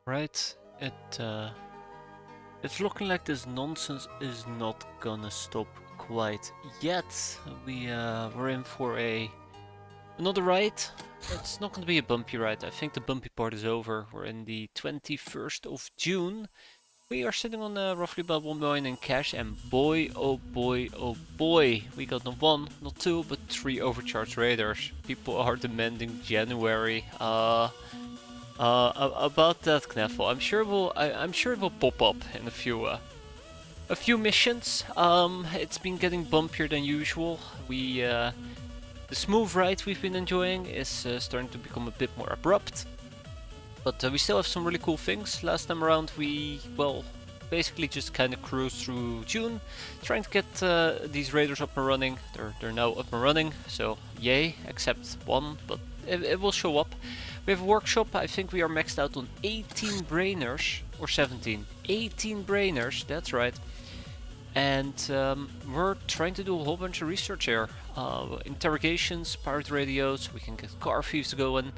Right, it's looking like this nonsense is not gonna stop quite yet. We're in for another ride. It's not gonna be a bumpy ride. I think the bumpy part is over. We're in the 21st of June. We are sitting on roughly about 1 million in cash, and boy, oh boy, oh boy, we got not one, not two, but three overcharged raiders. People are demanding January. About that, Knuffle, I'm sure it will pop up in a few missions. It's been getting bumpier than usual. The smooth ride we've been enjoying is starting to become a bit more abrupt. But we still have some really cool things. Last time around well, basically just kind of cruised through June, trying to get these raiders up and running. They're now up and running, so yay, except one, but it will show up. We have a workshop. I think we are maxed out on 18 brainers, or 17. 18 brainers, that's right. And we're trying to do a whole bunch of research here. Interrogations, pirate radios, we can get car thieves going.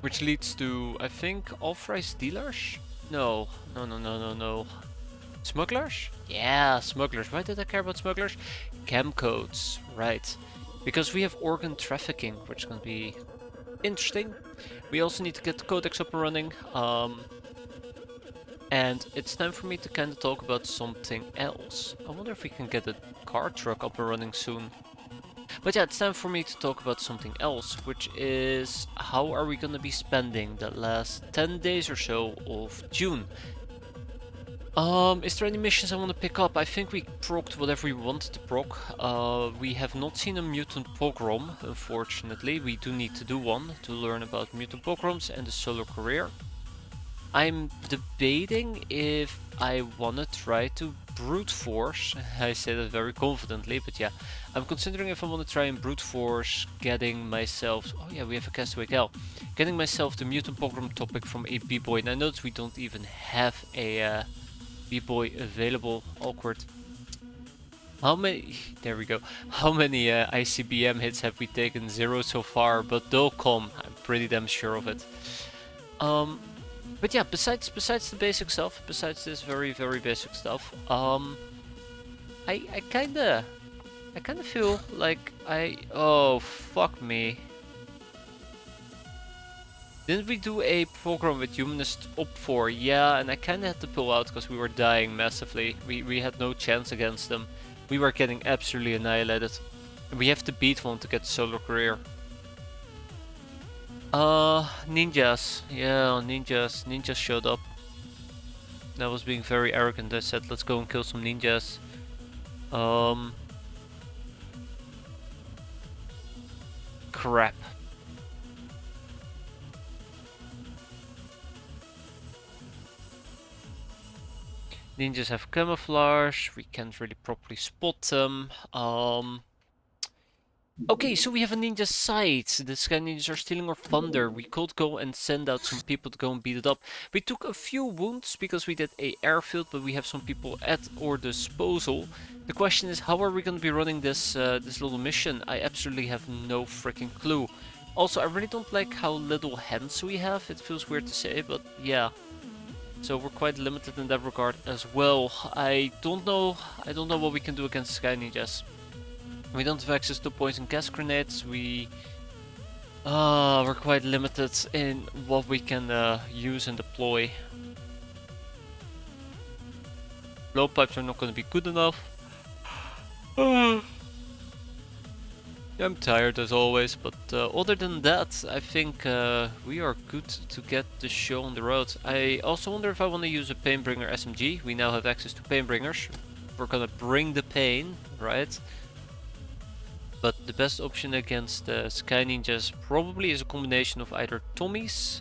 Which leads to, I think, authorized dealers? No. Smugglers? Yeah, smugglers. Why did I care about smugglers? Chem codes, right. Because we have organ trafficking, which is going to be interesting. We also need to get the codex up and running. And it's time for me to kind of talk about something else. I wonder if we can get a car truck up and running soon. But yeah, it's time for me to talk about something else, which is how are we gonna be spending the last 10 days or so of June? Is there any missions I want to pick up? I think we procced whatever we wanted to proc. We have not seen a mutant pogrom, unfortunately. We do need to do one to learn about mutant pogroms and the solar career. I'm debating if I want to try to brute force. I say that very confidently, but yeah, I'm considering if I want to try and brute force getting myself. Oh yeah, we have a Castaway Gal. Getting myself the mutant pogrom topic from a B-boy, and I notice we don't even have a B-boy available. Awkward. How many? There we go. How many ICBM hits have we taken? 0 so far, but they'll come. I'm pretty damn sure of it. But yeah, besides the basic stuff, besides this very basic stuff, I kinda feel like oh fuck me. Didn't we do a program with Humanist up for? Yeah, and I kinda had to pull out because we were dying massively. We had no chance against them. We were getting absolutely annihilated. We have to beat one to get solar career. Ninjas. Yeah, ninjas. Ninjas showed up. That was being very arrogant. I said, let's go and kill some ninjas. Crap. Ninjas have camouflage. We can't really properly spot them. Okay, so we have a ninja site. The Sky Ninjas are stealing our thunder. We could go and send out some people to go and beat it up. We took a few wounds because we did a airfield, but we have some people at our disposal. The question is, how are we going to be running this this little mission? I absolutely have no freaking clue. Also, I really don't like how little hands we have. It feels weird to say, but yeah. So we're quite limited in that regard as well. I don't know what we can do against Sky Ninjas. We don't have access to poison gas grenades. We're quite limited in what we can use and deploy. Blowpipes are not going to be good enough. I'm tired as always, but other than that, I think we are good to get the show on the road. I also wonder if I want to use a Painbringer SMG. We now have access to Painbringers. We're gonna bring the pain, right? But the best option against Sky Ninjas probably is a combination of either Tommies,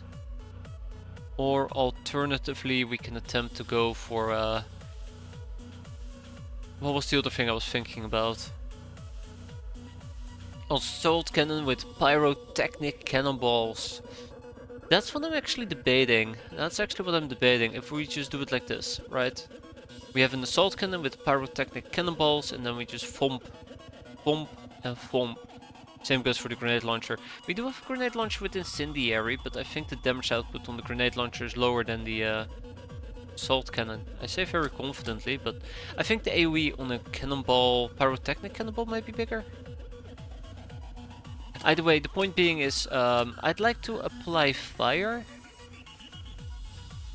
or alternatively we can attempt to go for what was the other thing I was thinking about? Assault cannon with pyrotechnic cannonballs. That's what I'm actually debating. That's actually what I'm debating. If we just do it like this, right? We have an assault cannon with pyrotechnic cannonballs, and then we just thump, thump, and thump. Same goes for the grenade launcher. We do have a grenade launcher with incendiary, but I think the damage output on the grenade launcher is lower than the assault cannon. I say very confidently, but I think the AoE on a cannonball, pyrotechnic cannonball, might be bigger. Either way, the point being is I'd like to apply fire.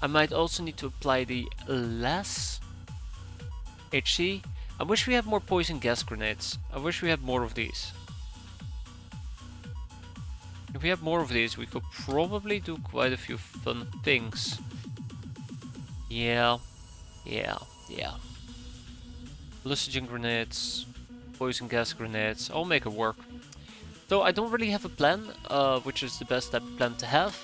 I might also need to apply the less HC. I wish we had more poison gas grenades. I wish we had more of these. If we had more of these, we could probably do quite a few fun things. Yeah. Hallucinogen grenades, poison gas grenades, I'll make it work. So I don't really have a plan, which is the best type of plan to have.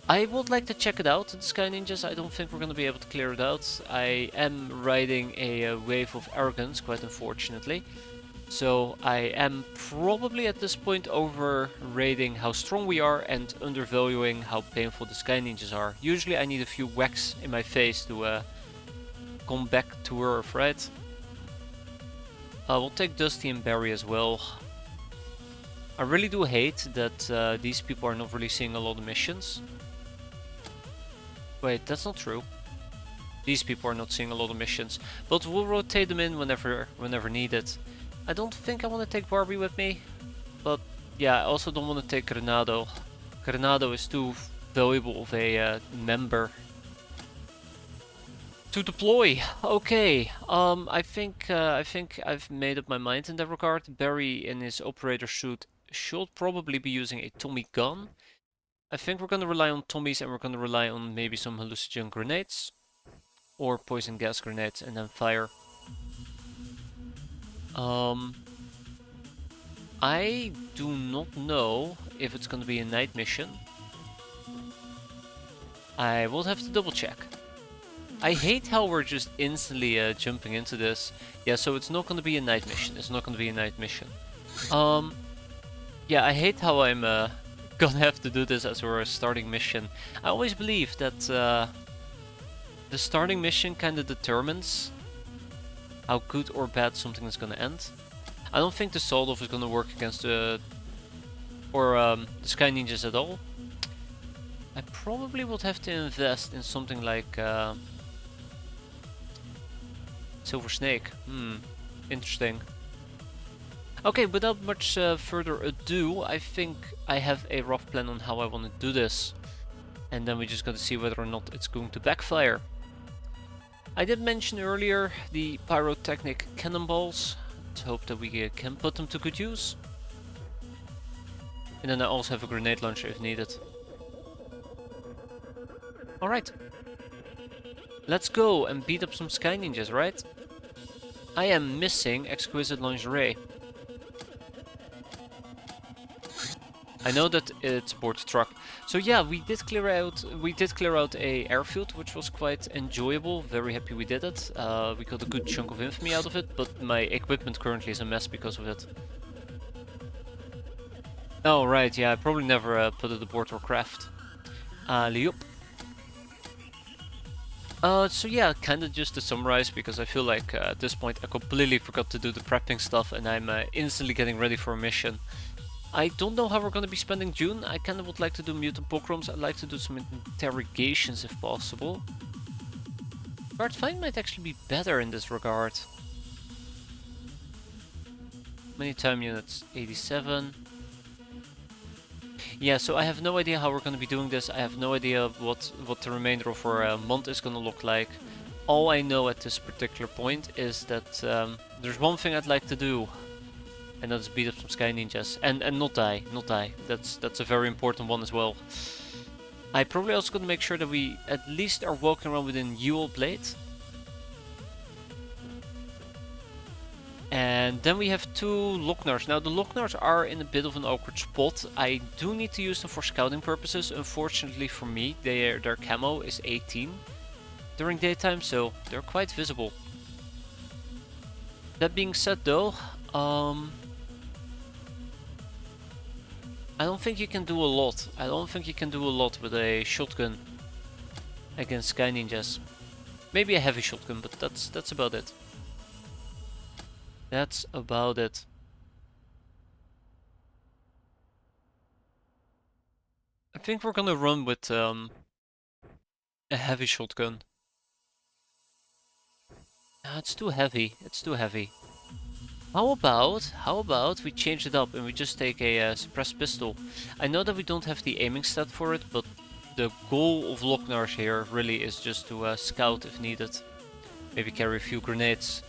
I would like to check it out, the Sky Ninjas. I don't think we're going to be able to clear it out. I am riding a wave of arrogance, quite unfortunately. So I am probably at this point overrating how strong we are and undervaluing how painful the Sky Ninjas are. Usually I need a few whacks in my face to come back to earth, right? We'll take Dusty and Barry as well. I really do hate that these people are not really seeing a lot of missions. Wait, that's not true. These people are not seeing a lot of missions, but we'll rotate them in whenever needed. I don't think I want to take Barbie with me, but yeah, I also don't want to take Granado. Granado is too valuable of a member to deploy. Okay, I think I've made up my mind in that regard. Barry in his operator suit should probably be using a Tommy gun. I think we're going to rely on Tommies and we're going to rely on maybe some hallucinogen grenades or poison gas grenades and then fire. I do not know if it's going to be a night mission. I will have to double check. I hate how we're just instantly jumping into this. Yeah, so it's not going to be a night mission. It's not going to be a night mission. Yeah, I hate how I'm gonna have to do this as our starting mission. I always believe that the starting mission kind of determines how good or bad something is gonna end. I don't think the Sawed-Off is gonna work against the Sky Ninjas at all. I probably would have to invest in something like Silver Snake. Interesting. Okay, without much further ado, I think I have a rough plan on how I want to do this. And then we just got to see whether or not it's going to backfire. I did mention earlier the pyrotechnic cannonballs. Let's hope that we can put them to good use. And then I also have a grenade launcher if needed. Alright. Let's go and beat up some Sky Ninjas, right? I am missing Exquisite Lingerie. I know that it's aboard the truck. So yeah, we did clear out a airfield, which was quite enjoyable. Very happy we did it. We got a good chunk of infamy out of it, but my equipment currently is a mess because of it. Oh right, yeah, I probably never put it aboard our craft. Yup. So yeah, kinda just to summarize, because I feel like at this point I completely forgot to do the prepping stuff and I'm instantly getting ready for a mission. I don't know how we're going to be spending June. I kind of would like to do mutant pogroms. I'd like to do some interrogations if possible. Guard find might actually be better in this regard. Many time units? 87. Yeah, so I have no idea how we're going to be doing this. I have no idea what the remainder of our month is going to look like. All I know at this particular point is that there's one thing I'd like to do. And that's beat up some Sky Ninjas. And not die. That's a very important one as well. I probably also gonna make sure that we at least are walking around within Ewell Blade. And then we have two Locknars. Now the Locknars are in a bit of an awkward spot. I do need to use them for scouting purposes. Unfortunately for me, their camo is 18 during daytime, so they're quite visible. That being said though, I don't think you can do a lot. I don't think you can do a lot with a shotgun against Sky Ninjas. Maybe a heavy shotgun, but that's about it. That's about it. think we're gonna run with a heavy shotgun. No, it's too heavy. It's too heavy. How about we change it up and we just take a suppressed pistol? I know that we don't have the aiming stat for it, but the goal of Locknars here really is just to scout if needed. Maybe carry a few grenades.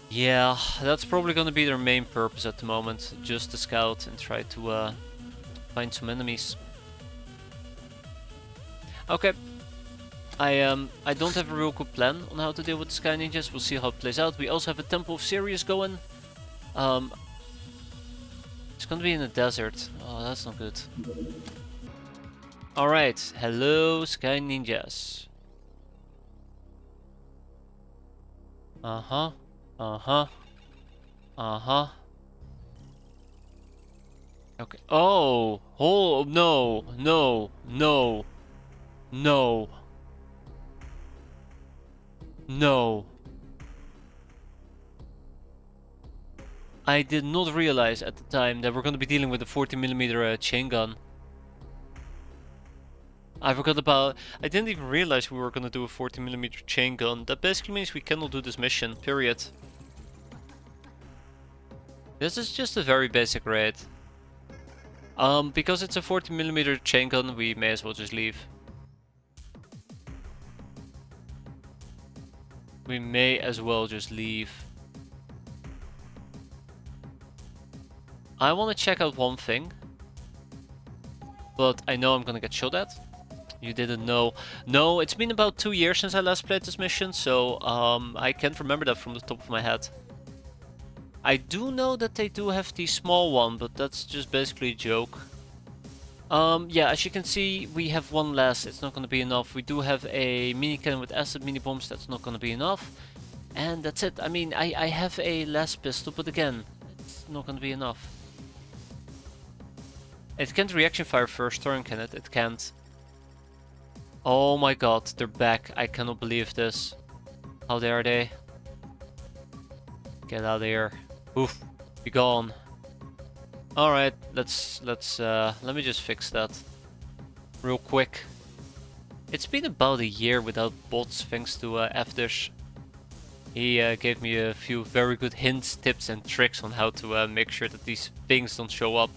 Yeah, that's probably gonna be their main purpose at the moment, just to scout and try to find some enemies. Okay. I don't have a real good plan on how to deal with the Sky Ninjas. We'll see how it plays out. We also have a Temple of Sirius going. It's gonna be in the desert. Oh, that's not good. Alright, hello Sky Ninjas. Uh-huh. Uh-huh. Uh-huh. Okay. Oh! Oh, no! No! No! No! No! I did not realize at the time that we're gonna be dealing with a 40mm chain gun. I forgot about... I didn't even realize we were gonna do a 40mm chain gun. That basically means we cannot do this mission, period. This is just a very basic raid. Because it's a 40mm chain gun, we may as well just leave. We may as well just leave. I want to check out one thing. But I know I'm gonna get shot at. You didn't know. No, it's been about 2 years since I last played this mission, so I can't remember that from the top of my head. I do know that they do have the small one, but that's just basically a joke. Yeah, as you can see, we have one less. It's not gonna be enough. We do have a mini cannon with acid mini bombs. That's not gonna be enough. And that's it. I mean, I have a last pistol, but again, it's not gonna be enough. It can't reaction fire first turn, can it? It can't. Oh my god, they're back. I cannot believe this. How dare they? Get out of here. Oof, be gone. Alright, let me just fix that real quick. It's been about a year without bots thanks to Fdish. He gave me a few very good hints, tips and tricks on how to make sure that these things don't show up.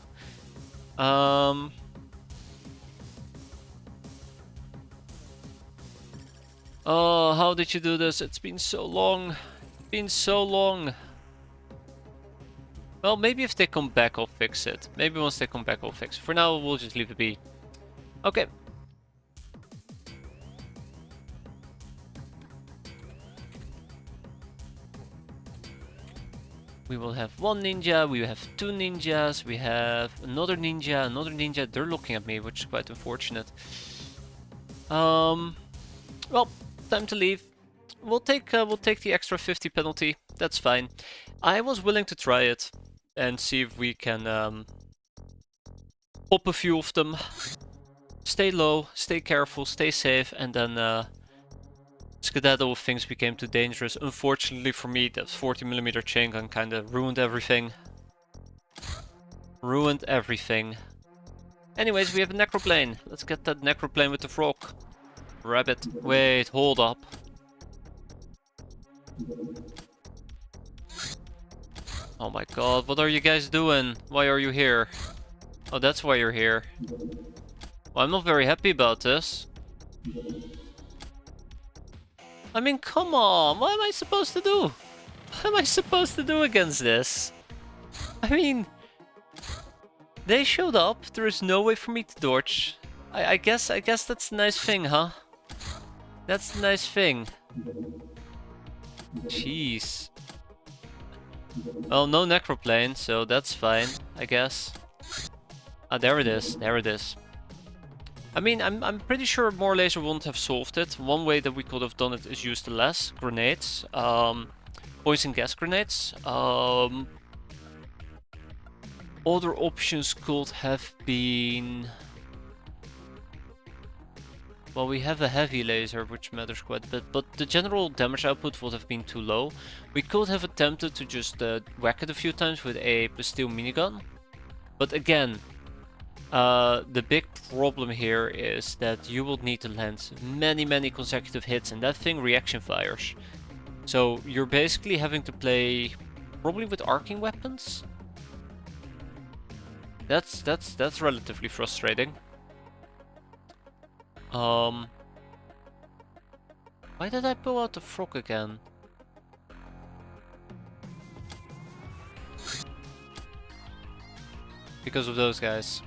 Oh, how did you do this? It's been so long. It's been so long. Well, maybe if they come back, I'll fix it. Maybe once they come back, I'll fix it. For now, we'll just leave it be. Okay. We will have one ninja, we have two ninjas, we have another ninja. They're looking at me, which is quite unfortunate. Well, time to leave. We'll take the extra 50 penalty. That's fine. I was willing to try it and see if we can pop a few of them. Stay low, stay careful, stay safe, and then skedaddle if things became too dangerous. Unfortunately for me, that 40mm chain gun kinda ruined everything. Ruined everything. Anyways, we have a necroplane. Let's get that necroplane with the frog. Rabbit. Wait, hold up. Oh my god, what are you guys doing? Why are you here? Oh, that's why you're here. Well, I'm not very happy about this. I mean, come on, what am I supposed to do? What am I supposed to do against this? I mean, they showed up, there is no way for me to dodge. I guess that's the nice thing, huh? That's the nice thing. Jeez. Well, no necroplane, so that's fine, I guess. Ah, there it is, there it is. I mean, I'm pretty sure more laser wouldn't have solved it. One way that we could have done it is use the less grenades, poison gas grenades. Other options could have been... Well, we have a heavy laser, which matters quite a bit, but the general damage output would have been too low. We could have attempted to just whack it a few times with a pistol minigun. But again, The big problem here is that you will need to land many consecutive hits, and that thing reaction fires. So you're basically having to play probably with arcing weapons. That's relatively frustrating. Why did I pull out the frog again? Because of those guys.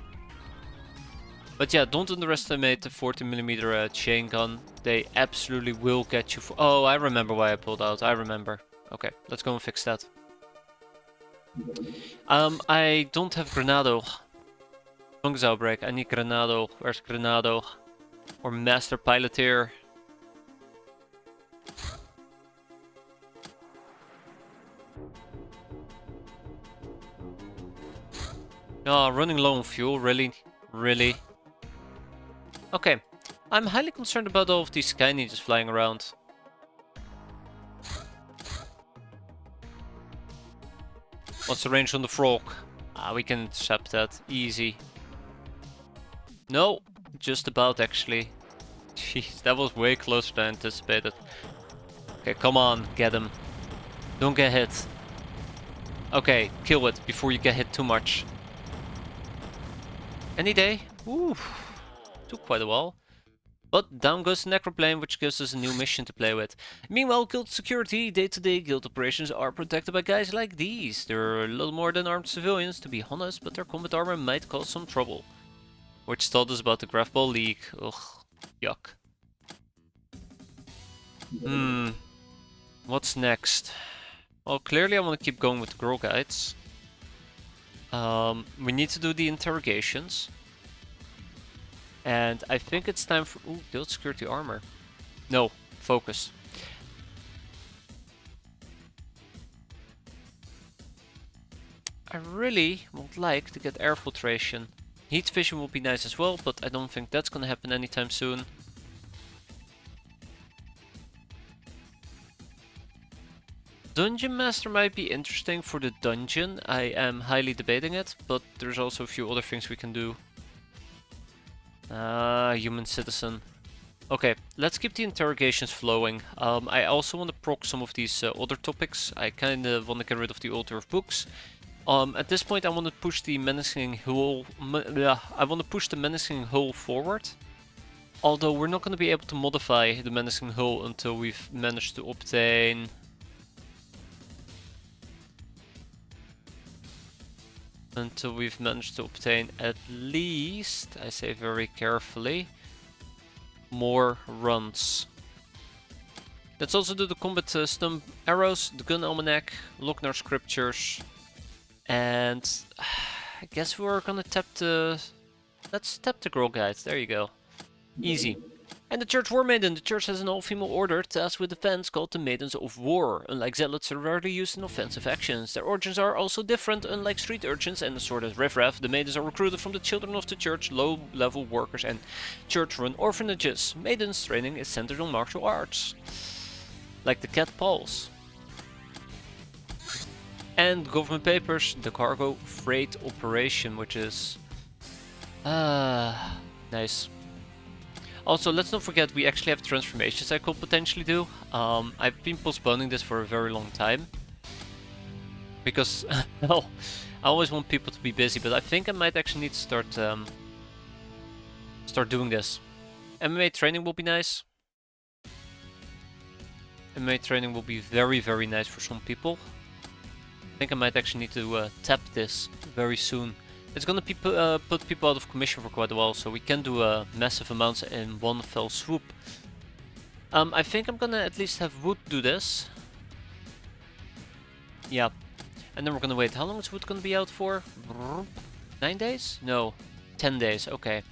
But yeah, don't underestimate the 40mm chain gun. They absolutely will get you for— Oh, I remember why I pulled out. I remember. Okay, let's go and fix that. I don't have Granado. Fungus outbreak. I need Granado. Where's Granado? Or Master Piloteer. Oh, running low on fuel. Really? Really? Okay. I'm highly concerned about all of these sky ninjas flying around. What's the range on the frog? Ah, we can intercept that. Easy. No, just about actually. Jeez, that was way closer than anticipated. Okay, come on, get him. Don't get hit. Okay, kill it before you get hit too much. Any day? Ooh, took quite a while. But down goes the Necroplane, which gives us a new mission to play with. Meanwhile, guild security, day-to-day guild operations are protected by guys like these. They're a little more than armed civilians, to be honest, but their combat armor might cause some trouble. Which told us about the Graph-Ball League. Ugh, yuck. What's next? Well, clearly I want to keep going with the girl guides. We need to do the interrogations. And I think it's time for— Ooh, guild security armor. No, focus. I really would like to get air filtration. Heat vision will be nice as well, but I don't think that's gonna happen anytime soon. Dungeon Master might be interesting for the dungeon. I am highly debating it, but there's also a few other things we can do. Human citizen. Okay, let's keep the interrogations flowing. I also want to proc some of these other topics. I kind of want to get rid of the Altar of Books. At this point, I want to push the menacing hull. I want to push the menacing hull forward. Although we're not going to be able to modify the menacing hull until we've managed to obtain. At least, I say very carefully, more runs. Let's also do the combat stump arrows, the gun almanac, Lochnar scriptures, and I guess we're gonna tap the— let's tap the girl guides. There you go, easy. And the Church War Maiden. The Church has an all-female order tasked with defense called the Maidens of War. Unlike zealots, they're rarely used in offensive actions. Their origins are also different. Unlike street urchins and the sort of riffraff, the Maidens are recruited from the children of the Church, low-level workers and Church-run orphanages. Maidens' training is centered on martial arts, like the Cat Paws. And government papers, the cargo freight operation, which is nice. Also, let's not forget we actually have transformations I could potentially do. I've been postponing this for a very long time. Because, well, I always want people to be busy, but I think I might actually need to start doing this. MMA training will be nice. MMA training will be very nice for some people. I think I might actually need to tap this very soon. It's gonna put people out of commission for quite a while, so we can do massive amounts in one fell swoop. I think I'm gonna at least have Wood do this. Yeah. And then we're gonna wait. How long is Wood gonna be out for? 9 days? No. 10 days, okay.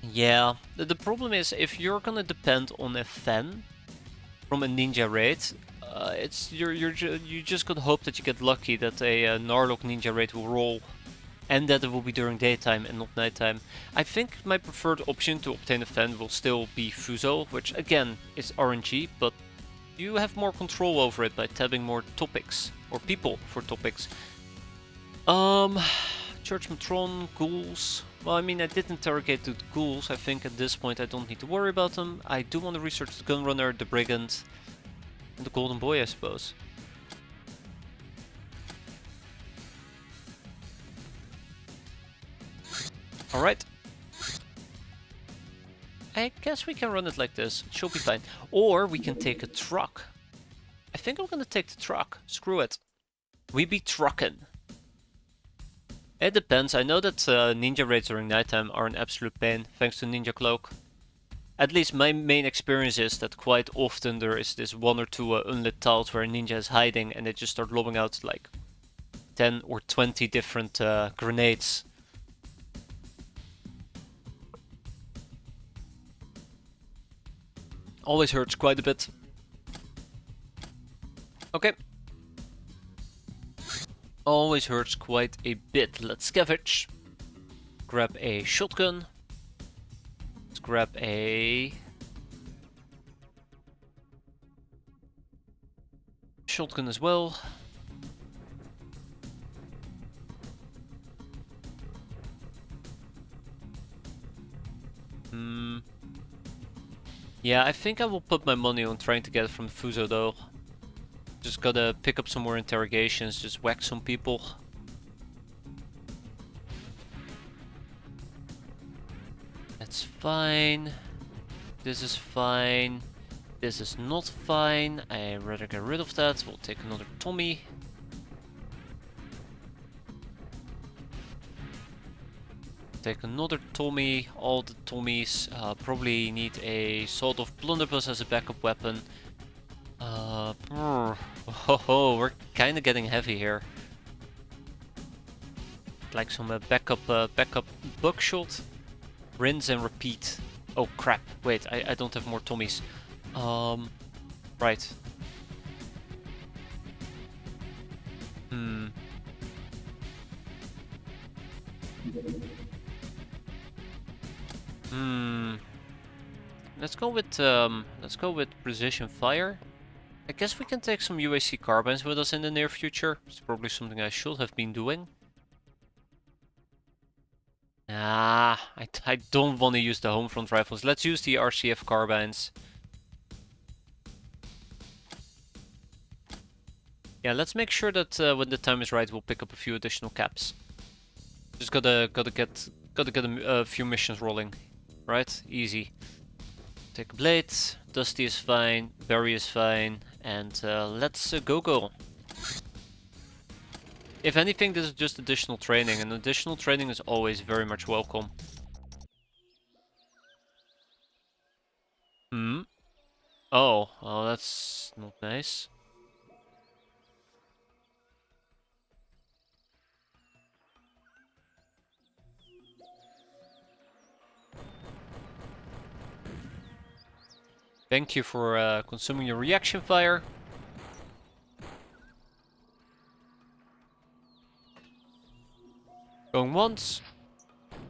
Yeah. The problem is, if you're gonna depend on a fan from a ninja raid, you just gotta hope that you get lucky that a Narlock ninja raid will roll, and that it will be during daytime and not nighttime. I think my preferred option to obtain a fan will still be Fuso, which again is RNG, but you have more control over it by tabbing more topics or people for topics. Church Matron, ghouls. Well, I mean, I did interrogate the ghouls. I think at this point I don't need to worry about them. I do want to research the Gunrunner, the Brigand, and the Golden Boy, I suppose. Alright. I guess we can run it like this. It should be fine. Or we can take a truck. I think I'm gonna take the truck. Screw it. We be truckin'. It depends. I know that ninja raids during nighttime are an absolute pain, thanks to Ninja Cloak. At least my main experience is that quite often there is this 1 or 2 unlit tiles where a ninja is hiding and they just start lobbing out like 10 or 20 different grenades. Always hurts quite a bit. Okay. Always hurts quite a bit. Let's scavenge. Grab a shotgun. Let's grab a shotgun as well. Yeah, I think I will put my money on trying to get it from Fuso though. Just gotta pick up some more interrogations, just whack some people. That's fine. This is fine. This is not fine. I'd rather get rid of that. We'll take another Tommy. Take another Tommy. All the Tommies probably need a sort of blunderbuss as a backup weapon. We're kind of getting heavy here. Like some backup buckshot. Rinse and repeat. Oh crap! Wait, I don't have more Tommies. Right. Let's go with precision fire. I guess we can take some UAC carbines with us in the near future. It's probably something I should have been doing. Nah, I don't want to use the home front rifles. Let's use the RCF carbines. Yeah, let's make sure that when the time is right, we'll pick up a few additional caps. Just gotta get a few missions rolling, right? Easy. Take a blade. Dusty is fine. Barry is fine, and let's go. If anything, this is just additional training, and additional training is always very much welcome. Oh, that's not nice. Thank you for consuming your reaction fire. Going once.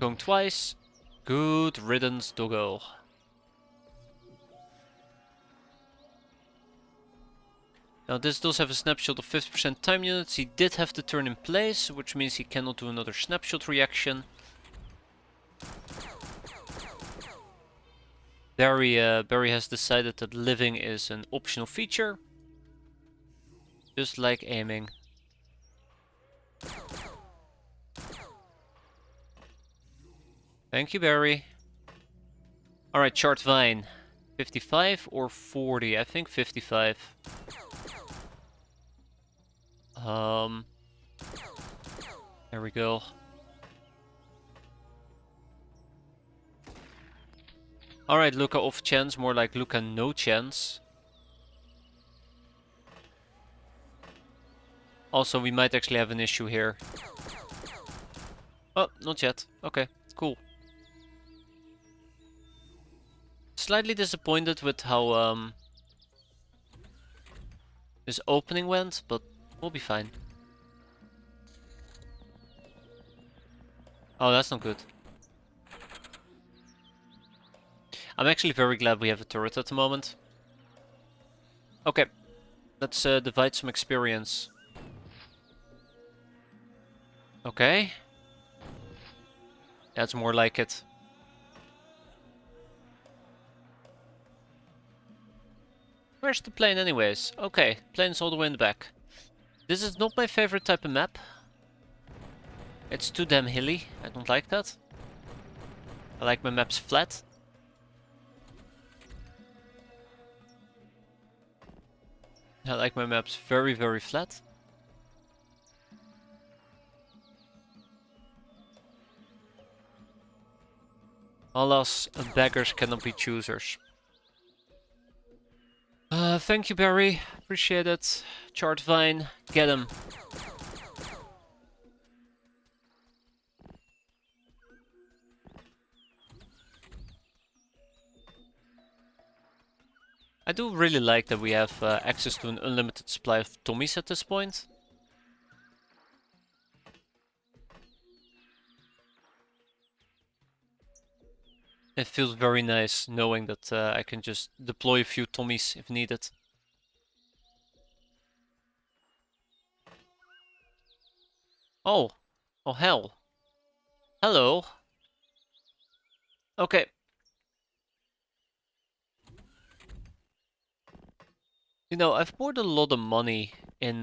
Going twice. Good riddance, doggo. Now this does have a snapshot of 50% time units. He did have to turn in place, which means he cannot do another snapshot reaction. Barry has decided that living is an optional feature. Just like aiming. Thank you, Barry. Alright, Chart Vine. 55 or 40? I think 55. There we go. Alright, Luca off chance, more like Luca no chance. Also, we might actually have an issue here. Oh, not yet. Okay, cool. Slightly disappointed with how this opening went, but we'll be fine. Oh, that's not good. I'm actually very glad we have a turret at the moment. Okay, let's divide some experience. Okay. That's more like it. Where's the plane anyways? Okay, plane's all the way in the back. This is not my favorite type of map. It's too damn hilly. I don't like that. I like my maps flat. I like my maps very, very flat. Alas, beggars cannot be choosers. Thank you, Barry. Appreciate it. Chart Vine, get him. I do really like that we have access to an unlimited supply of Tommies at this point. It feels very nice knowing that I can just deploy a few Tommies if needed. Oh, oh hell. Hello. Okay. You know, I've poured a lot of money in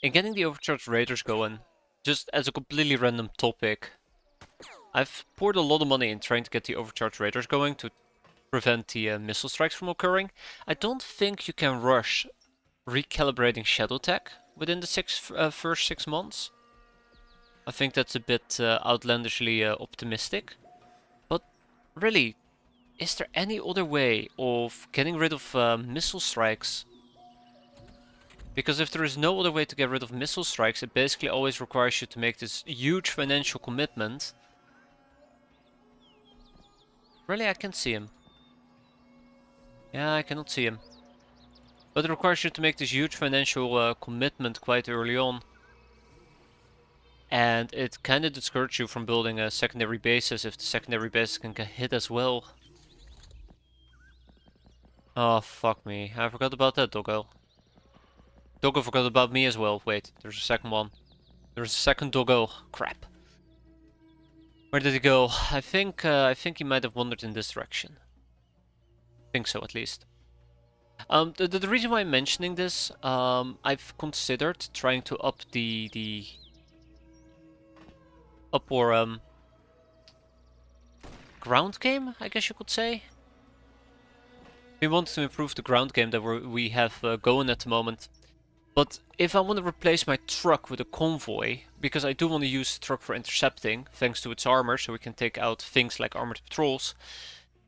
getting the overcharged raiders going. Just as a completely random topic. I've poured a lot of money in trying to get the overcharged raiders going to prevent the missile strikes from occurring. I don't think you can rush recalibrating Shadow Tech within the first 6 months. I think that's a bit outlandishly optimistic. But really, is there any other way of getting rid of missile strikes? Because if there is no other way to get rid of missile strikes, it basically always requires you to make this huge financial commitment. Really, I can see him. Yeah, I cannot see him. But it requires you to make this huge financial commitment quite early on. And it kind of discourages you from building a secondary bases if the secondary bases can get hit as well. Oh, fuck me. I forgot about that, Doggo. Doggo forgot about me as well. Wait, there's a second one. There's a second Doggo. Crap. Where did he go? I think he might have wandered in this direction. I think so, at least. The reason why I'm mentioning this, I've considered trying to up our ground game, I guess you could say. We want to improve the ground game that we have going at the moment. But if I want to replace my truck with a convoy, because I do want to use the truck for intercepting, thanks to its armor, so we can take out things like armored patrols,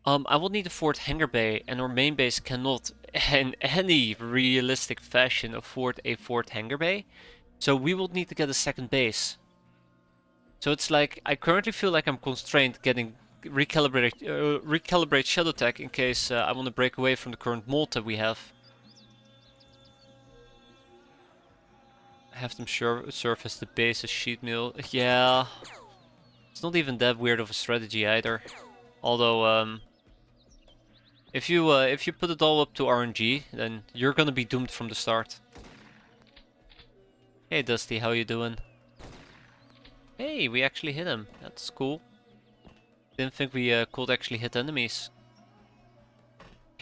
I will need a fort hangar bay, and our main base cannot, in any realistic fashion, afford a fort hangar bay. So we will need to get a second base. So it's like, I currently feel like I'm constrained getting recalibrate Shadow Tech in case I want to break away from the current mold that we have. Have them serve as the base as sheet meal. Yeah, it's not even that weird of a strategy either. Although, if you put it all up to RNG, then you're gonna be doomed from the start. Hey Dusty, how you doing? Hey, we actually hit him. That's cool. Didn't think we could actually hit enemies.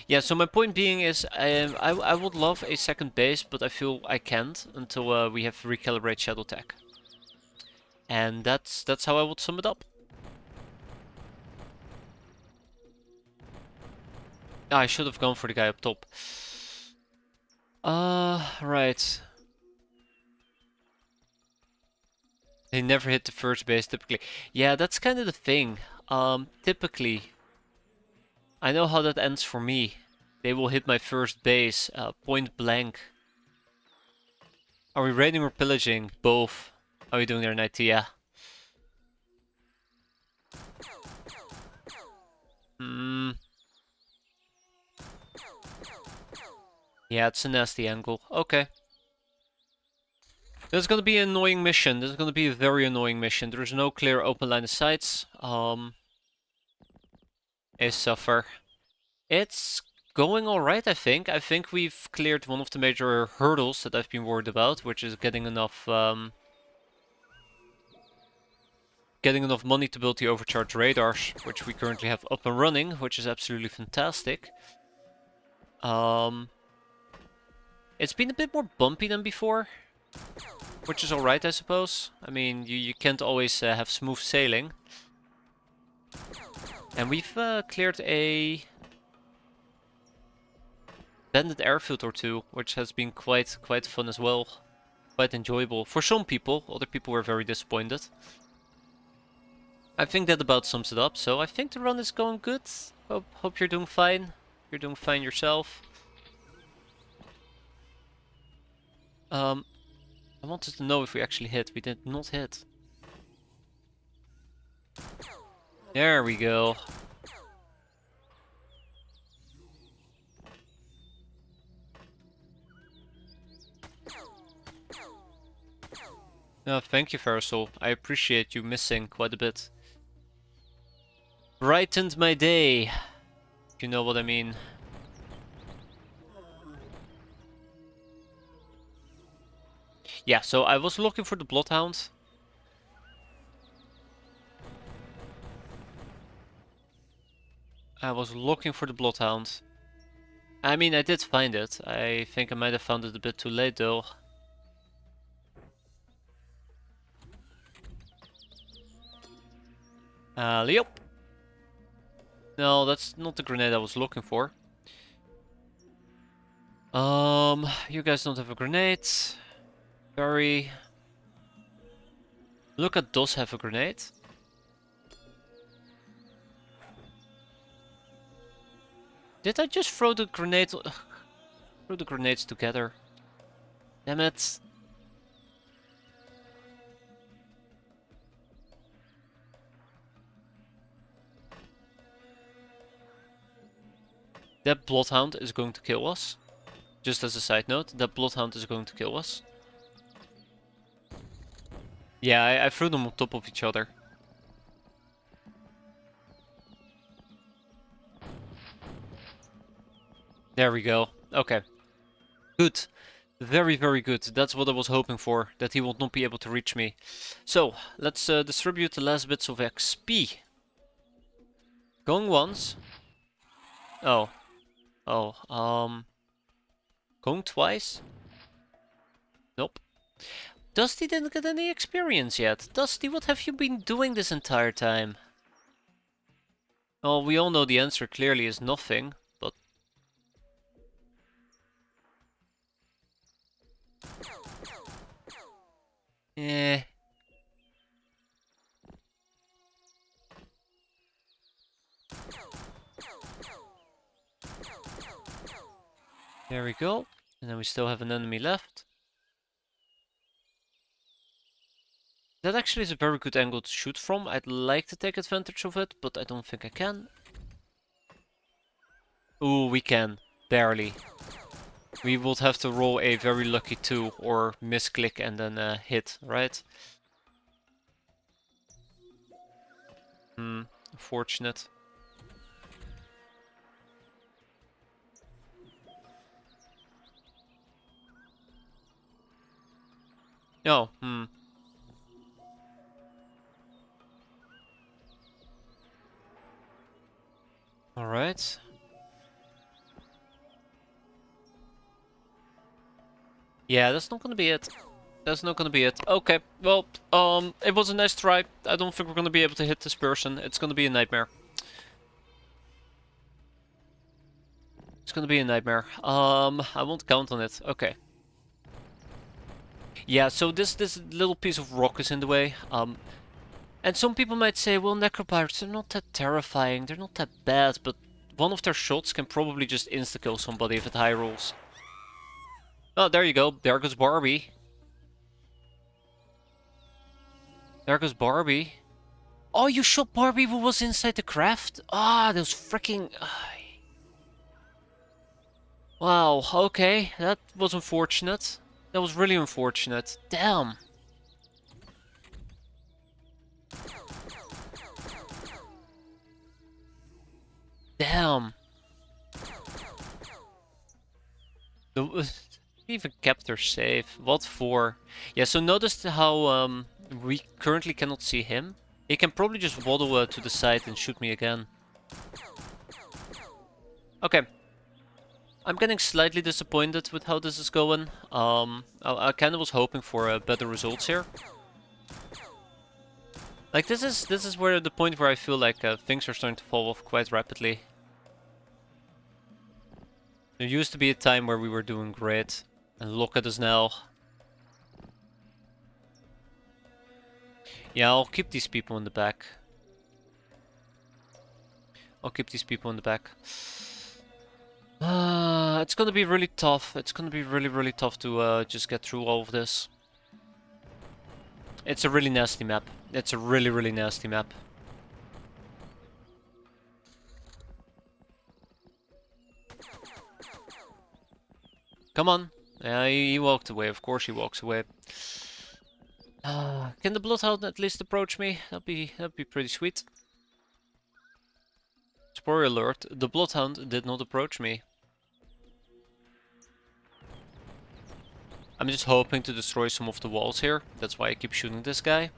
Yeah, so my point being is, I would love a second base, but I feel I can't until we have recalibrate Shadow Tech. And that's how I would sum it up. Ah, I should have gone for the guy up top. Right. They never hit the first base typically. Yeah, that's kind of the thing. Typically, I know how that ends for me. They will hit my first base, point blank. Are we raiding or pillaging? Both. How are we doing there, Knight? Yeah. Hmm. Yeah, it's a nasty angle. Okay. This is gonna be an annoying mission. This is gonna be a very annoying mission. There's no clear open line of sights. A suffer. It's going alright, I think. I think we've cleared one of the major hurdles that I've been worried about, which is getting enough getting enough money to build the overcharged radars, which we currently have up and running, which is absolutely fantastic. It's been a bit more bumpy than before, which is alright, I suppose. I mean, you can't always have smooth sailing. And we've cleared a bandit airfield or two, which has been quite fun as well. Quite enjoyable. For some people, other people were very disappointed. I think that about sums it up, so I think the run is going good. Hope you're doing fine. You're doing fine yourself. I wanted to know if we actually hit. We did not hit. There we go. No, thank you, Farasol. I appreciate you missing quite a bit. Brightened my day, if you know what I mean. Yeah, so I was looking for the Bloodhound. I mean, I did find it. I think I might have found it a bit too late, though. Yep. No, that's not the grenade I was looking for. You guys don't have a grenade. Sorry. Luca does have a grenade. Did I just throw the grenade? Throw the grenades together. Damn it. That Bloodhound is going to kill us. Just as a side note, that Bloodhound is going to kill us. Yeah, I threw them on top of each other. There we go. Okay. Good. Very, very good. That's what I was hoping for, that he would not be able to reach me. So, let's distribute the last bits of XP. Going once. Oh. Oh, going twice? Nope. Dusty didn't get any experience yet. Dusty, what have you been doing this entire time? Well, we all know the answer clearly is nothing, but... Eh. There we go. And then we still have an enemy left. That actually is a very good angle to shoot from. I'd like to take advantage of it, but I don't think I can. Ooh, we can. Barely. We would have to roll a very lucky 2 or misclick and then hit, right? Unfortunate. Oh, Alright. Yeah, that's not gonna be it. That's not gonna be it. Okay, well, it was a nice try. I don't think we're gonna be able to hit this person. It's gonna be a nightmare. It's gonna be a nightmare. I won't count on it. Okay. Yeah, so this little piece of rock is in the way. And some people might say, well, Necropirates, they're not that terrifying, they're not that bad, but one of their shots can probably just insta-kill somebody if it high rolls. Oh, there you go. There goes Barbie. There goes Barbie. Oh, you shot Barbie who was inside the craft? Ah, those freaking... Wow, okay. That was unfortunate. That was really unfortunate. Damn. Damn. The, even kept her safe. What for? Yeah, so notice how we currently cannot see him. He can probably just waddle to the side and shoot me again. Okay. I'm getting slightly disappointed with how this is going. I kind of was hoping for better results here. Like this is where the point where I feel like things are starting to fall off quite rapidly. There used to be a time where we were doing great, and look at us now. Yeah, I'll keep these people in the back. I'll keep these people in the back. It's gonna be really tough. It's gonna be really tough to just get through all of this. It's a really nasty map. It's a really nasty map. Come on. Yeah, he walked away. Of course he walks away. Can the Bloodhound at least approach me? That'd be pretty sweet. Spoiler alert, the Bloodhound did not approach me. I'm just hoping to destroy some of the walls here. That's why I keep shooting this guy.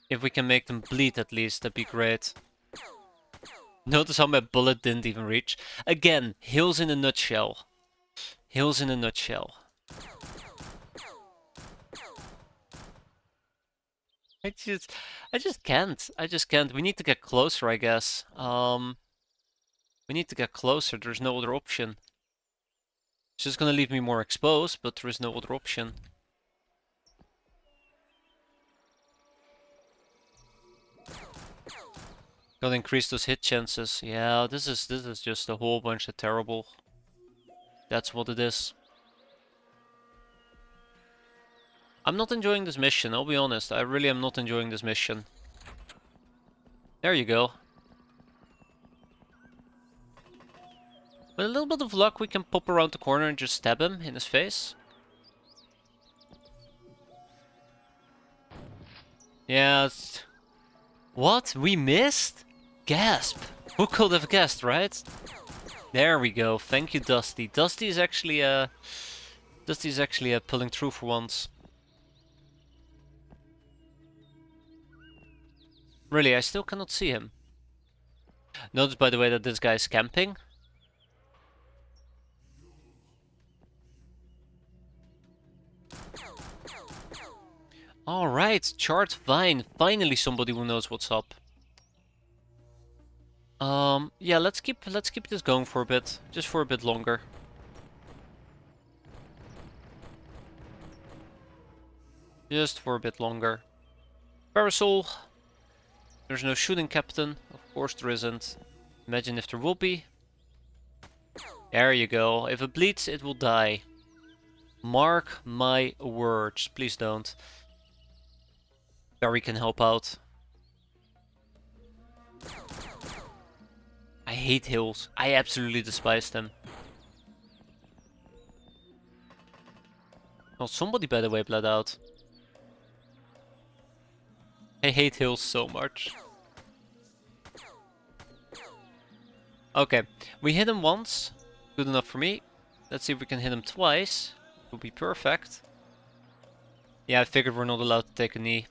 If we can make them bleed at least, that'd be great. Notice how my bullet didn't even reach. Again, heals in a nutshell. Heals in a nutshell. I just can't. I just can't. We need to get closer, I guess. We need to get closer. There's no other option. It's just gonna leave me more exposed, but there is no other option. Gotta increase those hit chances. Yeah, this is just a whole bunch of terrible. That's what it is. I'm not enjoying this mission, I'll be honest. I really am not enjoying this mission. There you go. With a little bit of luck, we can pop around the corner and just stab him in his face. Yeah, what? We missed? Gasp! Who could have guessed, right? There we go. Thank you, Dusty. Dusty is actually pulling through for once. Really, I still cannot see him. Notice, by the way, that this guy is camping. Alright, Chart Vine. Finally somebody who knows what's up. Yeah, let's keep this going for a bit. Just for a bit longer. Just for a bit longer. Parasol. There's no shooting captain. Of course there isn't. Imagine if there will be. There you go. If it bleeds, it will die. Mark my words. Please don't. Barry can help out. I hate hills. I absolutely despise them. Well, somebody, by the way, bled out. I hate hills so much. Okay, we hit him once. Good enough for me. Let's see if we can hit him twice. Would be perfect. Yeah, I figured we're not allowed to take a knee.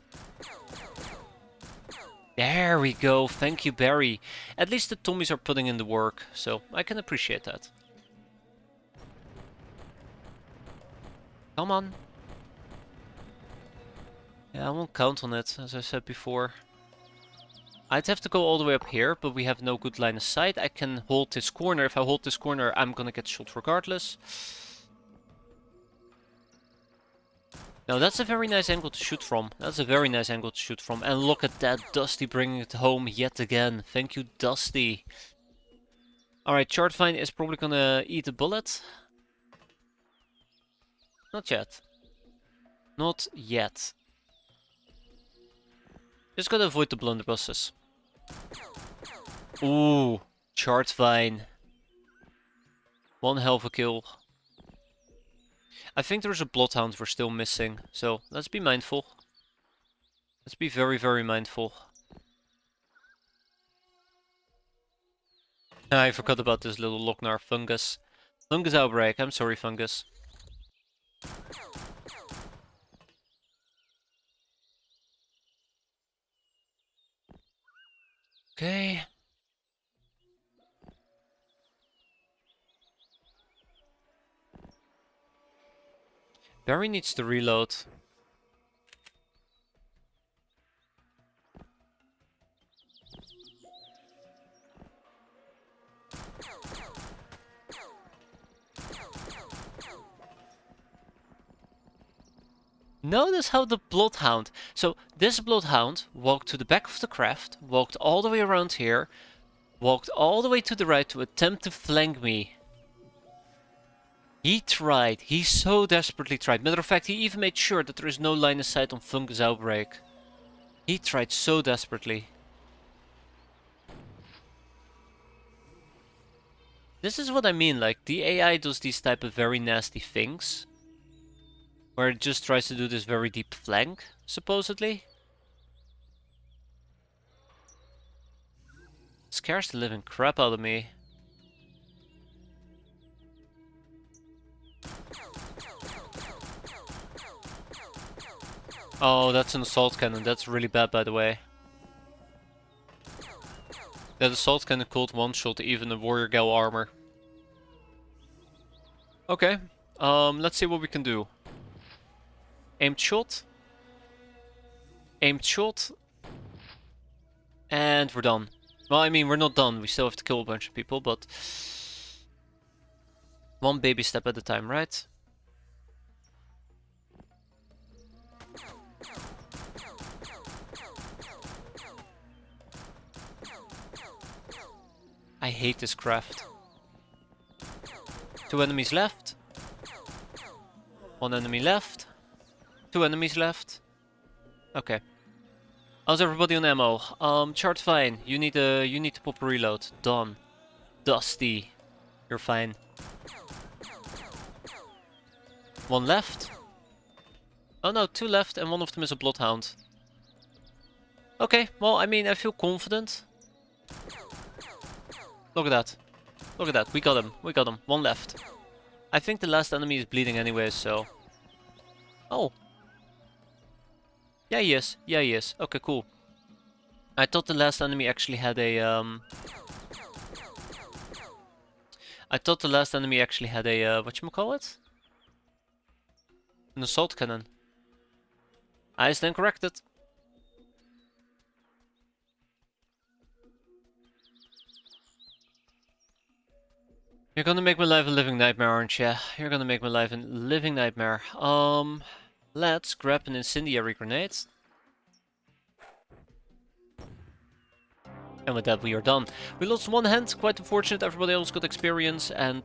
There we go. Thank you, Barry. At least the Tommies are putting in the work, so I can appreciate that. Come on. Yeah, I won't count on it, as I said before. I'd have to go all the way up here, but we have no good line of sight. I can hold this corner. If I hold this corner, I'm gonna get shot regardless. Now that's a very nice angle to shoot from. That's a very nice angle to shoot from. And look at that, Dusty bringing it home yet again. Thank you, Dusty. Alright, Chartvine is probably gonna eat a bullet. Not yet. Not yet. Just gotta avoid the blunderbusses. Ooh, Chartvine. One hell of a kill. I think there's a Bloodhound we're still missing, so let's be mindful. Let's be very mindful. I forgot about this little Lochnar fungus. Fungus outbreak, I'm sorry, fungus. Okay. Barry needs to reload. Notice how the Bloodhound... So, this Bloodhound walked to the back of the craft, walked all the way around here, walked all the way to the right to attempt to flank me. He tried. He so desperately tried. Matter of fact, he even made sure that there is no line of sight on Fungus Outbreak. He tried so desperately. This is what I mean, like, the AI does these type of very nasty things. Where it just tries to do this very deep flank, supposedly. Scares the living crap out of me. Oh, that's an assault cannon. That's really bad, by the way. That assault cannon could one-shot even a warrior gal armor. Okay, let's see what we can do. Aimed shot. Aimed shot. And we're done. Well, I mean, we're not done. We still have to kill a bunch of people, but... one baby step at a time, right? I hate this craft. 2 enemies left. 1 enemy left. 2 enemies left. Okay. How's everybody on ammo? Chart fine. You need to pop a reload. Done. Dusty. You're fine. 1 left. Oh no, 2 left and 1 of them is a Bloodhound. Okay, well, I mean, I feel confident. Look at that. Look at that. We got him. We got him. 1 left. I think the last enemy is bleeding anyway, so... Oh. Yeah, he is. Yeah, he is. Okay, cool. I thought the last enemy actually had a, I thought the last enemy actually had a, whatchamacallit? An assault cannon. I stand corrected. You're gonna make my life a living nightmare, aren't you? You're gonna make my life a living nightmare. Let's grab an incendiary grenade. And with that we are done. We lost 1 hand, quite unfortunate, everybody else got experience, and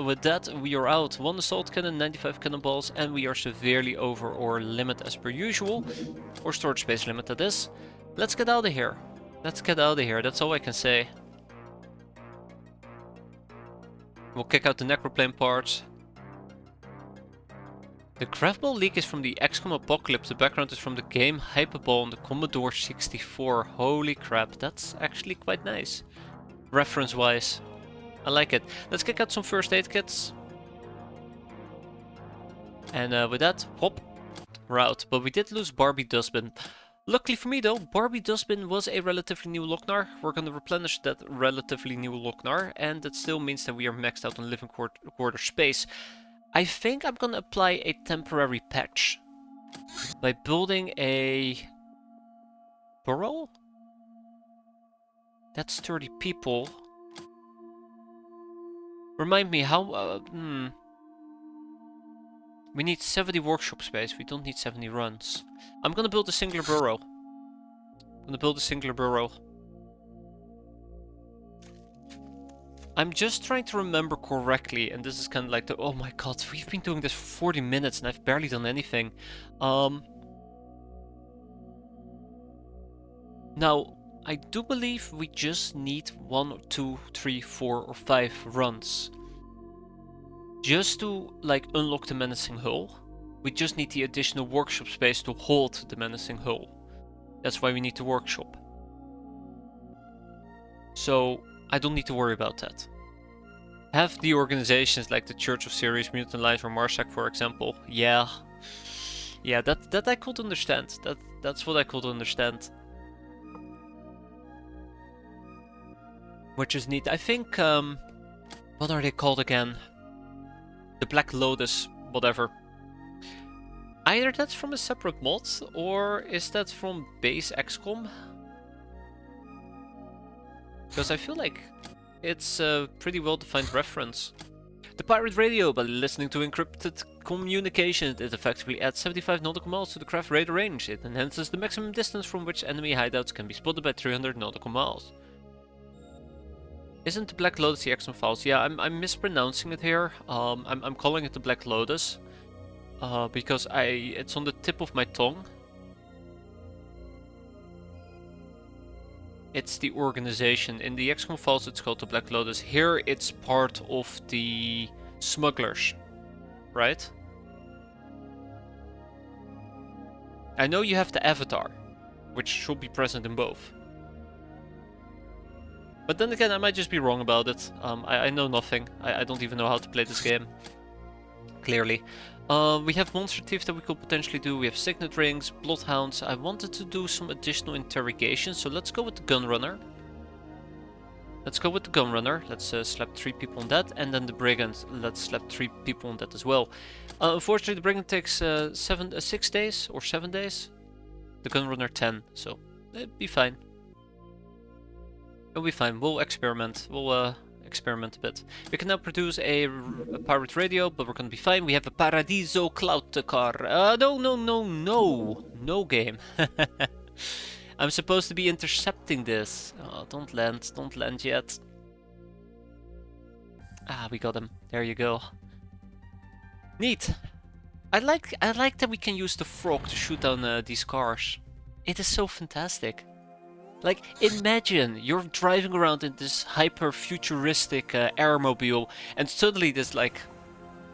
with that we are out. 1 assault cannon, 95 cannonballs, and we are severely over our limit as per usual. Or storage space limit, that is. Let's get out of here. Let's get out of here, that's all I can say. We'll kick out the necroplane parts. The craftball leak is from the XCOM Apocalypse. The background is from the game Hyperball on the Commodore 64. Holy crap, that's actually quite nice. Reference-wise. I like it. Let's kick out some first aid kits. And with that, hop, we're out. But we did lose Barbie Dustbin. Luckily for me though, Barbie Dustbin was a relatively new Lochnar. We're gonna replenish that relatively new Lochnar, and that still means that we are maxed out on living quarter space. I think I'm gonna apply a temporary patch by building a burrow. That's 30 people. Remind me how. We need 70 workshop space. We don't need 70 runs. I'm gonna build a singular burrow. I'm just trying to remember correctly, and this is kind of like the... Oh my god, we've been doing this for 40 minutes and I've barely done anything. Now, I do believe we just need 1, 2, 3, 4, or 5 runs. Just to, like, unlock the Menacing Hull. We just need the additional workshop space to hold the Menacing Hull. That's why we need the workshop. So, I don't need to worry about that. Have the organizations like the Church of Serious Mutant Life or Marsak, for example. Yeah, that I could understand. That's what I could understand. which is neat. I think, what are they called again? The Black Lotus, whatever. Either that's from a separate mod, or is that from base XCOM? Because I feel like it's a pretty well-defined reference. The pirate radio, by listening to encrypted communications, it effectively adds 75 nautical miles to the craft radar range. It enhances the maximum distance from which enemy hideouts can be spotted by 300 nautical miles. Isn't the Black Lotus the XCOM files? Yeah, I'm mispronouncing it here. I'm calling it the Black Lotus. Because it's on the tip of my tongue. It's the organization. In the XCOM files it's called the Black Lotus. Here it's part of the smugglers, right? I know you have the avatar, which should be present in both. But then again, I might just be wrong about it. I know nothing. I don't even know how to play this game. Clearly. We have monster thieves that we could potentially do. We have signet rings, bloodhounds. I wanted to do some additional interrogations, so let's go with the gunrunner. Let's go with the gunrunner. Let's slap 3 people on that, and then the brigand. Let's slap 3 people on that as well. Unfortunately, the brigand takes 6 days or 7 days. The gunrunner 10, so it'll be fine. It'll be fine. We'll experiment. We'll experiment a bit. We can now produce a pirate radio, but we're gonna be fine. We have a Paradiso cloud car. No game. I'm supposed to be intercepting this. Oh, don't land yet. Ah, we got him. There you go. Neat. I like that we can use the frog to shoot down these cars. It is so fantastic. Like, imagine you're driving around in this hyper-futuristic airmobile, and suddenly this, like,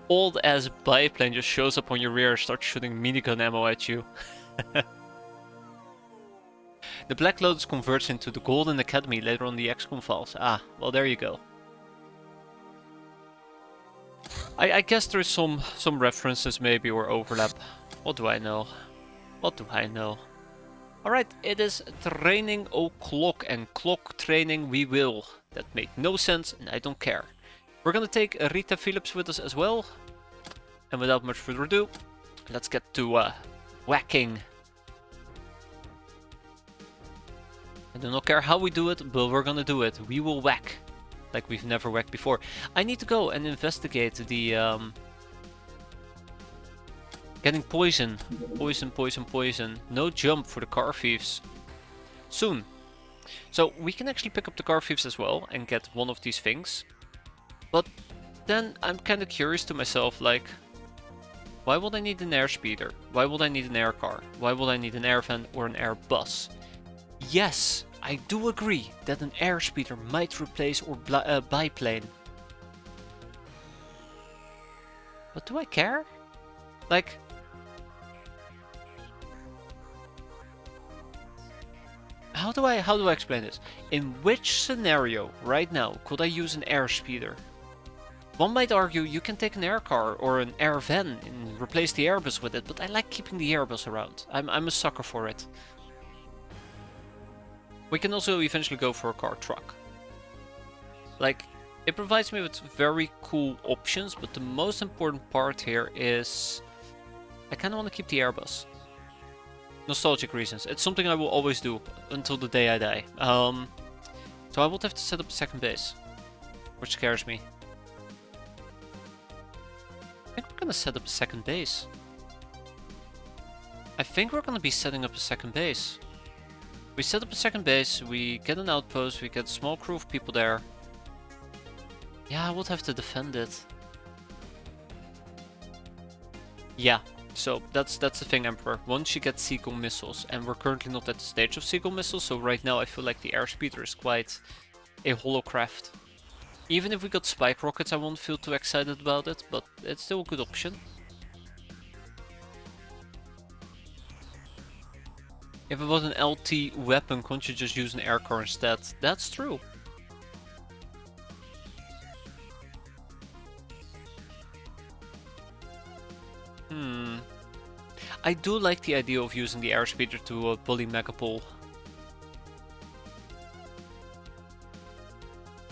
old-ass biplane just shows up on your rear and starts shooting minigun ammo at you. The Black Lotus converts into the Golden Academy later on the XCOM files. Ah, well, there you go. I guess there's some references maybe, or overlap. What do I know? What do I know? Alright, it is training o'clock, and clock training we will. That made no sense, and I don't care. We're gonna take Rita Phillips with us as well. And without much further ado, let's get to whacking. I do not care how we do it, but we're gonna do it. We will whack. Like we've never whacked before. I need to go and investigate the... Getting poison. Poison. No jump for the car thieves. Soon. So we can actually pick up the car thieves as well and get one of these things. But then I'm kind of curious to myself, like, why would I need an airspeeder? Why would I need an air car? Why would I need an air van or an air bus? Yes, I do agree that an airspeeder might replace our biplane. But do I care? Like... How do I explain this? In which scenario right now could I use an airspeeder? One might argue you can take an air car or an air van and replace the airbus with it, but I like keeping the airbus around. I'm a sucker for it. We can also eventually go for a car truck. Like, it provides me with very cool options, but the most important part here is I kind of want to keep the airbus. Nostalgic reasons. It's something I will always do until the day I die. So I would have to set up a second base, which scares me. I think we're gonna set up a second base. I think we're gonna be setting up a second base. We set up a second base, we get an outpost, we get a small crew of people there. Yeah, I would have to defend it. Yeah. So that's the thing, Emperor. Once you get Seagull missiles, and we're currently not at the stage of Seagull missiles, so right now I feel like the airspeeder is quite a hollow craft. Even if we got spike rockets, I won't feel too excited about it, but it's still a good option. If it was an LT weapon, couldn't you just use an air car instead? That's true. I do like the idea of using the airspeeder to bully Megapol.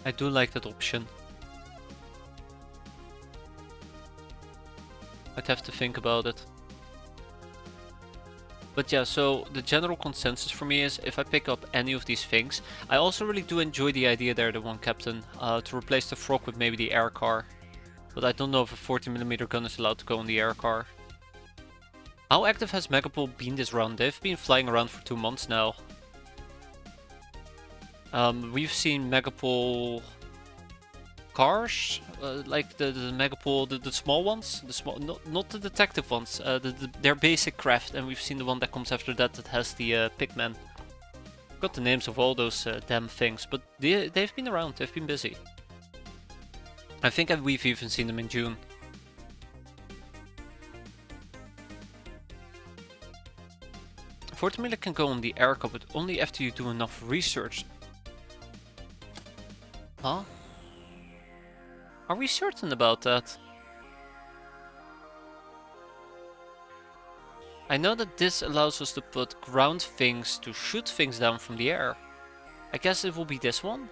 I do like that option. I'd have to think about it. But yeah, so the general consensus for me is if I pick up any of these things, I also really do enjoy the idea there, the one captain, to replace the frog with maybe the air car. But I don't know if a 40mm gun is allowed to go in the air car. How active has Megapol been this round? They've been flying around for 2 months now. We've seen Megapol cars, like the Megapol, the small ones, the small, not the detective ones, their basic craft, and we've seen the one that comes after that that has the pigmen. Got the names of all those damn things, but they've been around, they've been busy. I think we've even seen them in June. $40 can go on the air car, but only after you do enough research. Huh? Are we certain about that? I know that this allows us to put ground things to shoot things down from the air. I guess it will be this one?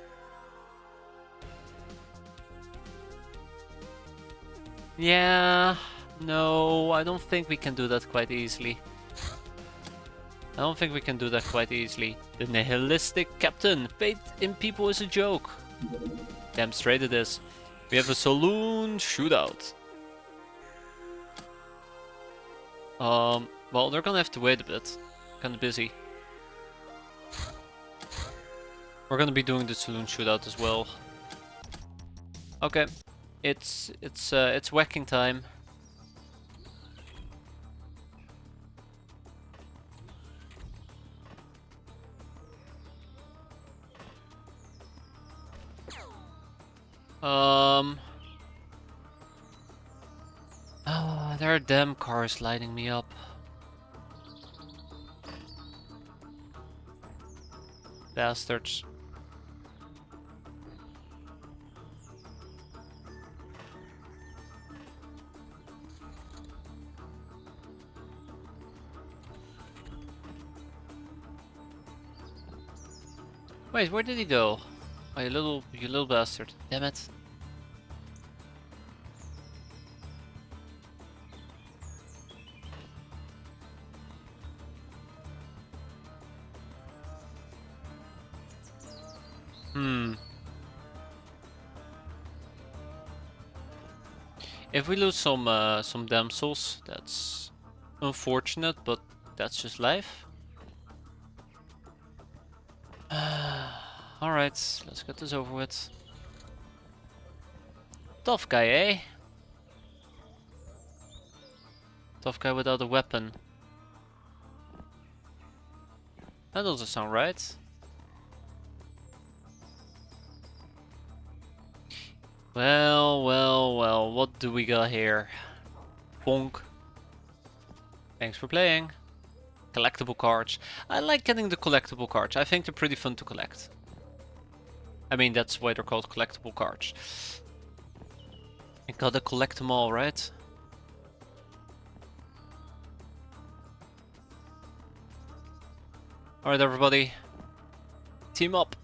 Yeah, no, I don't think we can do that quite easily. I don't think we can do that quite easily. The nihilistic captain, faith in people is a joke. Damn straight it is. We have a saloon shootout. Well, they're gonna have to wait a bit. Kinda busy. We're gonna be doing the saloon shootout as well. Okay, it's whacking time. There are damn cars lighting me up. Bastards. Wait, where did he go? Oh, you little bastard. Damn it. If we lose some damsels, that's unfortunate, but that's just life. Alright, let's get this over with. Tough guy, eh? Tough guy without a weapon. That doesn't sound right. Well, what do we got here? Bonk. Thanks for playing. Collectible cards. I like getting the collectible cards. I think they're pretty fun to collect. I mean, that's why they're called collectible cards. You gotta collect them all, right? Alright, everybody. Team up.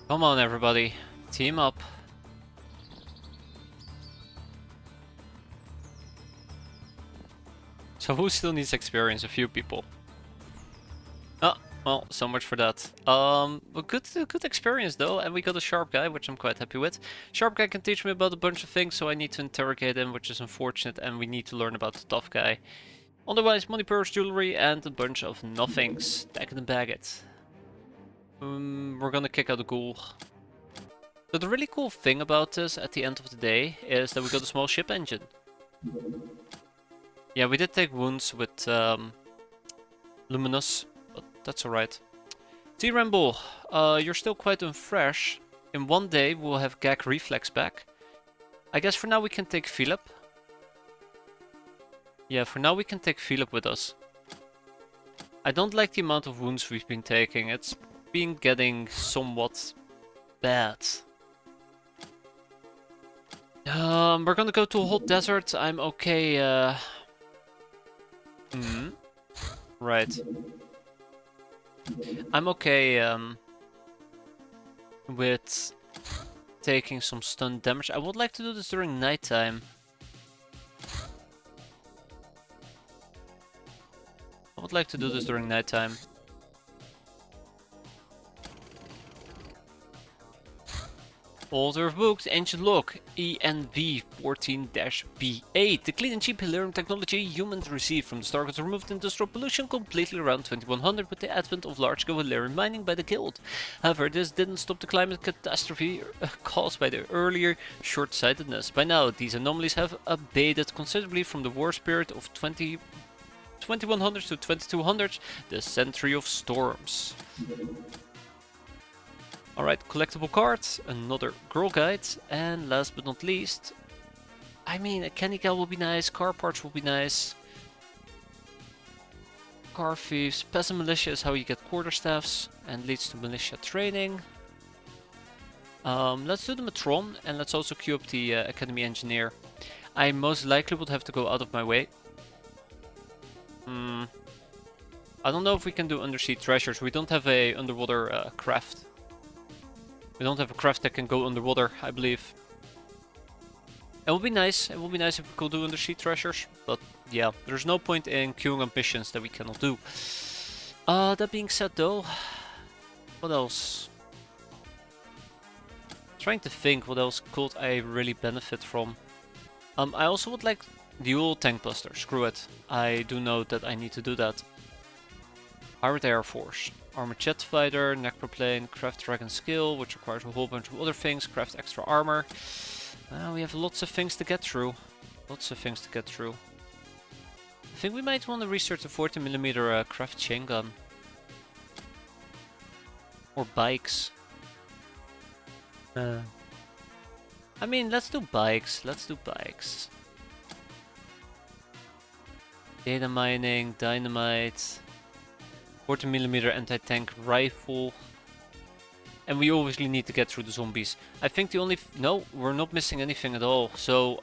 Come on, everybody. Team up. So who still needs experience? A few people. Oh, well, so much for that. But good experience though, and we got a sharp guy, which I'm quite happy with. Sharp guy can teach me about a bunch of things, so I need to interrogate him, which is unfortunate, and we need to learn about the tough guy. Otherwise, money, purse, jewelry, and a bunch of nothings. Tag it and bag it. We're gonna kick out a ghoul. So the really cool thing about this at the end of the day is that we got a small ship engine. Yeah, we did take wounds with Luminous, but that's alright. T-Ramble, you're still quite unfresh. In one day we'll have Gag Reflex back. I guess for now we can take Philip. Yeah, for now we can take Philip with us. I don't like the amount of wounds we've been taking. It's been getting somewhat bad. We're gonna go to a hot desert. I'm okay. Right. I'm okay. With taking some stun damage. I would like to do this during nighttime. I would like to do this during nighttime. Altar of Books, Ancient Log, ENV 14-B8. The clean and cheap Hilarium technology humans received from the star was removed industrial pollution completely around 2100 with the advent of large-scale Hilarium mining by the Guild. However, this didn't stop the climate catastrophe caused by the earlier short-sightedness. By now, these anomalies have abated considerably from the worst period of 2100s to 2200s, the Century of Storms. Alright, collectible cards, another girl guide, and last but not least, I mean, a candy gal will be nice, car parts will be nice. Car thieves, peasant militia is how you get quarterstaffs and leads to militia training. Let's do the Matron, and let's also queue up the Academy Engineer. I most likely would have to go out of my way. I don't know if we can do undersea treasures. We don't have a underwater craft. We don't have a craft that can go underwater, I believe. It would be nice. It would be nice if we could do undersea treasures, but yeah, there's no point in queuing up missions that we cannot do. That being said, though, what else? Trying to think what else could I really benefit from. I also would like dual tank buster. Screw it. I do know that I need to do that. Pirate Air Force. Armored Jet Fighter, Necroplane, Craft Dragon Skill, which requires a whole bunch of other things, craft extra armor. We have lots of things to get through. Lots of things to get through. I think we might want to research the 40mm craft chain gun. Or bikes. I mean, let's do bikes. Let's do bikes. Data mining, dynamite. 40mm anti-tank rifle. And we obviously need to get through the zombies. I think the only... No, we're not missing anything at all. So,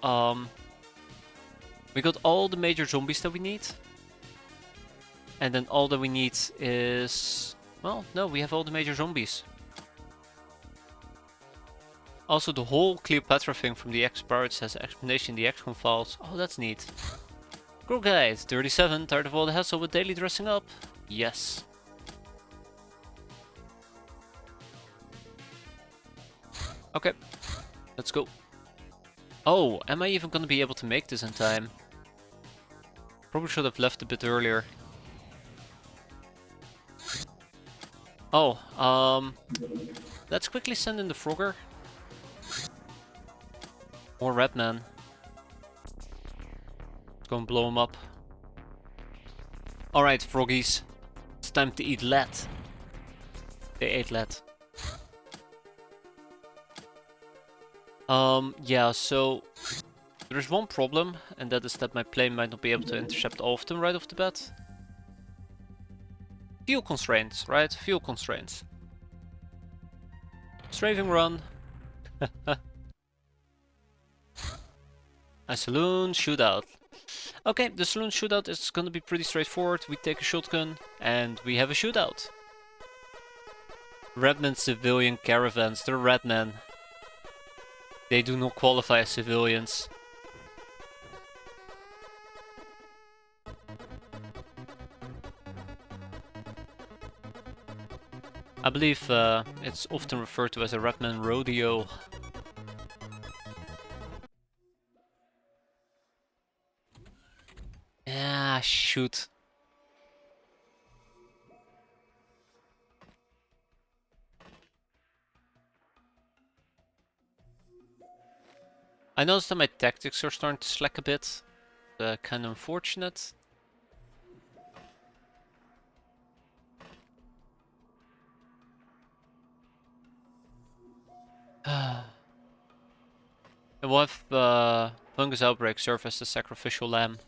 we got all the major zombies that we need. And then all that we need is... Well, no, we have all the major zombies. Also, the whole Cleopatra thing from the X-piratez has an explanation in the XCOM files. Oh, that's neat. Girl guys, 37, tired of all the hassle with daily dressing up? Yes. Okay, let's go. Oh, am I even gonna be able to make this in time? Probably should have left a bit earlier. Oh, let's quickly send in the Frogger. More Redman. Let's go and blow him up. Alright, froggies. It's time to eat lead. They ate lead. Yeah, so... There's one problem, and that is that my plane might not be able to intercept all of them right off the bat. Fuel constraints, right? Fuel constraints. Strafing run. A saloon shootout. Okay, the saloon shootout is gonna be pretty straightforward. We take a shotgun and we have a shootout. Redmen civilian caravans, they're redmen. They do not qualify as civilians. I believe it's often referred to as a redman rodeo. Ah, shoot. I noticed that my tactics are starting to slack a bit. Kind of unfortunate. And we'll have Fungus Outbreak serve as the sacrificial lamb.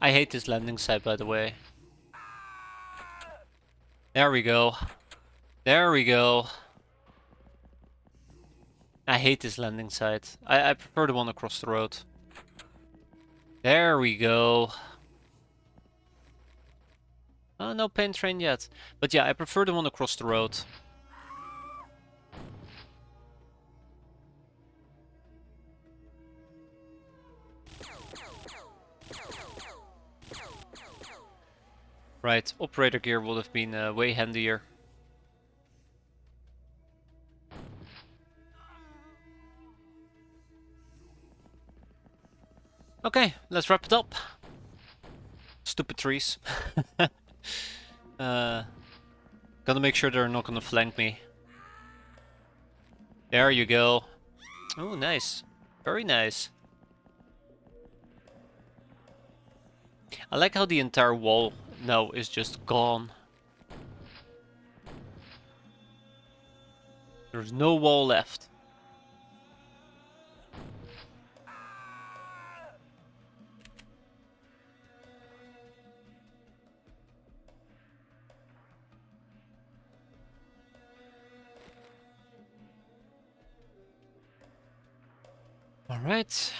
I hate this landing site, by the way. There we go. There we go. I hate this landing site. I prefer the one across the road. There we go. Oh, no paint train yet. But yeah, I prefer the one across the road. Right, operator gear would have been way handier. Okay, let's wrap it up. Stupid trees. Gotta make sure they're not gonna flank me. There you go. Oh, nice. Very nice. I like how the entire wall now is just gone. There's no wall left. All right.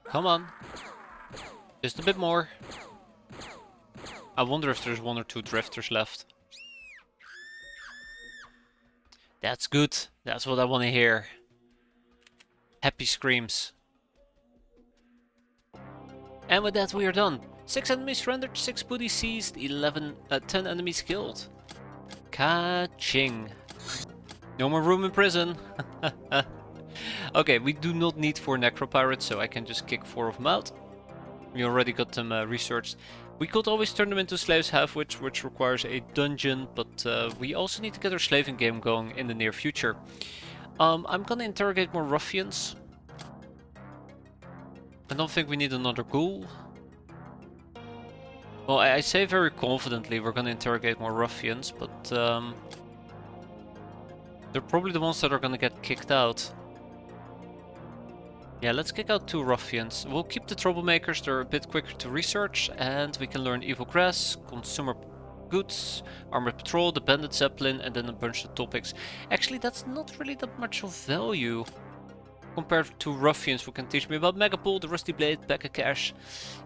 Come on. Just a bit more. I wonder if there's 1 or 2 drifters left. That's good. That's what I want to hear. Happy screams. And with that we are done. 6 enemies surrendered, 6 booty seized, 10 enemies killed. Ka-ching. No more room in prison. Okay, we do not need 4 Necropirates, so I can just kick 4 of them out. We already got them researched. We could always turn them into slaves half, which requires a dungeon, but we also need to get our slaving game going in the near future. I'm gonna interrogate more ruffians. I don't think we need another ghoul. Well, I say very confidently we're gonna interrogate more ruffians, but they're probably the ones that are gonna get kicked out. Yeah, let's kick out 2 ruffians. We'll keep the troublemakers, they're a bit quicker to research, and we can learn evil grass, consumer goods, armored patrol, the bandit zeppelin, and then a bunch of topics. Actually, that's not really that much of value compared to ruffians who can teach me about Megapole, the rusty blade, pack of cash,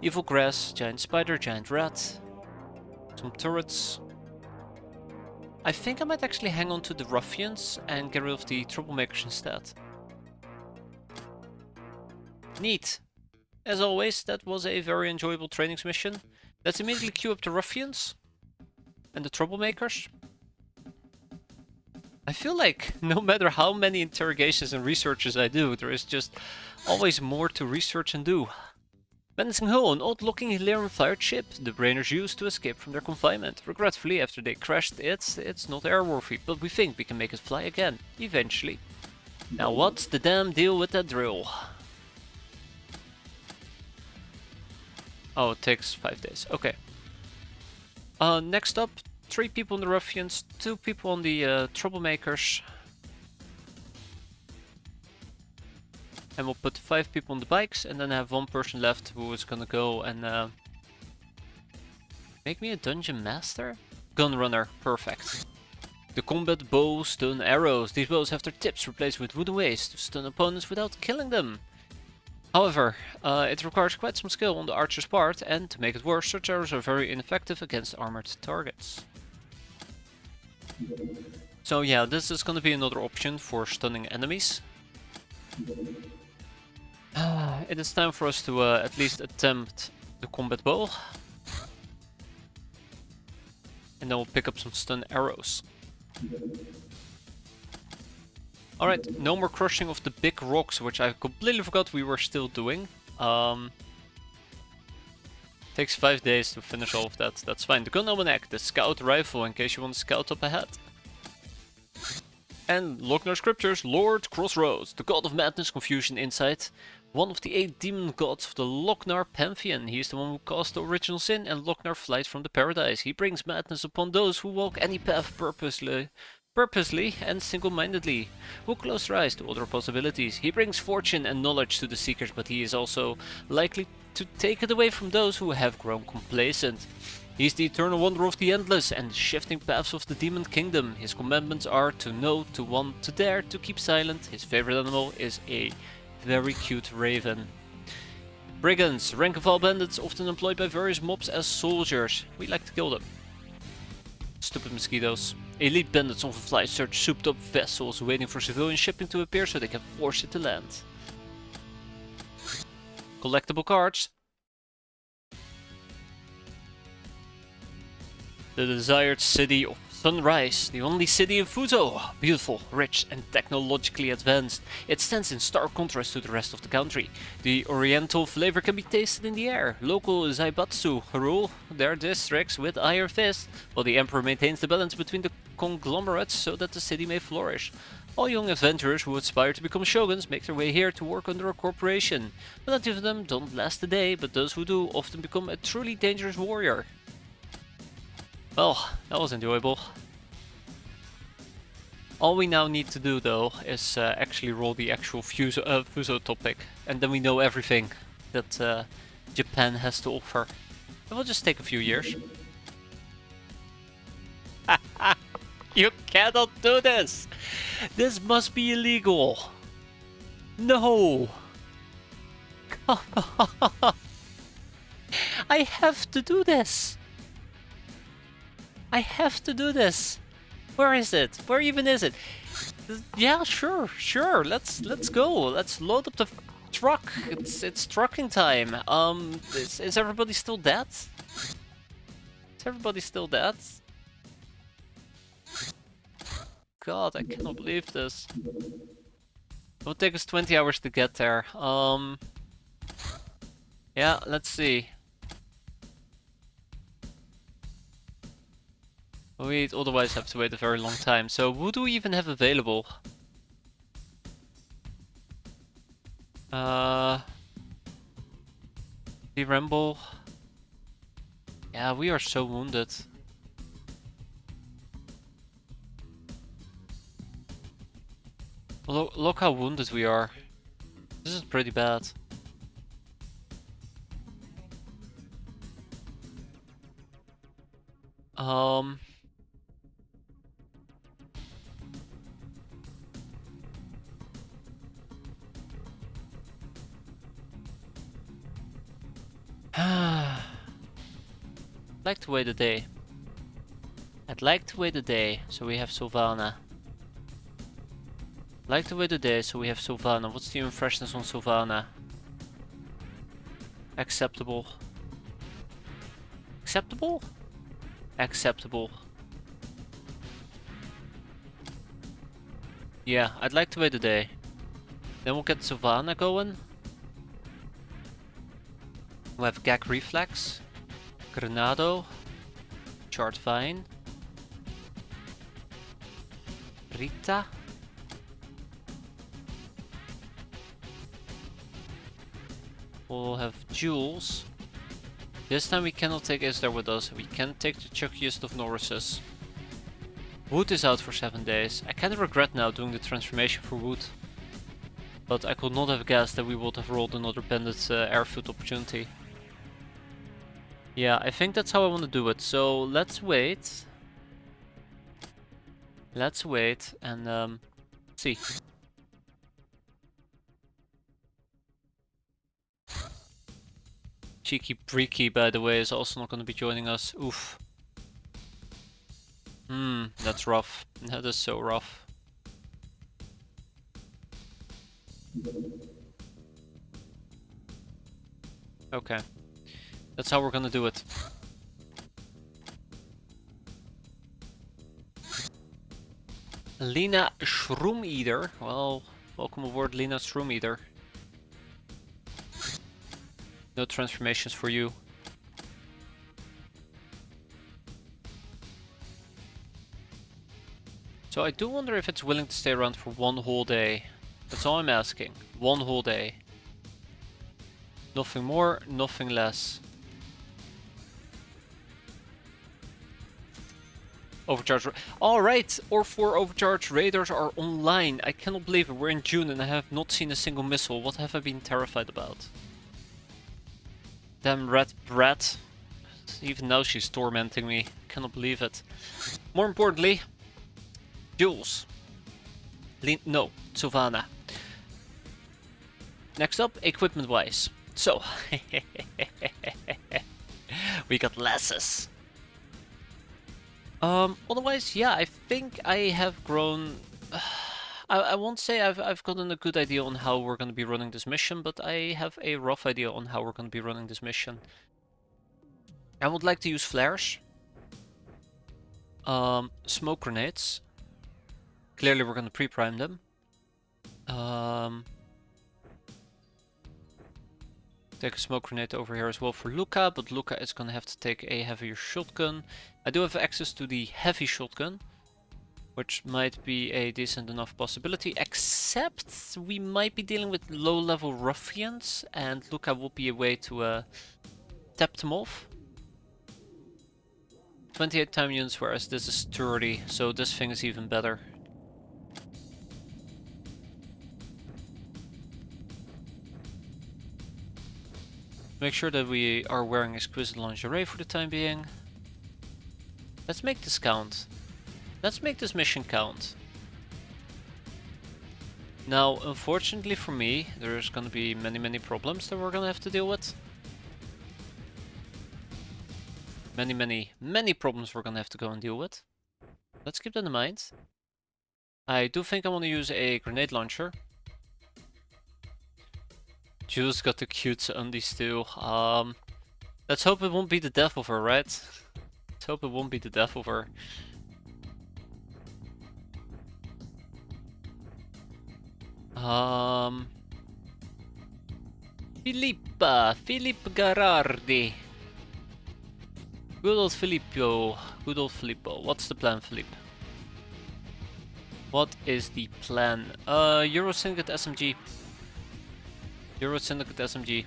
evil grass, giant spider, giant rat, some turrets. I think I might actually hang on to the ruffians and get rid of the troublemakers instead. Neat. As always, that was a very enjoyable trainings mission. Let's immediately queue up the ruffians and the troublemakers. I feel like no matter how many interrogations and researches I do, there is just always more to research and do. Menacing Hull, an odd-looking Hilarion fired ship the Brainers used to escape from their confinement. Regretfully, after they crashed it's not airworthy, but we think we can make it fly again, eventually. Now what's the damn deal with that drill? Oh, it takes 5 days. Okay. Next up, 3 people on the ruffians, 2 people on the troublemakers. And we'll put 5 people on the bikes, and then have 1 person left who is gonna go and make me a dungeon master? Gunrunner, perfect. The combat bow, stun arrows. These bows have their tips replaced with wooden ways to stun opponents without killing them. However, it requires quite some skill on the archer's part, and to make it worse, such arrows are very ineffective against armored targets. So yeah, this is gonna be another option for stunning enemies. It is time for us to at least attempt the combat bow. And then we'll pick up some stun arrows. Alright, no more crushing of the big rocks, which I completely forgot we were still doing. Takes 5 days to finish all of that, that's fine. The gun almanac, the scout rifle, in case you want to scout up ahead. And Lochnar scriptures, Lord Crossroads, the god of madness, confusion, insight. One of the 8 demon gods of the Lochnar pantheon. He is the one who caused the original sin and Lochnar flight from the paradise. He brings madness upon those who walk any path purposely purposely and single-mindedly. Who close their eyes to other possibilities? He brings fortune and knowledge to the seekers, but he is also likely to take it away from those who have grown complacent. He is the eternal wonder of the endless and the shifting paths of the demon kingdom. His commandments are to know, to want, to dare, to keep silent. His favorite animal is a very cute raven. Brigands, rank of all bandits, often employed by various mobs as soldiers. We like to kill them. Stupid mosquitoes. Elite bandits on the fly search souped up vessels waiting for civilian shipping to appear so they can force it to land. Collectible cards. The desired city of Sunrise, the only city in Fuzo. Beautiful, rich and technologically advanced. It stands in stark contrast to the rest of the country. The oriental flavor can be tasted in the air. Local Zaibatsu rule their districts with iron fist, while the emperor maintains the balance between the conglomerates so that the city may flourish. All young adventurers who aspire to become shoguns make their way here to work under a corporation. Plenty of them don't last a day, but those who do often become a truly dangerous warrior. Well, that was enjoyable. All we now need to do though is actually roll the actual Fuso topic, and then we know everything that Japan has to offer. It will just take a few years. You cannot do this! This must be illegal! No! Come on! I have to do this! I have to do this. Where is it? Where even is it? Yeah, sure. Let's go. Let's load up the truck. It's trucking time. Is everybody still dead? Is everybody still dead? God, I cannot believe this. It will take us 20 hours to get there. Yeah, let's see. We'd otherwise have to wait a very long time. So who do we even have available? The Ramble. Yeah, we are so wounded. Look how wounded we are. This is pretty bad. I'd like to wait a day. I'd like to wait a day, so we have Sylvana. I'd like to wait a day, so we have Sylvana. What's the freshness on Sylvana? Acceptable. Acceptable? Acceptable. Yeah, I'd like to wait a day. Then we'll get Sylvana going. We'll have Gag Reflex, Granado, Chart Vine, Rita, we'll have Jules. This time we cannot take Isdar with us, we can take the chuckiest of Norrises. Wood is out for 7 days. I kinda regret now doing the transformation for Wood. But I could not have guessed that we would have rolled another bandit airfoot opportunity. Yeah, I think that's how I want to do it. So let's wait. Let's wait and see. Cheeky Breaky, by the way, is also not going to be joining us. Oof. That's rough. That is so rough. Okay. That's how we're gonna do it. Lena Shroom Eater. Well, welcome aboard, Lena Shroom Eater. No transformations for you. So I do wonder if it's willing to stay around for one whole day. That's all I'm asking. One whole day. Nothing more, nothing less. Overcharge. Alright, or 4 overcharge radars are online. I cannot believe it. We're in June and I have not seen a single missile. What have I been terrified about? Damn red brat. Even now she's tormenting me. Cannot believe it. More importantly, Jules. No, Sylvana. Next up, equipment-wise. So, we got lasses. Otherwise, yeah, I think I have grown. I won't say I've gotten a good idea on how we're going to be running this mission, but I have a rough idea on how we're going to be running this mission. I would like to use flares. Smoke grenades. Clearly we're going to pre-prime them. Take a smoke grenade over here as well for Luca, but Luca is going to have to take a heavier shotgun. I do have access to the heavy shotgun, which might be a decent enough possibility, except we might be dealing with low-level ruffians, and Luca will be a way to tap them off. 28 time units, whereas this is 30, so this thing is even better. Make sure that we are wearing exquisite lingerie for the time being. Let's make this count. Let's make this mission count. Now, unfortunately for me, there's gonna be many problems that we're gonna have to deal with. Many problems we're gonna have to go and deal with. Let's keep that in mind. I do think I want to use a grenade launcher. Jules got the cute undies too. Let's hope it won't be the death of her, right? Let's hope it won't be the death of her. Filippo Garardi. Good old Filippo. Good old Filippo. What's the plan, Filippo? What is the plan? Euro Syndicate SMG. Euro Syndicate SMG.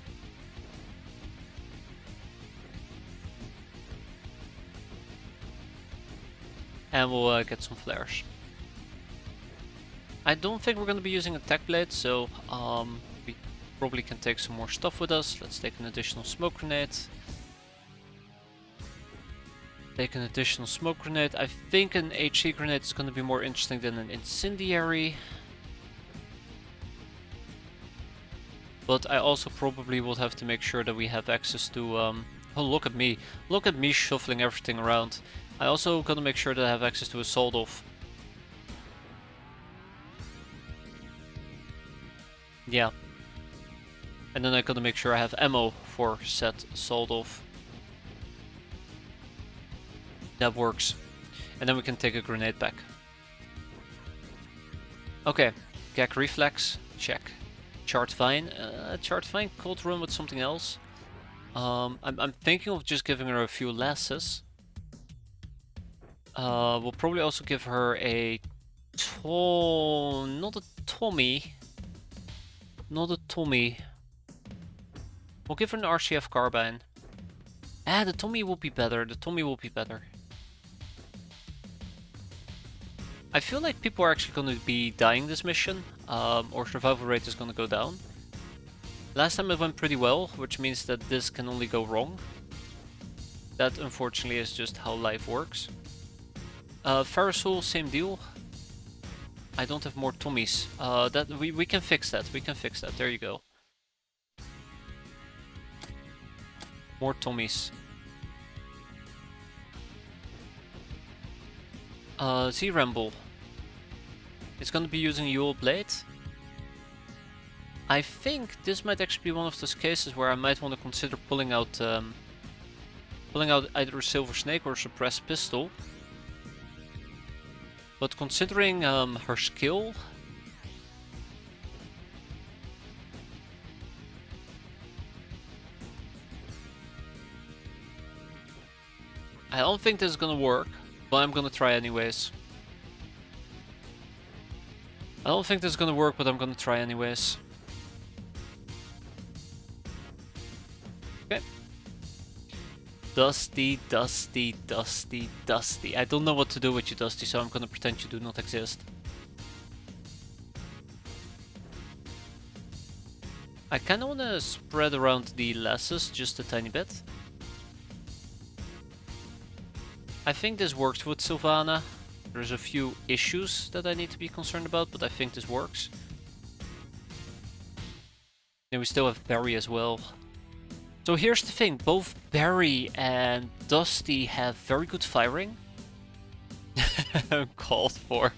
And we'll get some flares. I don't think we're going to be using attack blade, so we probably can take some more stuff with us. Let's take an additional smoke grenade. Take an additional smoke grenade. I think an HC grenade is going to be more interesting than an incendiary. But I also probably would have to make sure that we have access to... oh, look at me. Look at me shuffling everything around. I also gotta make sure that I have access to a sawed-off. Yeah. And then I gotta make sure I have ammo for said sawed-off. That works. And then we can take a grenade back. Okay. Gag reflex. Check. Chart Vine. Chart Vine could run with something else. I'm thinking of just giving her a few lasses. We'll probably also give her a... not a Tommy. Not a Tommy. We'll give her an RCF carbine. Ah, the Tommy will be better. The Tommy will be better. I feel like people are actually going to be dying this mission, or survival rate is going to go down. Last time it went pretty well, which means that this can only go wrong. That unfortunately is just how life works. Ferrosul, same deal. I don't have more Tommies. That we can fix that. We can fix that. There you go. More Tommies. Z-Ramble. It's gonna be using Yule Blade. I think this might actually be one of those cases where I might want to consider pulling out either a Silver Snake or a Suppressed Pistol. But considering her skill... I don't think this is gonna work, but I'm gonna try anyways. I don't think this is gonna work, but I'm gonna try anyways. Okay. Dusty, Dusty, Dusty, Dusty. I don't know what to do with you, Dusty, so I'm gonna pretend you do not exist. I kinda wanna spread around the lasses just a tiny bit. I think this works with Sylvana. There's a few issues that I need to be concerned about, but I think this works. And we still have Barry as well. So here's the thing, both Barry and Dusty have very good firing. Called for.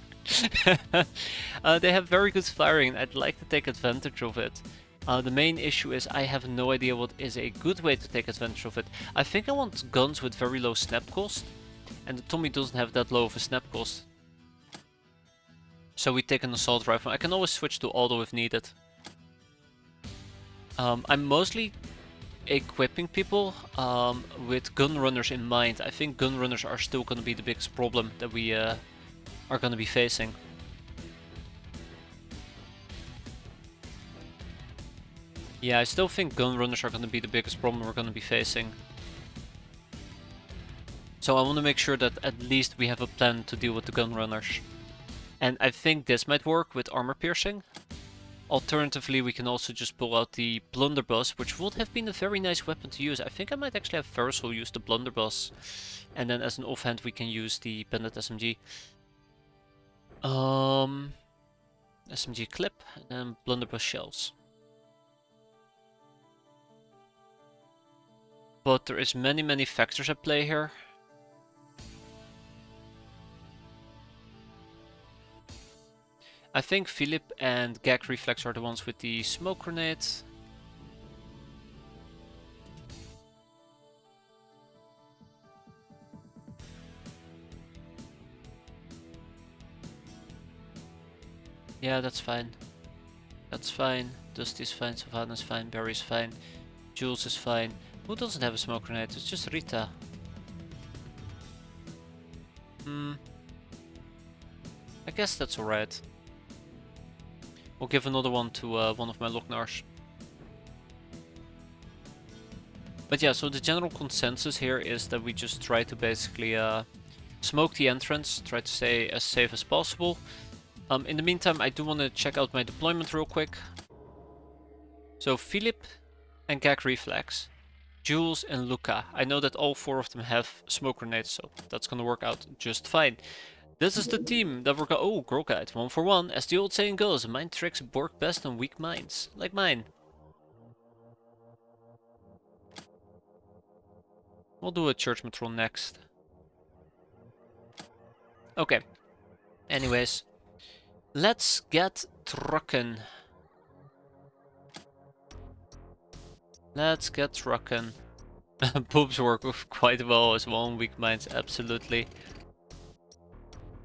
They have very good firing and I'd like to take advantage of it. The main issue is I have no idea what is a good way to take advantage of it. I think I want guns with very low snap cost. And the Tommy doesn't have that low of a snap cost. So we take an assault rifle. I can always switch to auto if needed. I'm mostly equipping people with gun runners in mind. I think gun runners are still going to be the biggest problem that we are going to be facing. Yeah, I still think gun runners are going to be the biggest problem we're going to be facing. So I want to make sure that at least we have a plan to deal with the gun runners. And I think this might work with armor piercing. Alternatively, we can also just pull out the blunderbuss, which would have been a very nice weapon to use. I think I might actually have Versal use the blunderbuss. And then as an offhand we can use the Bandit SMG. SMG clip and then blunderbuss shells. But there is many factors at play here. I think Philip and Gag Reflex are the ones with the smoke grenade. Yeah, that's fine. That's fine. Dusty's fine, Savannah's fine, Barry's fine, Jules is fine. Who doesn't have a smoke grenade? It's just Rita. I guess that's alright. We'll give another one to one of my Locknars. But yeah, so the general consensus here is that we just try to basically smoke the entrance, try to stay as safe as possible. In the meantime, I do want to check out my deployment real quick. So Philip and Gag Reflex, Jules and Luca. I know that all four of them have smoke grenades, so that's gonna work out just fine. This is the team that we're going. Oh, Girl Guide, 1 for 1. As the old saying goes, mind tricks work best on weak minds, like mine. We'll do a Church Matron next. Okay. Anyways, let's get truckin'. Let's get truckin'. Boobs work quite well as well on weak minds, absolutely.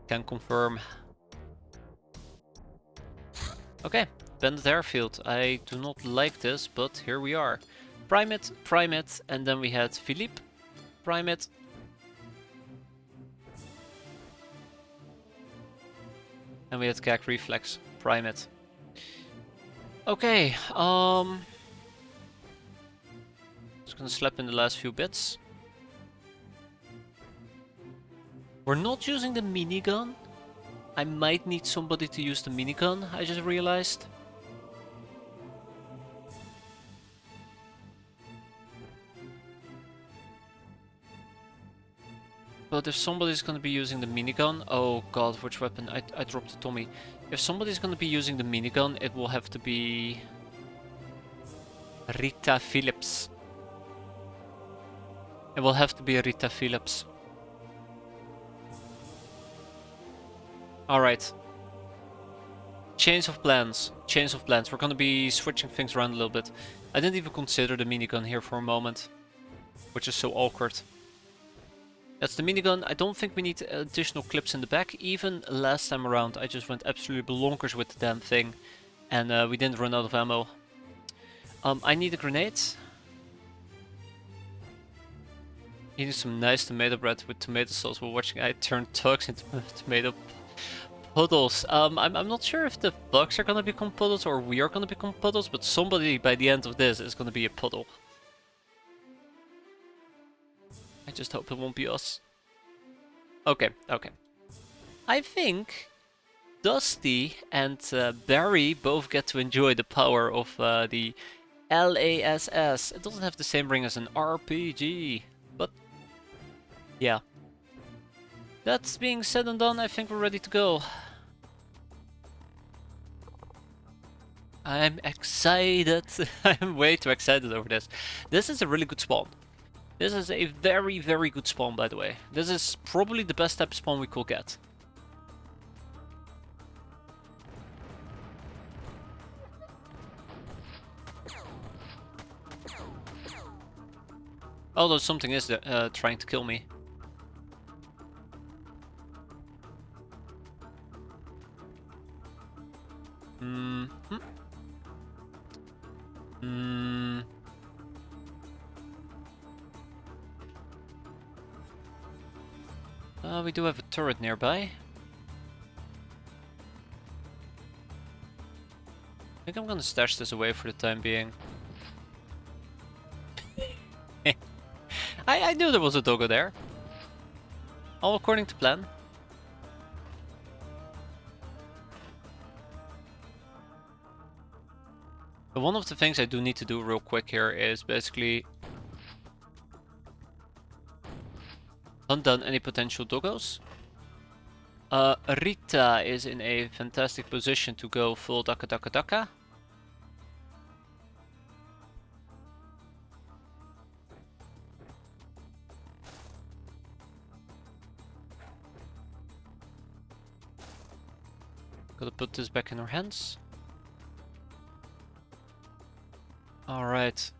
Can confirm. Okay, Bandit Airfield. I do not like this, but here we are. Prime it, and then we had Philippe. Prime it. And we had Gag Reflex. Prime it. Okay, just gonna slap in the last few bits. We're not using the minigun. I might need somebody to use the minigun, I just realized. But if somebody's gonna be using the minigun... Oh god, which weapon? I dropped the Tommy. If somebody's gonna be using the minigun, it will have to be... Rita Phillips. It will have to be Rita Phillips. Alright. Change of plans. Change of plans. We're gonna be switching things around a little bit. I didn't even consider the minigun here for a moment. Which is so awkward. That's the minigun. I don't think we need additional clips in the back. Even last time around I just went absolutely bonkers with the damn thing. And we didn't run out of ammo. I need a grenade. Eating some nice tomato bread with tomato sauce while watching I turn tugs into tomato puddles. I'm not sure if the bugs are gonna become puddles or we are gonna become puddles, but somebody by the end of this is gonna be a puddle. I just hope it won't be us. Okay, okay. I think Dusty and Barry both get to enjoy the power of the LASS. It doesn't have the same ring as an RPG, but yeah. That's being said and done, I think we're ready to go. I'm excited. I'm way too excited over this. This is a really good spawn. This is a very, very good spawn, by the way. This is probably the best type of spawn we could get. Although something is trying to kill me. We do have a turret nearby. I think I'm gonna stash this away for the time being. I knew there was a doggo there. All according to plan. But one of the things I do need to do real quick here is basically hunt down any potential doggos. Rita is in a fantastic position to go full Daka Daka Daka. Gotta put this back in her hands. Alright.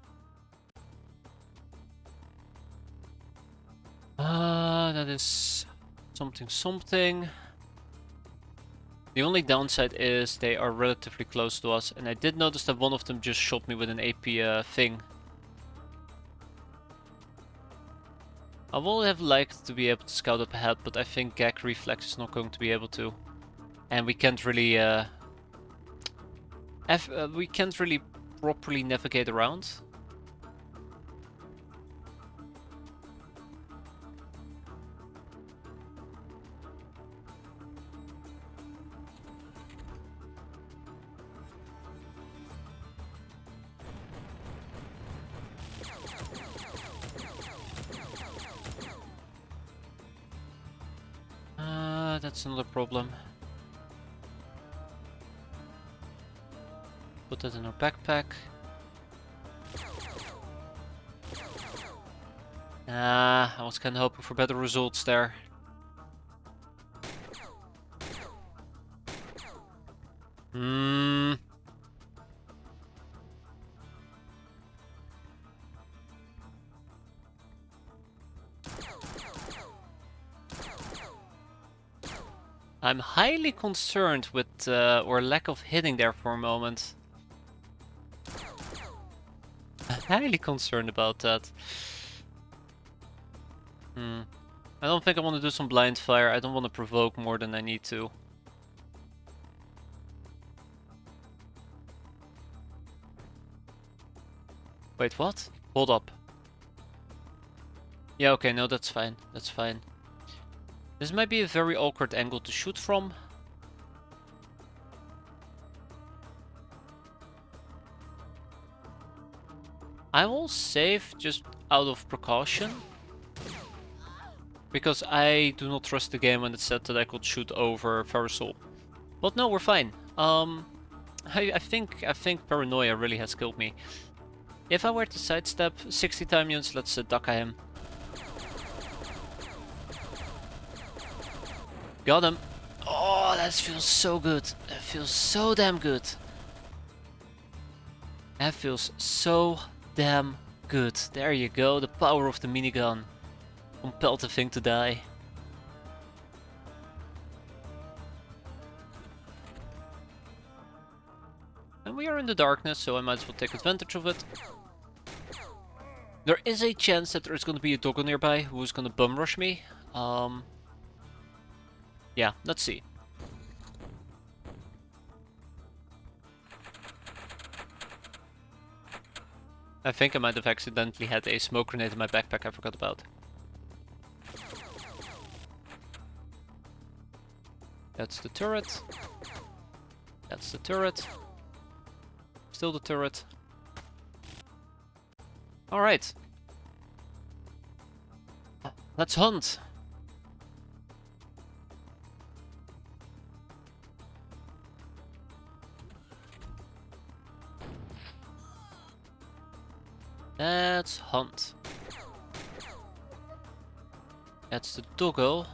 That is something. The only downside is they are relatively close to us, and I did notice that one of them just shot me with an AP thing. I would have liked to be able to scout up ahead, but I think Gag Reflex is not going to be able to. And we can't really properly navigate around. That's another problem. Put that in our backpack. I was kinda hoping for better results there. I'm highly concerned with our lack of hitting there for a moment. I'm highly concerned about that. I don't think I want to do some blind fire. I don't want to provoke more than I need to. Wait, what? Hold up. Yeah, okay, no, that's fine. That's fine. This might be a very awkward angle to shoot from. I will save just out of precaution. Because I do not trust the game when it said that I could shoot over Verisol. But no, we're fine. I think paranoia really has killed me. If I were to sidestep 60 time units, let's Daka him. Got him. Oh, that feels so good. That feels so damn good. That feels so damn good. There you go, the power of the minigun. Compelled the thing to die. And we are in the darkness, so I might as well take advantage of it. There is a chance that there's gonna be a doggo nearby who's gonna bum rush me. Yeah, let's see. I think I might have accidentally had a smoke grenade in my backpack I forgot about. That's the turret. That's the turret. Still the turret. Alright. Let's hunt. Let's hunt. That's the doggo.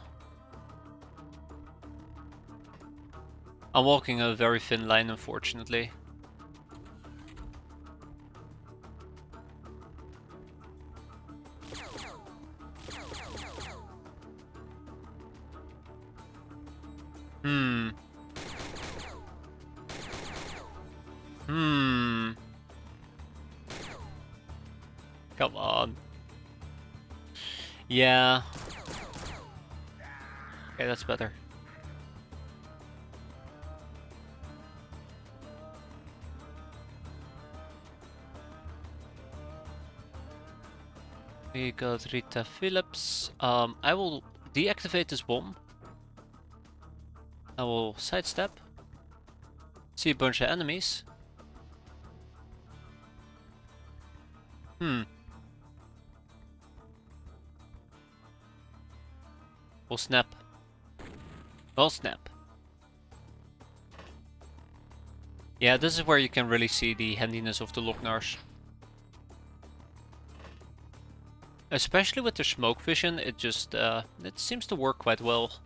I'm walking a very thin line, unfortunately. Come on. Yeah. Okay, that's better. We got Rita Phillips. I will deactivate this bomb. I will sidestep. See a bunch of enemies. We'll snap. We'll snap. Yeah, this is where you can really see the handiness of the Loch-Nars. Especially with the smoke vision, it just it seems to work quite well.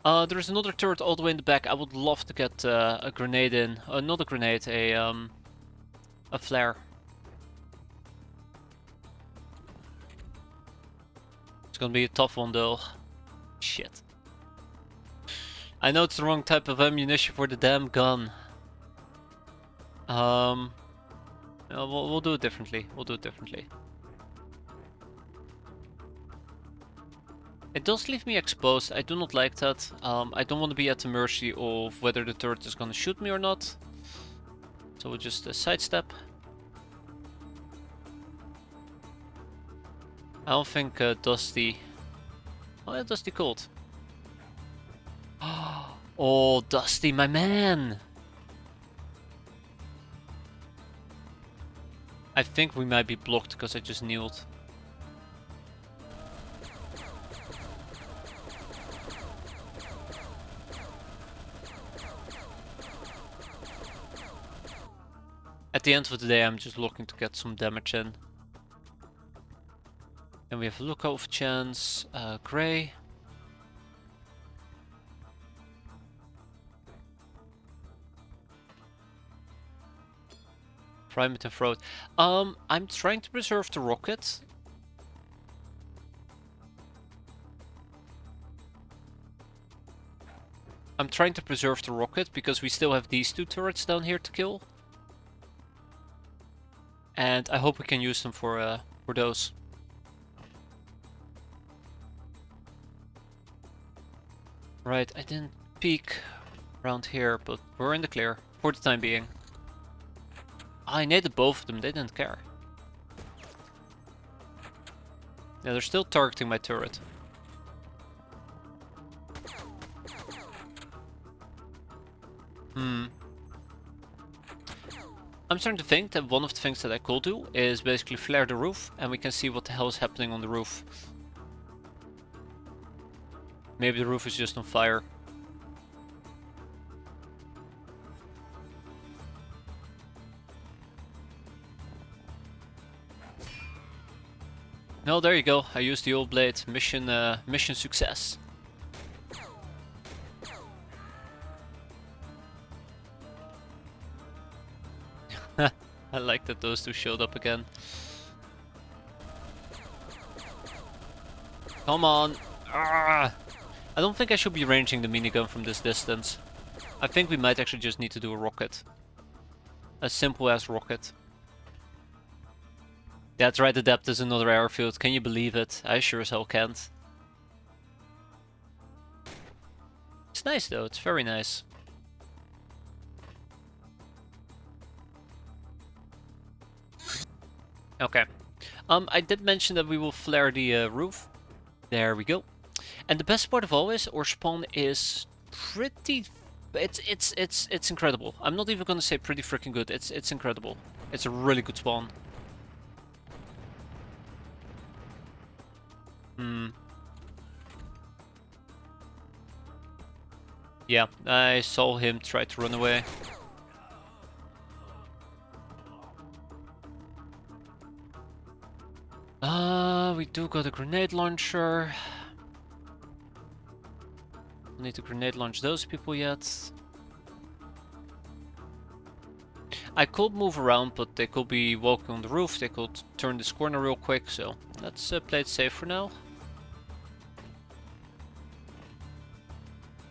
There's another turret all the way in the back. I would love to get a grenade in. Not a grenade, a flare. It's gonna be a tough one though. Shit. I know it's the wrong type of ammunition for the damn gun. We'll do it differently. We'll do it differently. It does leave me exposed. I do not like that. I don't want to be at the mercy of whether the turret is gonna shoot me or not. So we'll just sidestep. I don't think Dusty... Oh yeah, Dusty cold. Oh, Dusty, my man! I think we might be blocked because I just kneeled. At the end of the day, I'm just looking to get some damage in. And we have a lookout chance, Grey. Primate and Throat. I'm trying to preserve the rocket. I'm trying to preserve the rocket because we still have these two turrets down here to kill. And I hope we can use them for those. Right, I didn't peek around here, but we're in the clear for the time being. I naded both of them, they didn't care. Yeah, they're still targeting my turret. I'm starting to think that one of the things that I could do is basically flare the roof and we can see what the hell is happening on the roof. Maybe the roof is just on fire. No, there you go. I used the old blade. Mission success. I like that those two showed up again. Come on. I don't think I should be ranging the minigun from this distance. I think we might actually just need to do a rocket. A simple as rocket. That's right, Adept is another airfield. Can you believe it? I sure as hell can't. It's nice though, it's very nice. Okay. I did mention that we will flare the roof. There we go. And the best part of all is our spawn is pretty... It's incredible. I'm not even gonna say pretty freaking good. It's incredible. It's a really good spawn. Yeah, I saw him try to run away. We do got a grenade launcher. Don't need to grenade launch those people yet. I could move around, but they could be walking on the roof. They could turn this corner real quick, so let's play it safe for now.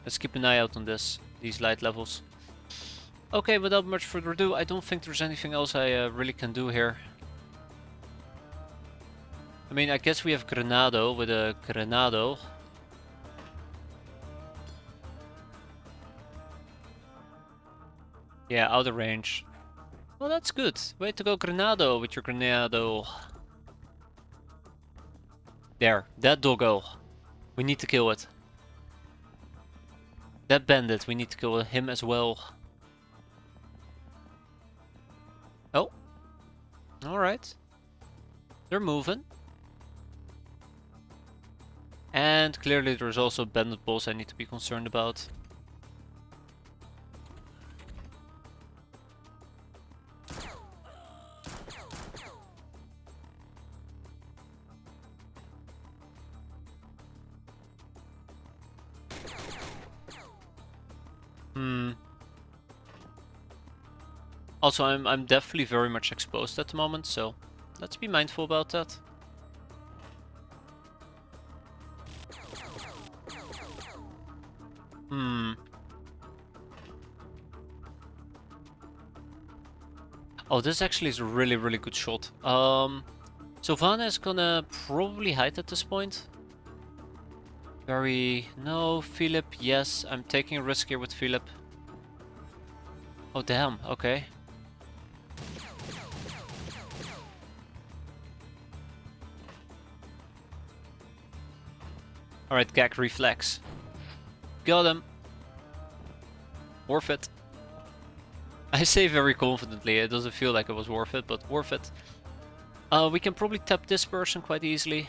Let's keep an eye out on these light levels. Okay, without much further ado, I don't think there's anything else I really can do here. I mean, I guess we have Granado with a Granado. Yeah, out of range. Well, that's good. Way to go, Granado, with your Granado. There, that doggo. We need to kill it. That bandit, we need to kill him as well. Oh. Alright. They're moving. And clearly there's also bandit balls I need to be concerned about. Also, I'm definitely very much exposed at the moment, so let's be mindful about that. Oh, this actually is a really, really good shot. So Vanna is gonna probably hide at this point. No, Philip, yes, I'm taking a risk here with Philip. Oh damn, okay. Alright, gag reflex. Got him. Worth it. I say very confidently, it doesn't feel like it was worth it, but worth it. We can probably tap this person quite easily.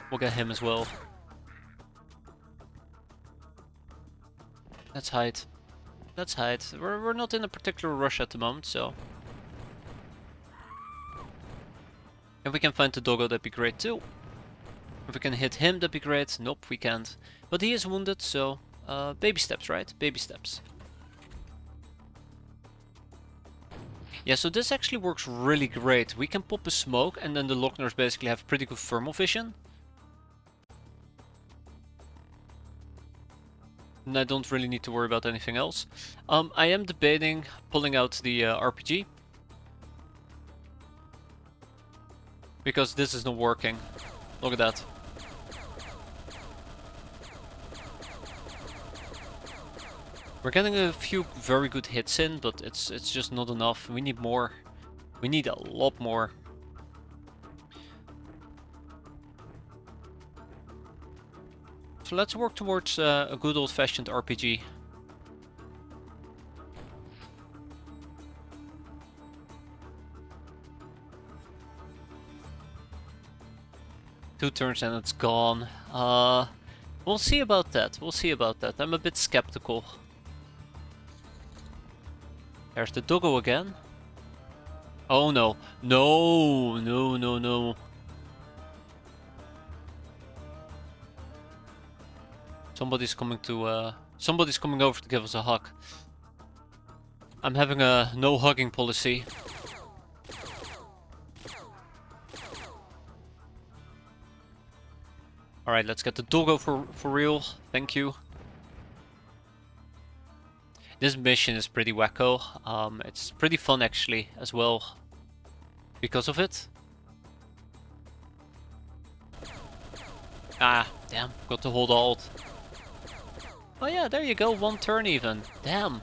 We'll get him as well. Let's hide. Let's hide. We're not in a particular rush at the moment, so... If we can find the doggo, that'd be great too. If we can hit him, that'd be great. Nope, we can't. But he is wounded, so... baby steps, right? Baby steps. Yeah, so this actually works really great. We can pop a smoke, and then the Lockners basically have pretty good thermal vision. And I don't really need to worry about anything else. I am debating pulling out the RPG. Because this is not working. Look at that. We're getting a few very good hits in, but it's just not enough. We need more. We need a lot more. So let's work towards a good old-fashioned RPG. Two turns and it's gone. We'll see about that. We'll see about that. I'm a bit skeptical. There's the doggo again. Oh no. No, no, no, no. Somebody's coming over to give us a hug. I'm having a no hugging policy. Alright, let's get the doggo for real. Thank you. This mission is pretty wacko. It's pretty fun actually as well. Because of it. Ah, damn, got to hold alt. Oh yeah, there you go, one turn even. Damn.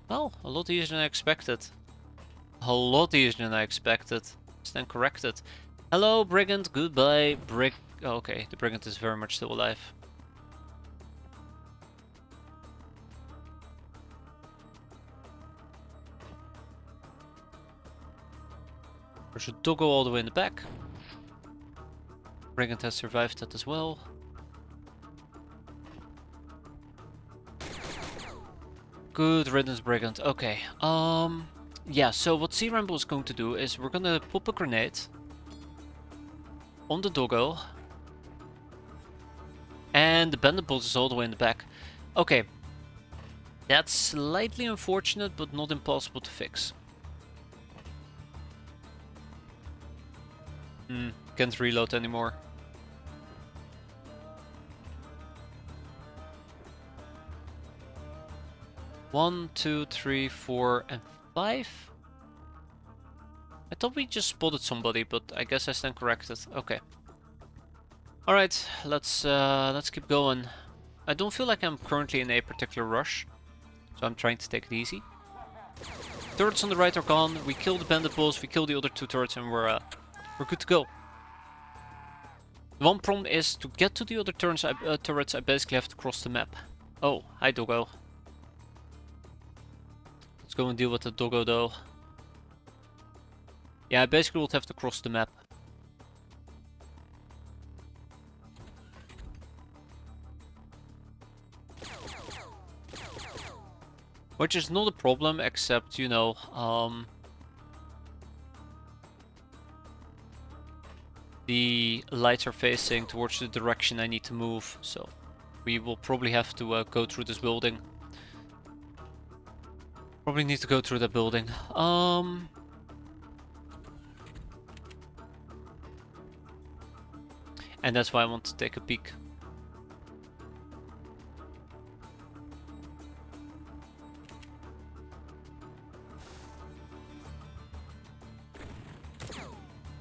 Well, a lot easier than I expected. A lot easier than I expected. Stand corrected. Hello, Brigand. Goodbye, Oh, okay, the Brigand is very much still alive. There's a doggo all the way in the back. Brigand has survived that as well. Good riddance, Brigand. Okay. Yeah, so what Sea Ramble is going to do is we're gonna pop a grenade on the doggo. And the bandit bolt is all the way in the back. Okay. That's slightly unfortunate, but not impossible to fix. Can't reload anymore. One, two, three, 4, and 5. I thought we just spotted somebody, but I guess I stand corrected. Okay. All right, let's keep going. I don't feel like I'm currently in a particular rush, so I'm trying to take it easy. Turrets on the right are gone. We kill the bandit bulls, we kill the other 2 turrets, and we're good to go. The one problem is to get to the other turrets, I basically have to cross the map. Oh, hi doggo. Let's go and deal with the doggo though. Yeah, I basically would have to cross the map. Which is not a problem, except, you know, the lights are facing towards the direction I need to move, so we will probably have to go through this building. Probably need to go through that building. And that's why I want to take a peek.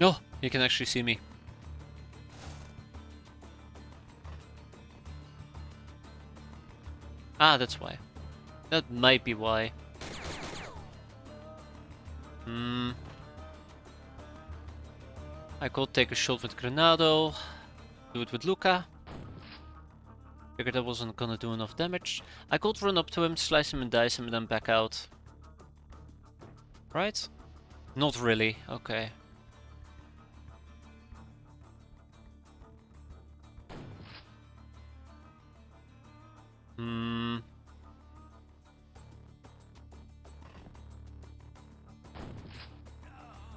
Oh, you can actually see me. Ah, that's why. That might be why. I could take a shot with Granado. Do it with Luca. Figured that wasn't gonna do enough damage. I could run up to him, slice him and dice him, and then back out. Right? Not really. Okay.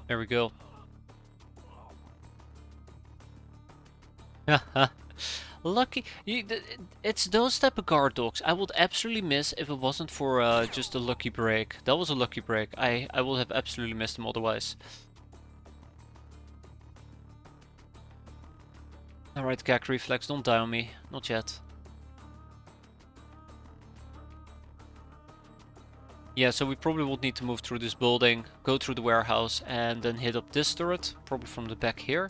There we go. Lucky. It's those type of guard dogs I would absolutely miss if it wasn't for just a lucky break. That was a lucky break. I would have absolutely missed them otherwise. Alright, gag reflex, don't die on me. Not yet. Yeah, so we probably would need to move through this building, go through the warehouse, and then hit up this turret, probably from the back here.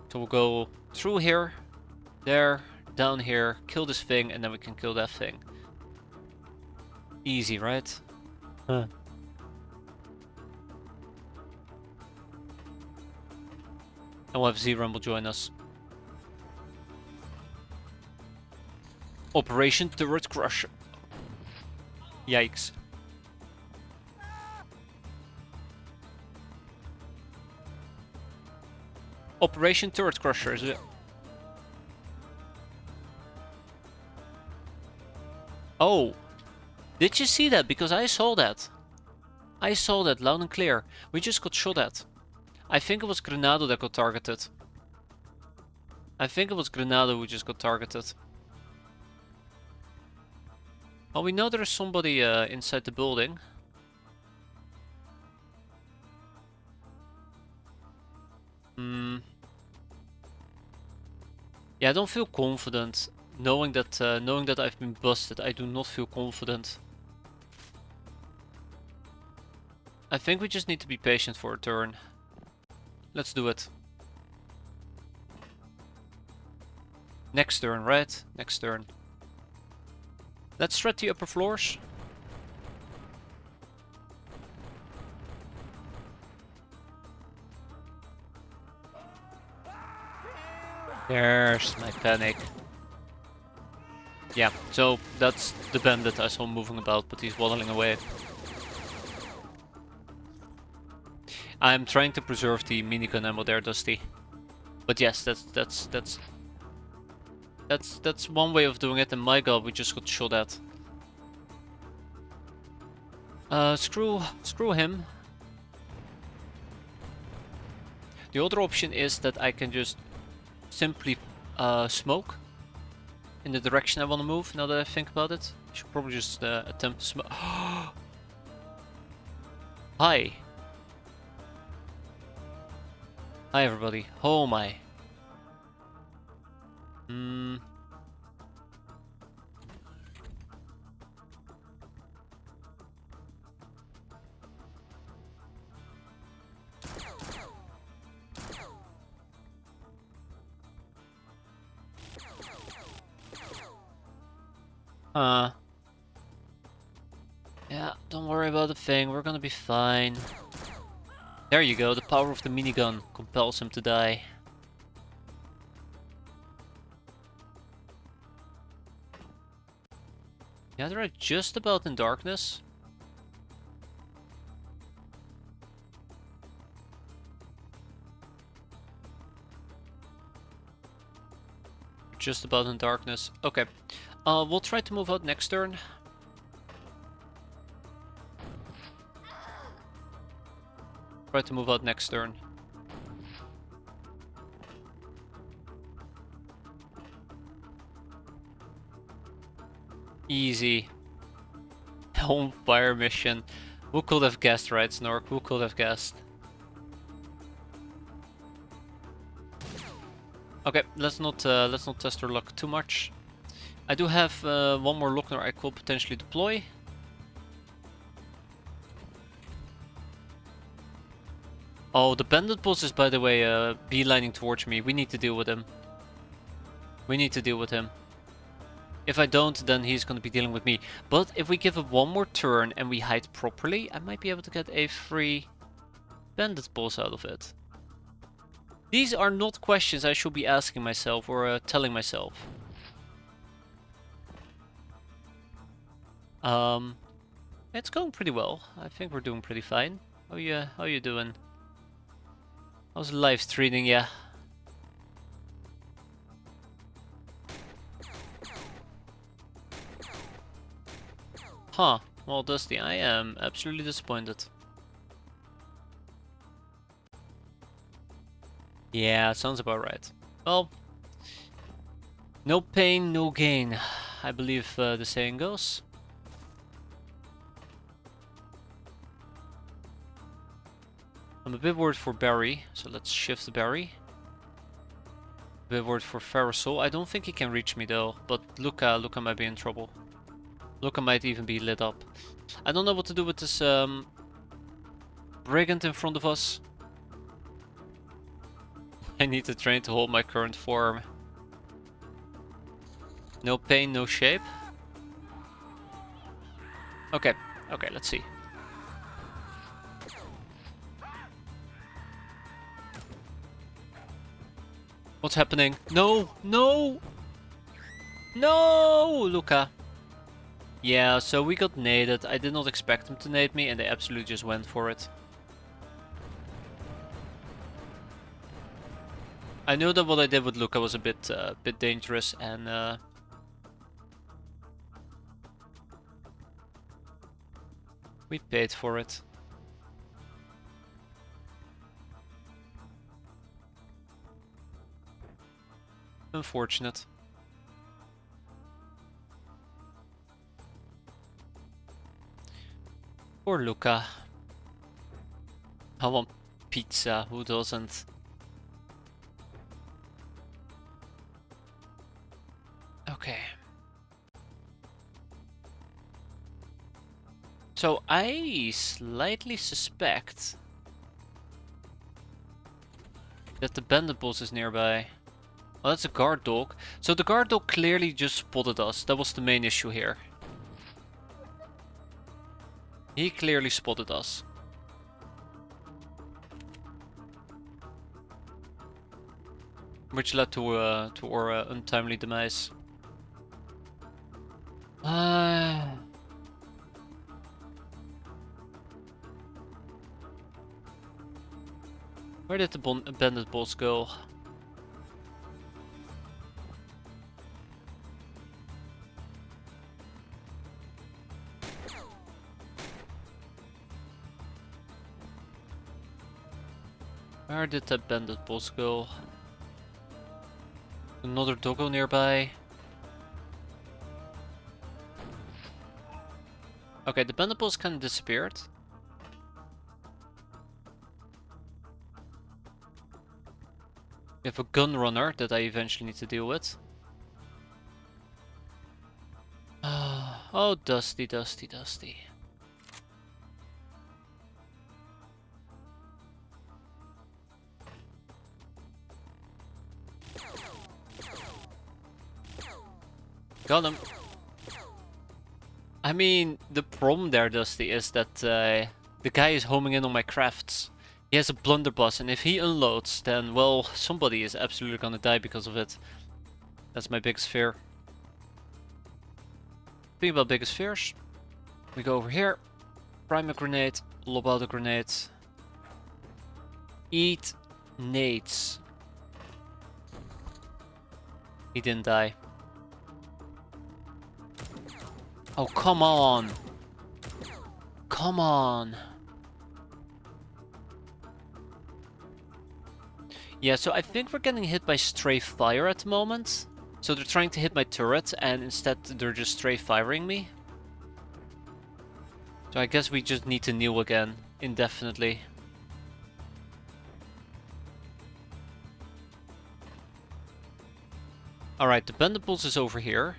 So we'll go through here, there, down here, kill this thing, and then we can kill that thing. Easy, right? Huh. And we'll have Z-Rumble join us. Operation Turret Crusher. Yikes. Operation Turret Crusher, is it? Oh. Did you see that? Because I saw that. I saw that loud and clear. We just got shot at. I think it was Granado that got targeted. I think it was Granado who just got targeted. Oh, we know there's somebody inside the building. Yeah, I don't feel confident. Knowing that I've been busted, I do not feel confident. I think we just need to be patient for a turn. Let's do it. Next turn, right? Next turn. Let's threat the upper floors. There's my panic. Yeah, so that's the bandit I saw moving about, but he's waddling away. I'm trying to preserve the minigun ammo there, Dusty. But yes, that's one way of doing it, and my god, we just got shot at. Screw him. The other option is that I can just simply smoke in the direction I want to move. Now that I think about it, I should probably just attempt to smoke. Hi. Hi everybody. Oh my. Hmm. Yeah, don't worry about the thing, we're gonna be fine. There you go, the power of the minigun compels him to die. Yeah, they're just about in darkness. Just about in darkness. Okay. We'll try to move out next turn. Try to move out next turn. Easy. Home fire mission. Who could have guessed, right, Snork? Who could have guessed? Okay, let's not test our luck too much. I do have one more Lochner I could potentially deploy. Oh, the bandit boss is, by the way, beelining towards me. We need to deal with him. We need to deal with him. If I don't, then he's going to be dealing with me. But if we give it one more turn and we hide properly, I might be able to get a free bandit boss out of it. These are not questions I should be asking myself or telling myself. It's going pretty well. I think we're doing pretty fine. How you doing? How's life treating ya? Huh. Well, Dusty, I am absolutely disappointed. Yeah, sounds about right. Well, no pain, no gain, I believe the saying goes. I'm a bit worried for Barry, so let's shift the Barry. A bit worried for Farasol. I don't think he can reach me though, but Luca might be in trouble. Luca might even be lit up. I don't know what to do with this brigand in front of us. I need to train to hold my current form. No pain, no shape. Okay, okay, let's see. What's happening? No, no! No, Luca. Yeah, so we got naded. I did not expect them to nade me and they absolutely just went for it. I knew that what I did with Luca was a bit dangerous and we paid for it. Unfortunate. Poor Luca. I want pizza, who doesn't? Okay. So I slightly suspect that the bandit boss is nearby. Well, that's a guard dog. So the guard dog clearly just spotted us. That was the main issue here. He clearly spotted us. which led to our untimely demise. Where did the bandit boss go? Where did that bandit boss go? Another doggo nearby. Okay, the bandit boss kind of disappeared. We have a gun runner that I eventually need to deal with. Oh, Dusty, Dusty, Dusty. Got him. I mean, the problem there, Dusty, is that the guy is homing in on my crafts. He has a blunderbuss, and if he unloads, then, well, somebody is absolutely gonna die because of it. That's my biggest fear. Speaking about biggest fears, we go over here, prime a grenade, lob out a grenade. Eat nades. He didn't die. Oh, come on! Come on! Yeah, so I think we're getting hit by stray fire at the moment. So they're trying to hit my turret, and instead they're just stray firing me. So I guess we just need to kneel again, indefinitely. Alright, the bandit boss is over here.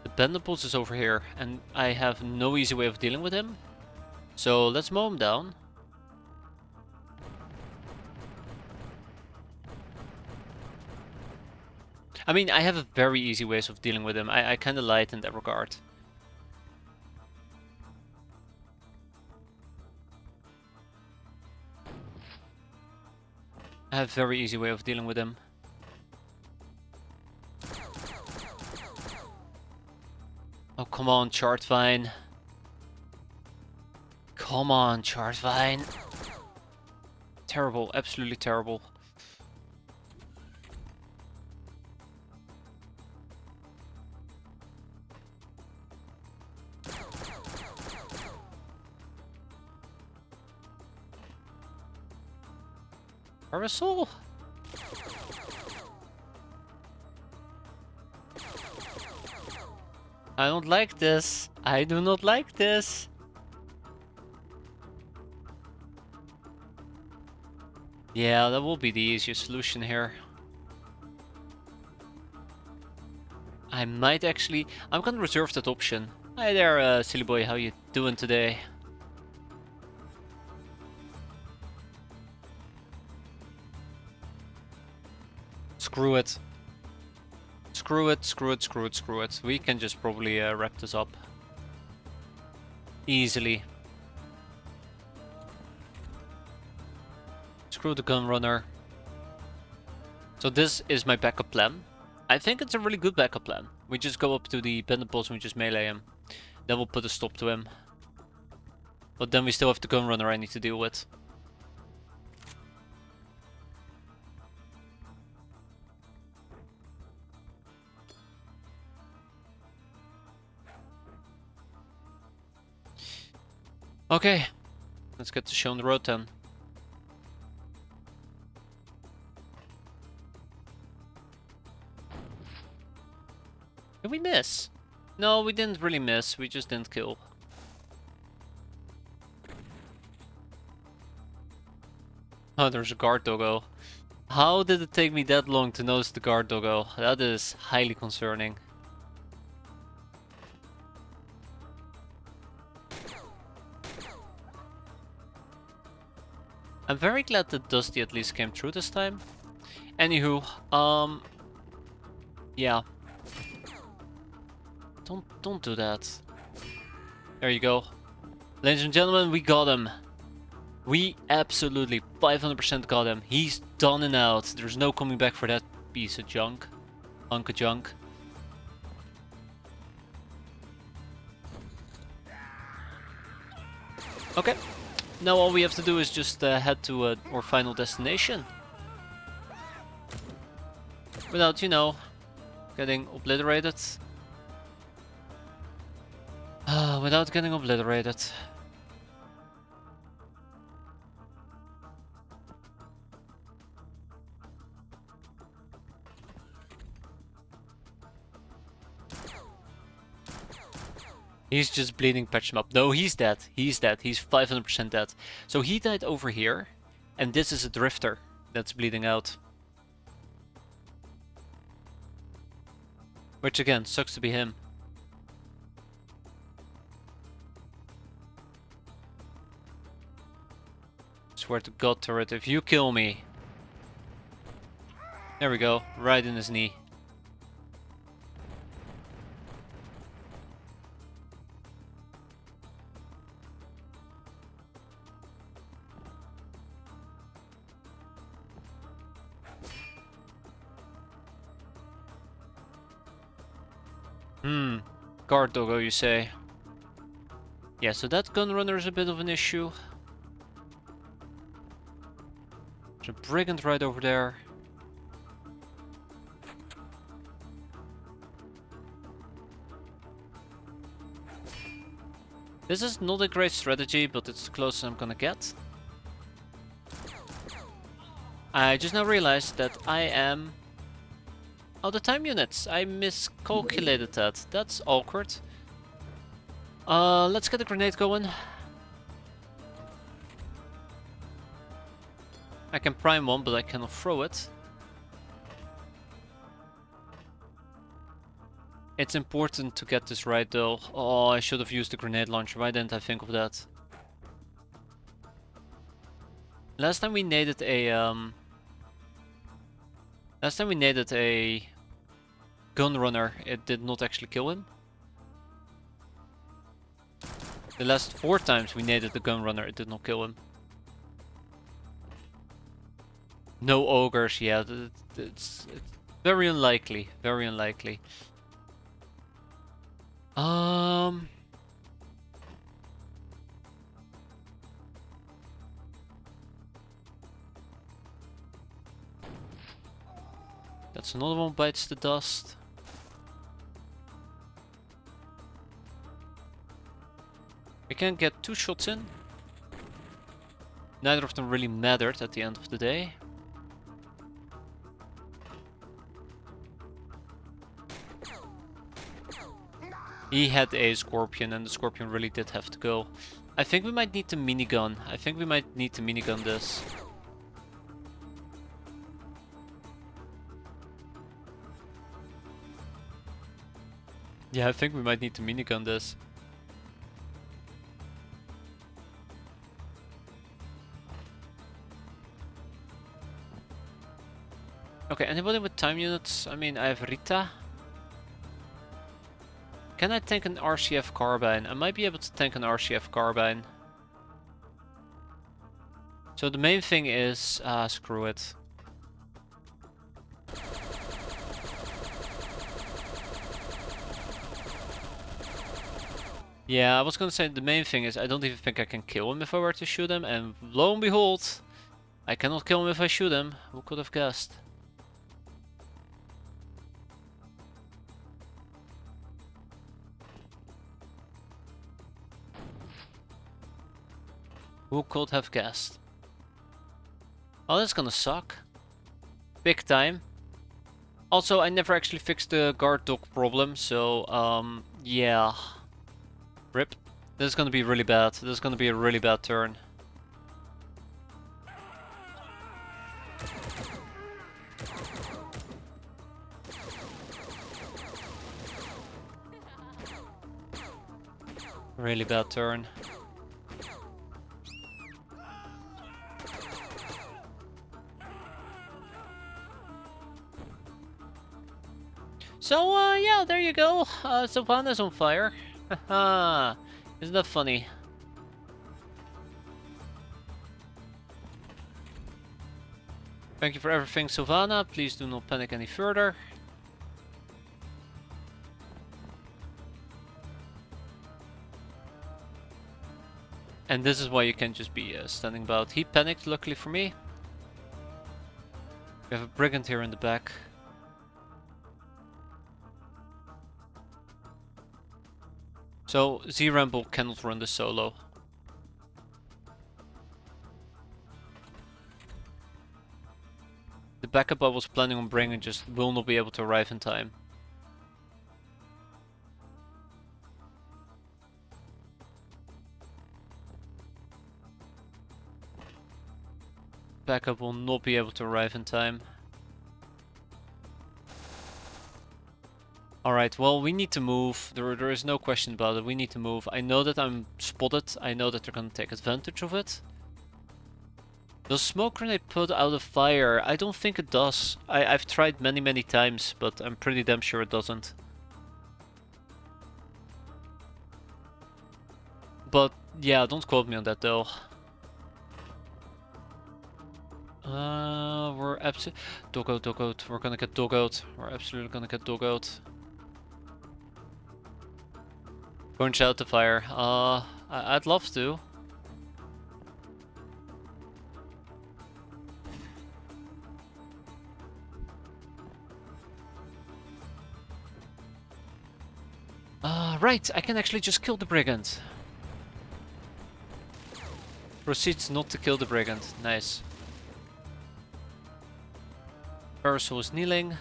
The bandit boss is over here, and I have no easy way of dealing with him. So let's mow him down. I mean, I have a very easy ways of dealing with him. I kind of lied in that regard. I have a very easy way of dealing with him. Oh, come on, Chartvine. Come on, Chartvine. Terrible, absolutely terrible. Parasol? I don't like this. I do not like this. Yeah, that will be the easiest solution here. I might actually... I'm gonna reserve that option. Hi there, silly boy, how you doing today? Screw it. Screw it, screw it, screw it, screw it. We can just probably wrap this up. Easily. Screw the gun runner. So this is my backup plan. I think it's a really good backup plan. We just go up to the bandit boss and we just melee him. Then we'll put a stop to him. But then we still have the gun runner I need to deal with. Okay, let's get the show on the road then. Did we miss? No, we didn't really miss, we just didn't kill. Oh, there's a guard doggo. How did it take me that long to notice the guard doggo? That is highly concerning. I'm very glad that Dusty at least came through this time. Anywho, yeah. Don't do that. There you go. Ladies and gentlemen, we got him. We absolutely 500% got him. He's done and out. There's no coming back for that piece of junk. Hunk of junk. Okay. Now all we have to do is just head to our final destination. Without, you know, getting obliterated. Without getting obliterated. He's just bleeding, patch him up. No, he's dead. He's dead. He's 500% dead. So he died over here. And this is a drifter that's bleeding out. Which again, sucks to be him. Swear to God, turret, if you kill me. There we go, right in his knee. Guard doggo, you say? Yeah, so that gun runner is a bit of an issue. There's a brigand right over there. This is not a great strategy, but it's the closest I'm gonna get. I just now realized that I am out of time units. I miscalculated that. That's awkward. Let's get a grenade going. I can prime one, but I cannot throw it. It's important to get this right though. Oh, I should have used the grenade launcher. Why didn't I think of that? Last time we needed a gun runner, it did not actually kill him. The last 4 times we needed the gun runner, it did not kill him. No ogres, yeah, it's very unlikely, very unlikely. That's another one bites the dust. We can get 2 shots in. Neither of them really mattered at the end of the day. He had a scorpion and the scorpion really did have to go. I think we might need to minigun. I think we might need to minigun this. Yeah, I think we might need to minigun this. Okay, anybody with time units? I mean, I have Rita. Can I tank an RCF carbine? I might be able to tank an RCF carbine. So the main thing is... screw it. Yeah, I was gonna say the main thing is I don't even think I can kill him if I were to shoot him, and lo and behold, I cannot kill him if I shoot him. Who could have guessed? Who could have guessed? Oh, that's gonna suck. Big time. Also, I never actually fixed the guard dog problem, so, yeah. Rip. This is gonna be really bad. This is gonna be a really bad turn. Really bad turn. So, yeah, there you go. Savannah's on fire. Haha. Isn't that funny? Thank you for everything, Sylvana. Please do not panic any further. And this is why you can't just be standing about. He panicked, luckily for me. We have a brigand here in the back. So Z-Ramble cannot run this solo. The backup I was planning on bringing just will not be able to arrive in time. Backup will not be able to arrive in time. Alright, well, we need to move. There is no question about it. We need to move. I know that I'm spotted. I know that they're gonna take advantage of it. Does smoke grenade put out a fire? I don't think it does. I've tried many times, but I'm pretty damn sure it doesn't. But yeah, don't quote me on that though. We're absolutely dog out. We're gonna get dog out. We're absolutely gonna get dog out. Punch out the fire. I'd love to. Right, I can actually just kill the brigand. Proceeds not to kill the brigand. Nice. Parasol is kneeling.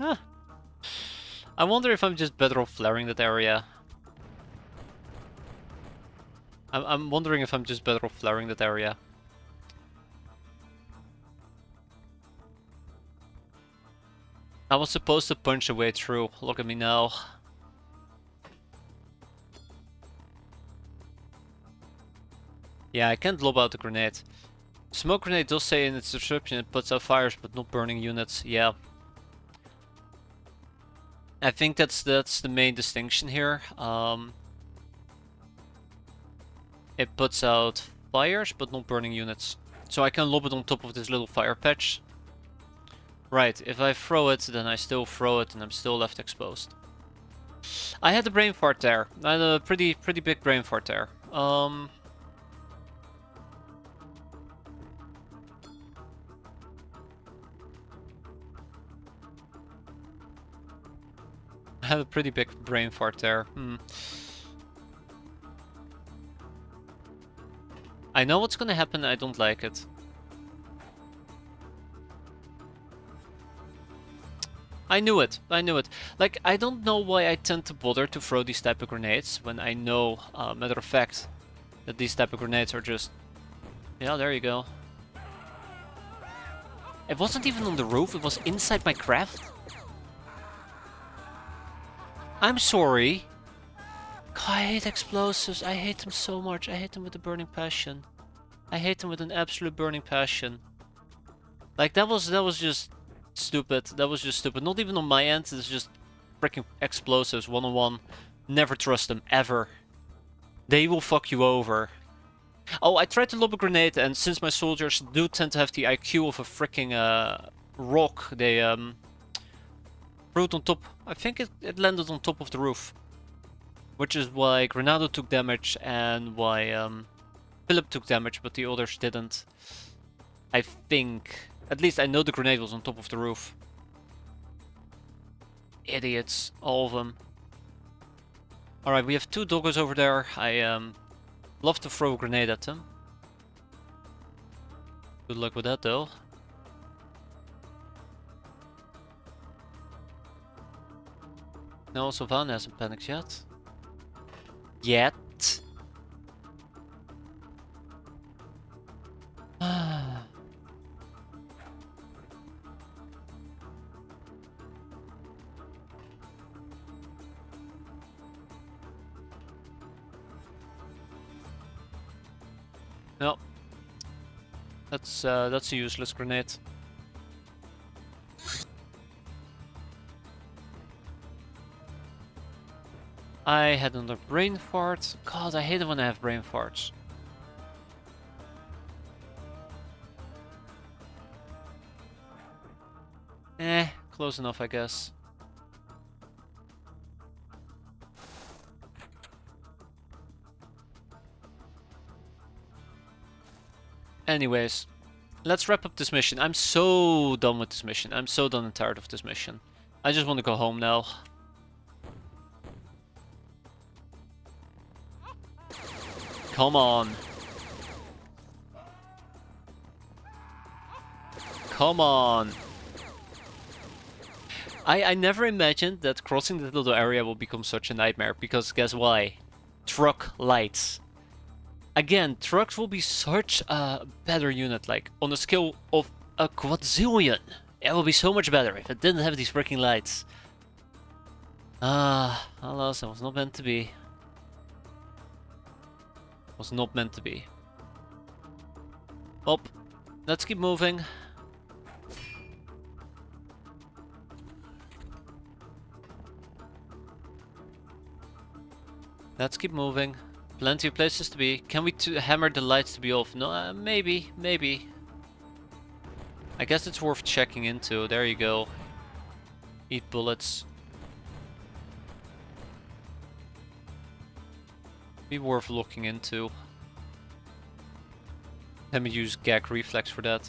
Ah. I wonder if I'm just better off flaring that area. I'm wondering if I'm just better off flaring that area. I was supposed to punch a way through. Look at me now. Yeah, I can't lob out the grenade. Smoke grenade does say in its description it puts out fires but not burning units. Yeah. I think that's the main distinction here. It puts out fires but not burning units. So I can lob it on top of this little fire patch. Right, if I throw it, then I still throw it and I'm still left exposed. I had a brain fart there. I had a pretty big brain fart there. I had a pretty big brain fart there. I know what's gonna happen, I don't like it. I knew it. Like, I don't know why I tend to bother to throw these type of grenades when I know, matter of fact, that these type of grenades are just... Yeah, there you go. It wasn't even on the roof, it was inside my craft. I'm sorry. God, I hate explosives. I hate them so much. I hate them with a burning passion. I hate them with an absolute burning passion. Like, that was just... stupid. That was just stupid. Not even on my end. It's just freaking explosives one-on-one. Never trust them ever. They will fuck you over. Oh, I tried to lob a grenade, and since my soldiers do tend to have the IQ of a freaking rock, they threw it on top. I think it landed on top of the roof, which is why Granado took damage and why Philip took damage, but the others didn't. I think. At least I know the grenade was on top of the roof. Idiots, all of them. Alright, we have two doggos over there. I love to throw a grenade at them. Good luck with that though. No, Sylvana hasn't panicked yet. Yet. No. That's a useless grenade. I had another brain fart. God, I hate it when I have brain farts. Close enough, I guess. Anyways, let's wrap up this mission. I'm so done with this mission. I'm so done and tired of this mission. I just want to go home now. Come on. Come on. I never imagined that crossing that little area will become such a nightmare, because guess why? Truck lights. Again, trucks will be such a better unit, like on a scale of a quadzillion. It will be so much better if it didn't have these freaking lights. Alas, it was not meant to be. It was not meant to be. Well, let's keep moving. Let's keep moving. Plenty of places to be. Can we hammer the lights to be off? No, maybe, maybe. I guess it's worth checking into. There you go. Eat bullets. Be worth looking into. Let me use gag reflex for that.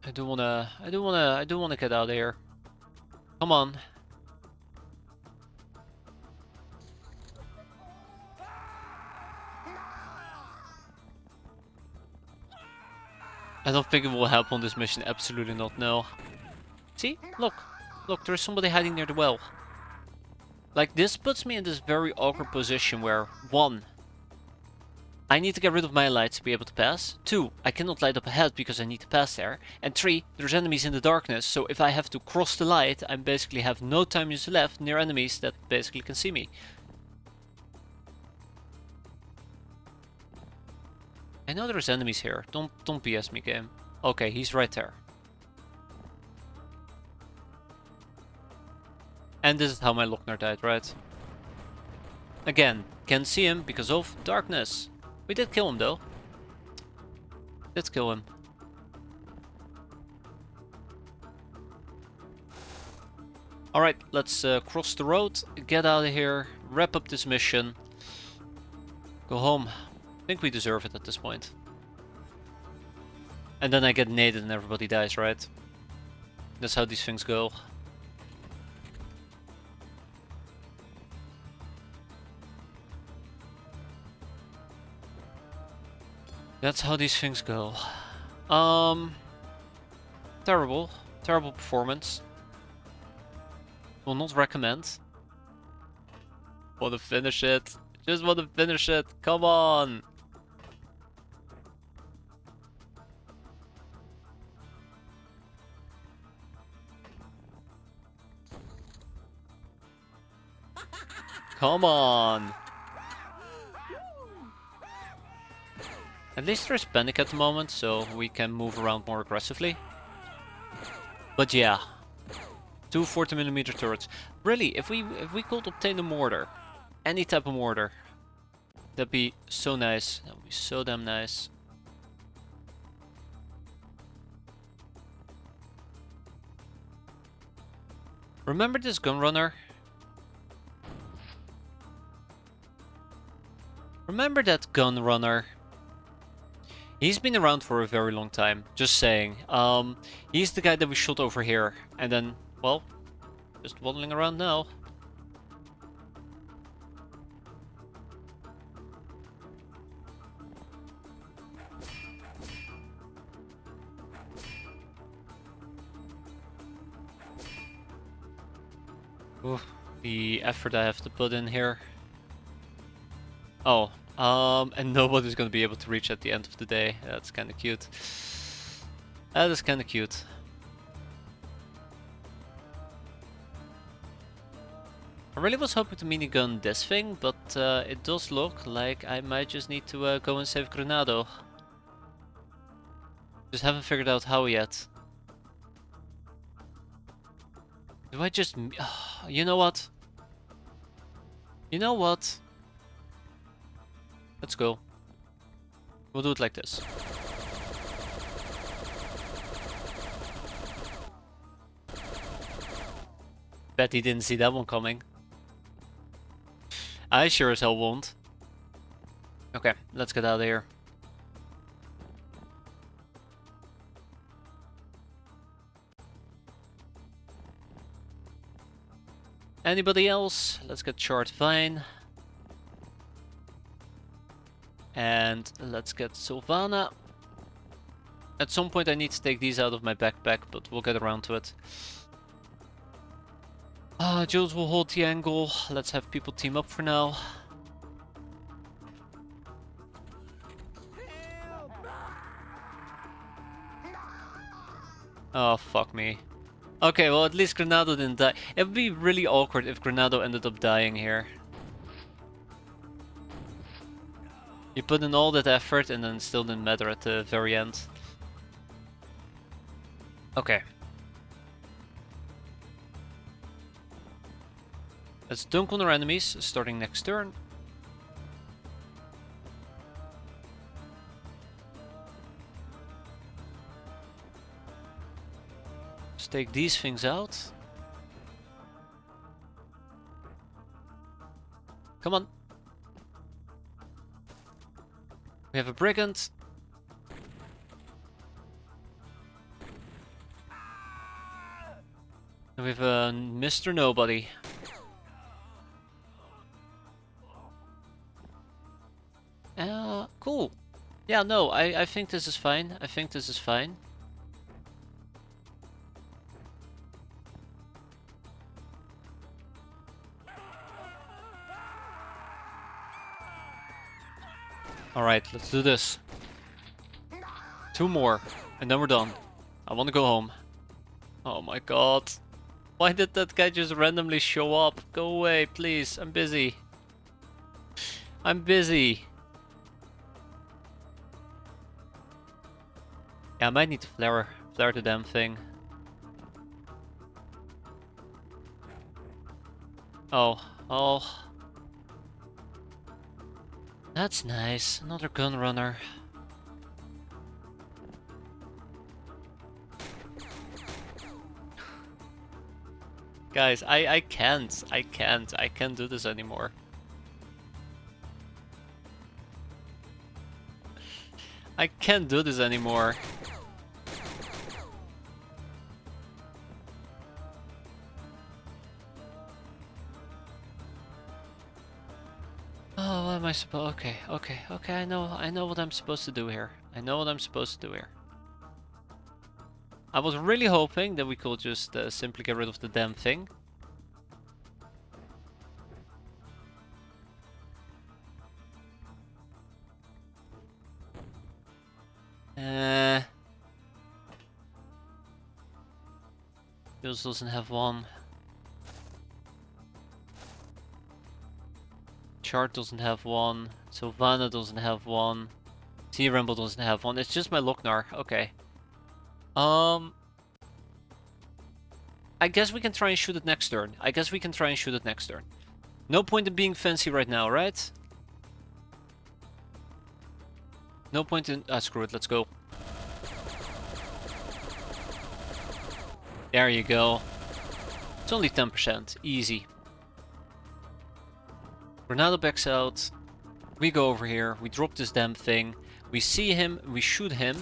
I do wanna get out of here. Come on. I don't think it will help on this mission, absolutely not, no. See? Look, there's somebody hiding near the well. Like, this puts me in this very awkward position where, 1, I need to get rid of my lights to be able to pass. 2, I cannot light up ahead because I need to pass there. And 3, there's enemies in the darkness, so if I have to cross the light, I basically have no time left near enemies that basically can see me. I know there's enemies here. Don't BS me, game. Okay, he's right there. And this is how my Lochner died, right? Again, can't see him because of darkness. We did kill him though. Let's kill him. Alright, let's cross the road, get out of here, wrap up this mission, go home. I think we deserve it at this point. And then I get naded and everybody dies, right? That's how these things go. That's how these things go. Terrible. Terrible performance. Will not recommend. Want to finish it. Just want to finish it. Come on. Come on. At least there's panic at the moment, so we can move around more aggressively. But yeah. 2 40mm turrets. Really, if we could obtain a mortar. Any type of mortar. That'd be so nice. That'd be so damn nice. Remember this gun runner? Remember that gun runner? He's been around for a very long time, just saying. He's the guy that we shot over here, and then, well, just waddling around now. Oof, the effort I have to put in here. Oh, and nobody's gonna be able to reach at the end of the day. That's kind of cute. That is kind of cute. I really was hoping to minigun this thing, but it does look like I might just need to go and save Granado. Just haven't figured out how yet. Do I just... you know what? You know what? Let's go. We'll do it like this. Bet he didn't see that one coming. I sure as hell won't. Okay, let's get out of here. Anybody else? Let's get Short Vine. And let's get Sylvana. At some point I need to take these out of my backpack, but we'll get around to it. Jules will hold the angle. Let's have people team up for now. Oh, fuck me. Okay, well, at least Granado didn't die. It would be really awkward if Granado ended up dying here. You put in all that effort and then it still didn't matter at the very end. Okay. Let's dunk on our enemies, starting next turn. Let's take these things out. Come on. We have a brigand. And we have a Mr. Nobody. Cool. Yeah, no, I think this is fine. I think this is fine. Alright, let's do this. 2 more, and then we're done. I want to go home. Oh my god. Why did that guy just randomly show up? Go away, please. I'm busy. I'm busy. Yeah, I might need to flare the damn thing. Oh. That's nice. Another gun runner. Guys, I can't do this anymore. I can't do this anymore. Oh, what am I supposed? Okay. I know what I'm supposed to do here. I was really hoping that we could just simply get rid of the damn thing. Jules doesn't have one. Chart doesn't have one. Sylvana doesn't have one. Sea Ramble doesn't have one. It's just my Lochnar. Okay. I guess we can try and shoot it next turn. No point in being fancy right now, right? No point in... screw it. Let's go. There you go. It's only 10%. Easy. Granado backs out. We go over here. We drop this damn thing. We see him. We shoot him.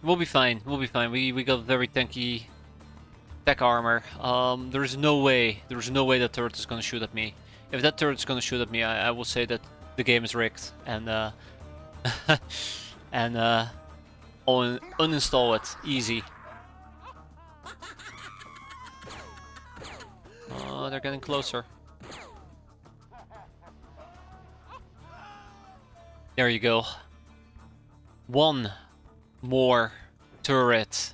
We'll be fine. We got very tanky tech armor. There's no way that turret is gonna shoot at me. If that turret's gonna shoot at me, I will say that the game is rigged and and uninstall it. Easy. Oh, they're getting closer. There you go. One more turret.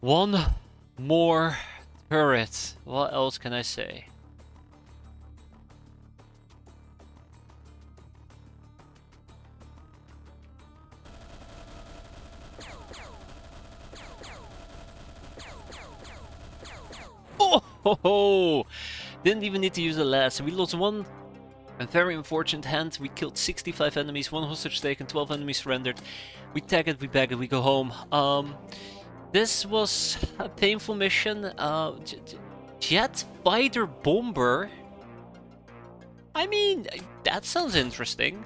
One more turret. What else can I say? Oh, ho, ho. Didn't even need to use the last. We lost one. A very unfortunate hand. We killed 65 enemies, 1 hostage taken, 12 enemies surrendered. We tag it, we bag it, we go home. This was a painful mission. Jet fighter bomber. I mean, that sounds interesting.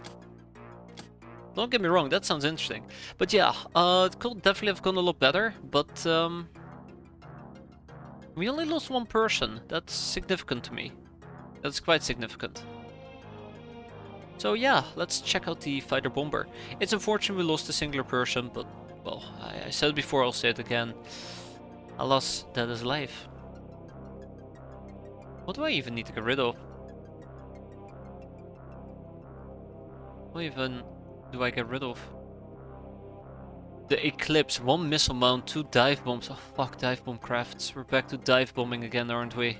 Don't get me wrong, that sounds interesting. But yeah, it could definitely have gone a lot better. But we only lost one person. That's significant to me. That's quite significant. So yeah, let's check out the fighter bomber. It's unfortunate we lost a singular person, but well, I said it before, I'll say it again. Alas, that is life. What do I even need to get rid of? What even do I get rid of? The Eclipse, 1 missile mount, 2 dive bombs. Oh fuck, dive bomb crafts. We're back to dive bombing again, aren't we?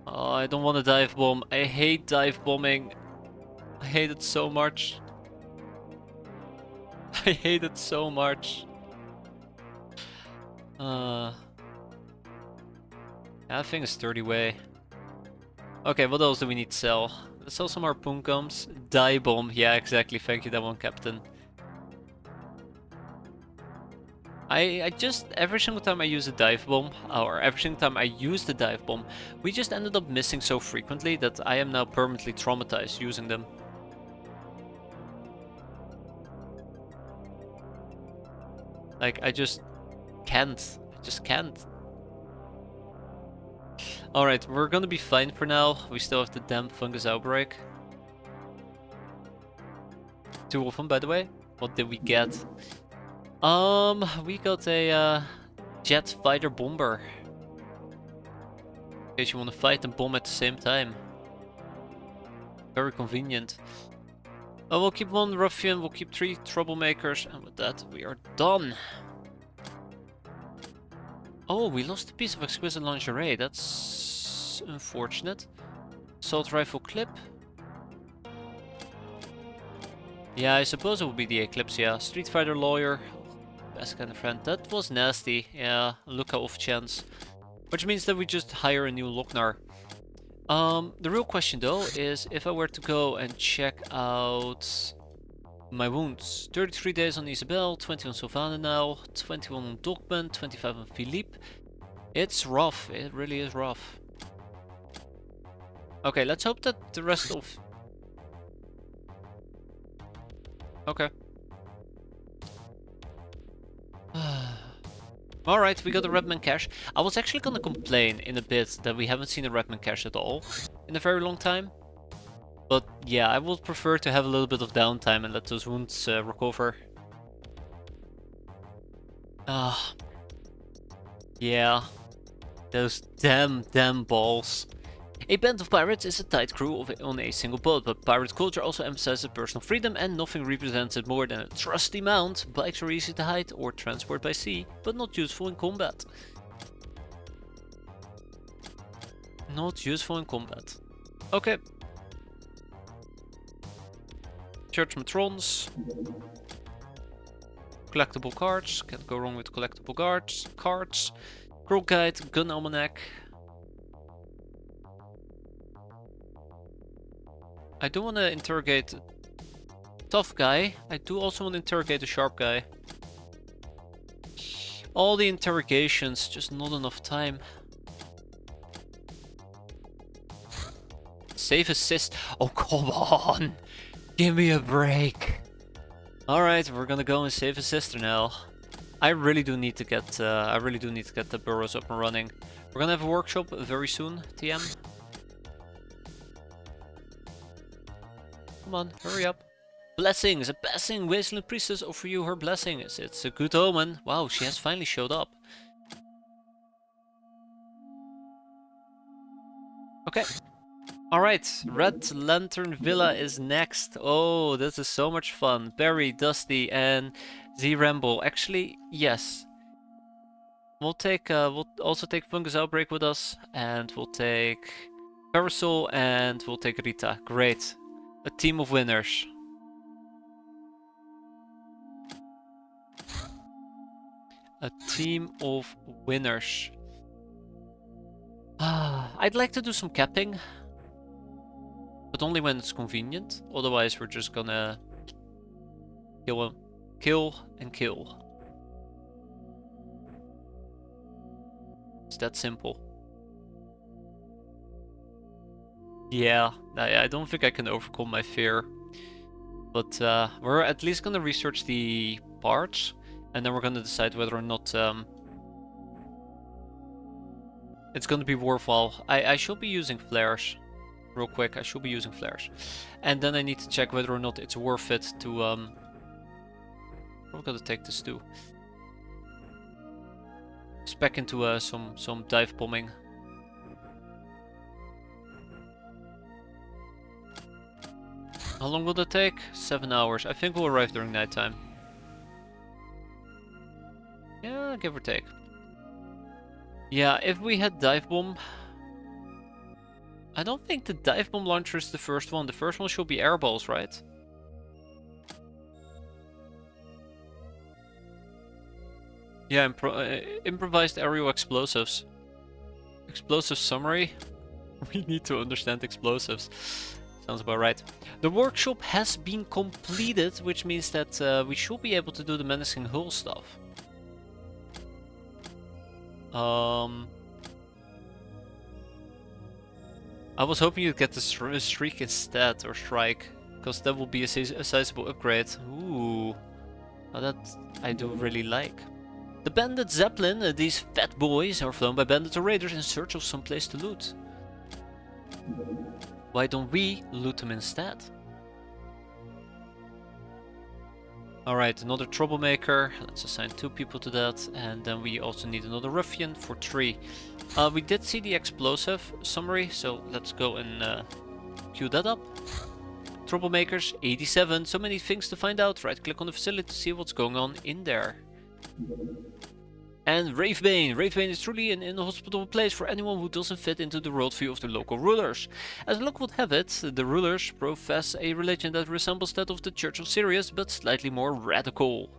Oh, I don't want to dive bomb. I hate dive bombing. I hate it so much. I hate it so much. I think it's 30 way. Okay, what else do we need to sell? Let's sell some harpoon guns. Dive bomb. Yeah, exactly. Thank you, that one, Captain. I just, every single time I use a dive bomb, or every single time I use the dive bomb, we just ended up missing so frequently that I am now permanently traumatized using them. Like, I just can't. I just can't. Alright, we're gonna be fine for now. We still have the damn fungus outbreak. 2 of them, by the way. What did we get? We got a jet fighter bomber. In case you want to fight and bomb at the same time. Very convenient. Oh, we'll keep 1 ruffian, we'll keep 3 troublemakers, and with that we are done. Oh, we lost a piece of exquisite lingerie. That's unfortunate. Assault rifle clip. Yeah, I suppose it would be the Eclipse, yeah. Street Fighter lawyer. Best kind of friend. That was nasty. Yeah, look off chance. Which means that we just hire a new Lochnar. The real question though is if I were to go and check out my wounds. 33 days on Isabel, 20 on Sylvana now, 21 on Dogman, 25 on Philippe. It's rough, it really is rough. Okay, let's hope that the rest of... Okay. Alright, we got a Redman cache. I was actually gonna complain in a bit that we haven't seen a Redman cache at all in a very long time. But yeah, I would prefer to have a little bit of downtime and let those wounds recover. Yeah. Those damn balls. A band of pirates is a tight crew on a single boat, but pirate culture also emphasizes personal freedom and nothing represents it more than a trusty mount. Bikes are easy to hide or transport by sea, but not useful in combat. Not useful in combat. Okay. Church Matrons. Collectible cards. Can't go wrong with collectible cards. Scroll guide, gun almanac. I do want to interrogate tough guy. I do also want to interrogate a sharp guy. All the interrogations, just not enough time. Save assist. Oh, come on. Give me a break. Alright, we're gonna go and save a sister now. I really do need to get the burrows up and running. We're gonna have a workshop very soon, TM. Come on, hurry up. Blessings! A blessing! Wasteland Priestess offer you her blessings. It's a good omen. Wow, she has finally showed up. Okay. Alright, Red Lantern Villa is next. Oh, this is so much fun. Barry, Dusty, and Z-Ramble. Actually, yes. We'll also take Fungus Outbreak with us, and we'll take Parasol, and we'll take Rita. Great. A team of winners. A team of winners. I'd like to do some capping, but only when it's convenient. Otherwise, we're just gonna kill and kill. It's that simple. Yeah, I don't think I can overcome my fear. But we're at least gonna research the parts, and then we're gonna decide whether or not it's gonna be worthwhile. I should be using flares. Real quick, I should be using flares. And then I need to check whether or not it's worth it to we're gonna take this too. Spec into some dive bombing. How long will that take? 7 hours. I think we'll arrive during nighttime. Yeah, give or take. Yeah, if we had dive bomb, I don't think the dive bomb launcher is the first one. The first one should be air balls, right? Yeah, improvised aerial explosives. Explosive summary. We need to understand explosives. Sounds about right. The workshop has been completed, which means that we should be able to do the menacing hull stuff. I was hoping you'd get the streak instead, or strike, because that will be a sizable upgrade. Ooh, now that I do really like. The bandit Zeppelin, these fat boys, are flown by bandits or raiders in search of some place to loot. Why don't we loot them instead? Alright, another troublemaker. Let's assign 2 people to that. And then we also need another ruffian for 3. We did see the explosive summary, so let's go and queue that up. Troublemakers, 87. So many things to find out. Right click on the facility to see what's going on in there. And Ravebane. Ravebane is truly an inhospitable place for anyone who doesn't fit into the worldview of the local rulers. As luck would have it, the rulers profess a religion that resembles that of the Church of Sirius, but slightly more radical.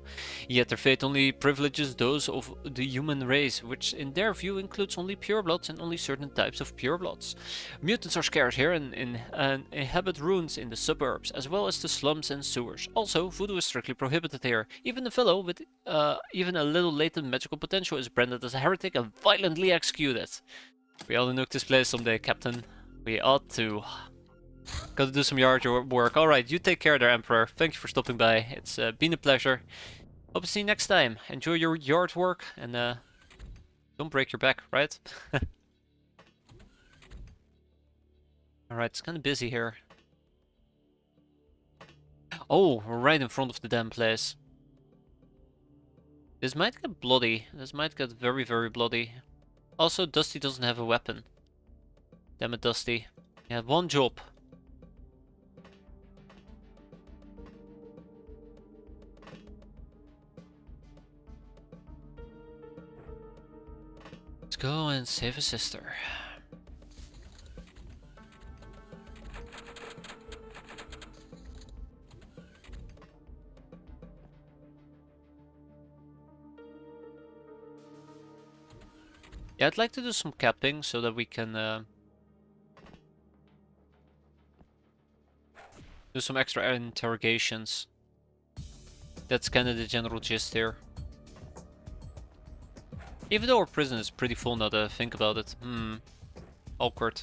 Yet their faith only privileges those of the human race, which in their view includes only purebloods and only certain types of purebloods. Mutants are scarce here and inhabit ruins in the suburbs, as well as the slums and sewers. Also, voodoo is strictly prohibited here. Even a fellow with even a little latent magical potential is branded as a heretic and violently executed. We ought to nuke this place someday, Captain. We ought to. Gotta do some yard work. Alright, you take care there, Emperor. Thank you for stopping by. It's been a pleasure. Hope to see you next time. Enjoy your yard work and don't break your back, right? Alright, it's kinda busy here. Oh, we're right in front of the damn place. This might get bloody. This might get very, very bloody. Also, Dusty doesn't have a weapon. Damn it, Dusty. You had one job. Let's go and save a sister. Yeah, I'd like to do some capping so that we can do some extra interrogations. That's kind of the general gist here. Even though our prison is pretty full now that I think about it. Awkward.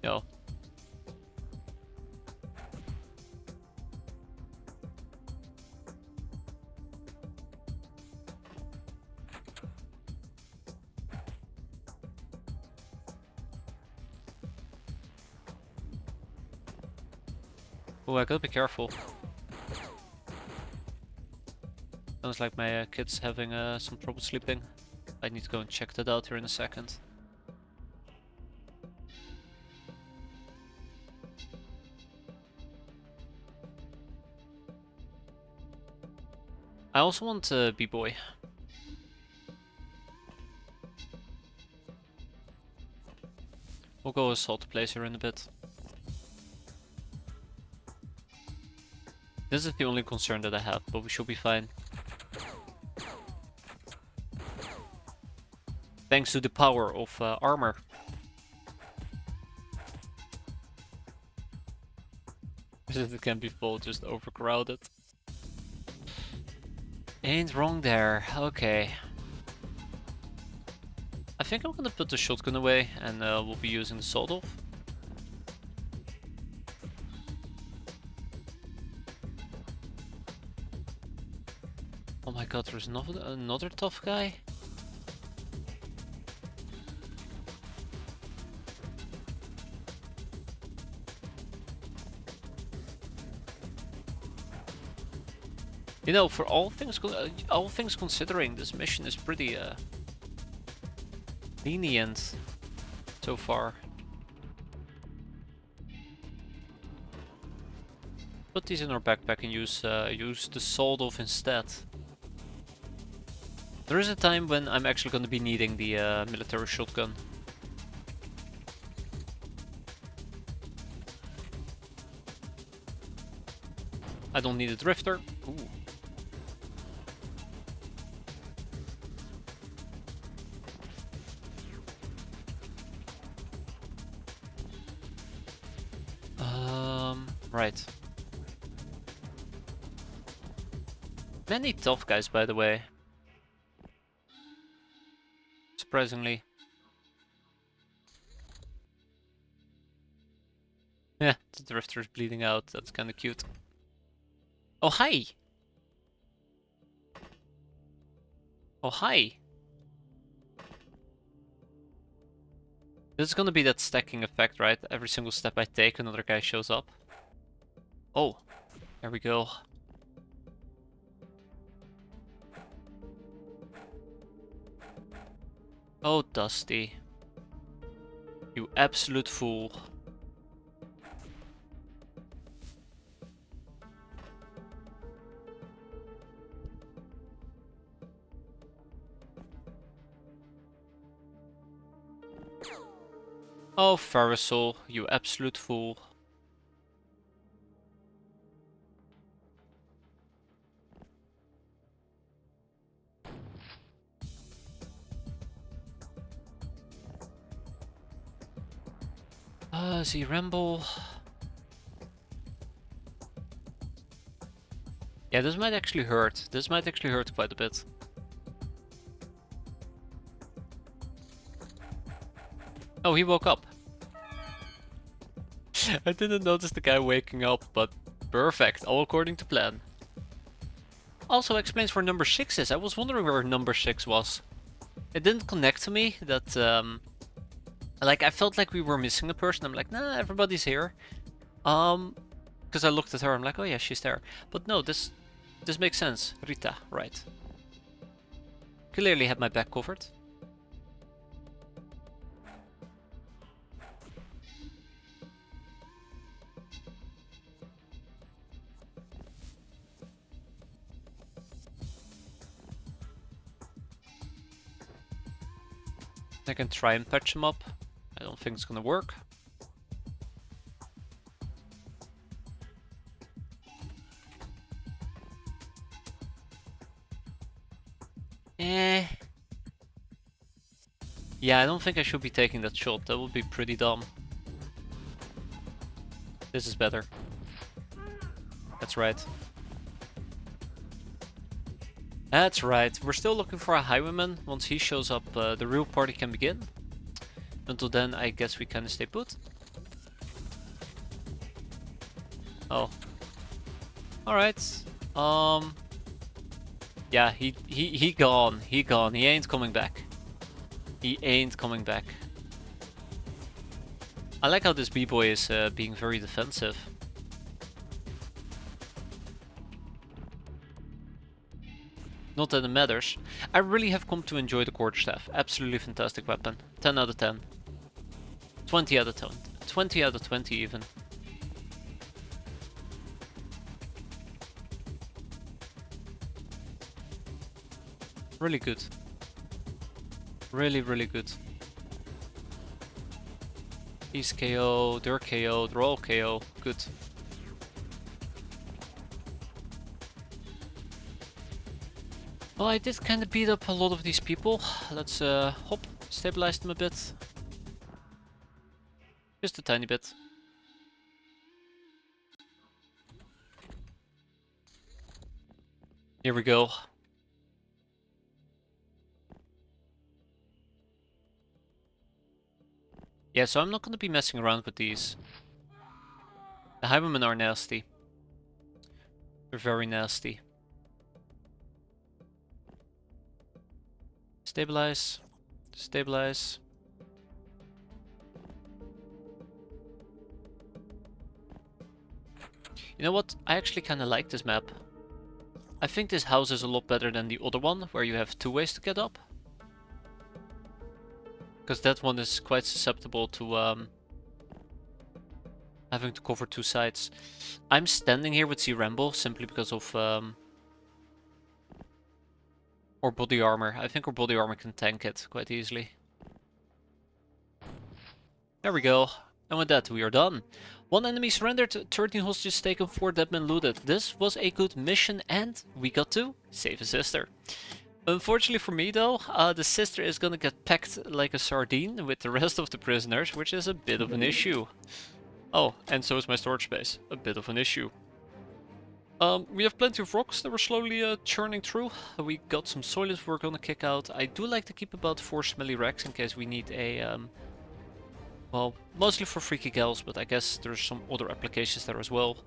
Yo. Oh, I gotta be careful. Sounds like my kid's having some trouble sleeping. I need to go and check that out here in a second. I also want B-Boy. We'll go assault placer in a bit. This is the only concern that I have, but we should be fine. Thanks to the power of armor. It can be full, just overcrowded. Ain't wrong there. Okay. I think I'm gonna put the shotgun away and we'll be using the sawed-off. Oh my god, there's another tough guy. You know, for all things considering, this mission is pretty lenient so far. Put these in our backpack and use the sawed-off instead. There is a time when I'm actually going to be needing the military shotgun. I don't need a drifter. Ooh. Right. Many tough guys, by the way. Surprisingly. Yeah, the drifter's bleeding out. That's kind of cute. Oh, hi! Oh, hi! This is gonna be that stacking effect, right? Every single step I take, another guy shows up. Oh, there we go. Oh, Dusty. You absolute fool. Oh, Farisol, you absolute fool. Z Ramble. Yeah, this might actually hurt. This might actually hurt quite a bit. Oh, he woke up. I didn't notice the guy waking up, but perfect, all according to plan. Also explains where number 6 is. I was wondering where number 6 was. It didn't connect to me that, like, I felt like we were missing a person. I'm like, nah, everybody's here. Because I looked at her, I'm like, oh yeah, she's there. But no, this makes sense. Rita, right. Clearly had my back covered. I can try and patch him up. I don't think it's gonna work. Eh. Yeah, I don't think I should be taking that shot. That would be pretty dumb. This is better. That's right. That's right. We're still looking for a highwayman. Once he shows up, the real party can begin. Until then, I guess we kinda stay put. Oh. Alright. Yeah, he gone. He gone. He ain't coming back. He ain't coming back. I like how this B-boy is being very defensive. Not that it matters. I really have come to enjoy the quarterstaff. Absolutely fantastic weapon. 10 out of 10. 20 out of 10. 20 out of 20 even. Really good. Really, really good. He's KO, they're KO, they're all KO. Good. Well, I did kind of beat up a lot of these people. Let's hop, stabilize them a bit. Just a tiny bit. Here we go. Yeah, so I'm not going to be messing around with these. The Highwaymen are nasty. They're very nasty. Stabilize. Stabilize. You know what? I actually kind of like this map. I think this house is a lot better than the other one, where you have two ways to get up. Because that one is quite susceptible to having to cover two sides. I'm standing here with C-Rambo simply because of or body armor. I think our body armor can tank it quite easily. There we go. And with that, we are done. 1 enemy surrendered, 13 hostages taken, 4 dead men looted. This was a good mission and we got to save a sister. Unfortunately for me though, the sister is gonna get packed like a sardine with the rest of the prisoners, which is a bit of an issue. Oh, and so is my storage space. A bit of an issue. We have plenty of rocks that we're slowly churning through. We got some soilers we're gonna kick out. I do like to keep about 4 smelly racks in case we need a... well, mostly for freaky gals, but I guess there's some other applications there as well.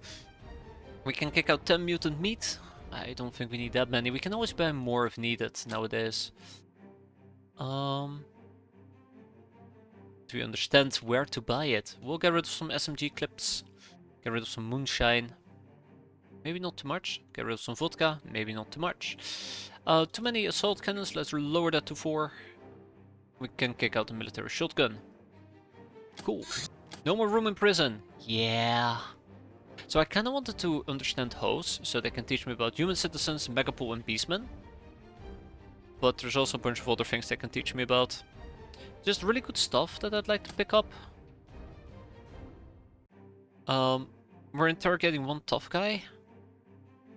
We can kick out 10 mutant meat. I don't think we need that many. We can always buy more if needed nowadays. Do we understand where to buy it? We'll get rid of some SMG clips. Get rid of some moonshine. Maybe not too much. Get rid of some vodka. Maybe not too much. Too many assault cannons. Let's lower that to 4. We can kick out the military shotgun. Cool. No more room in prison. Yeah. So I kind of wanted to understand hoes, so they can teach me about human citizens, Megapol and Beastmen. But there's also a bunch of other things they can teach me about. Just really good stuff that I'd like to pick up. We're interrogating one tough guy,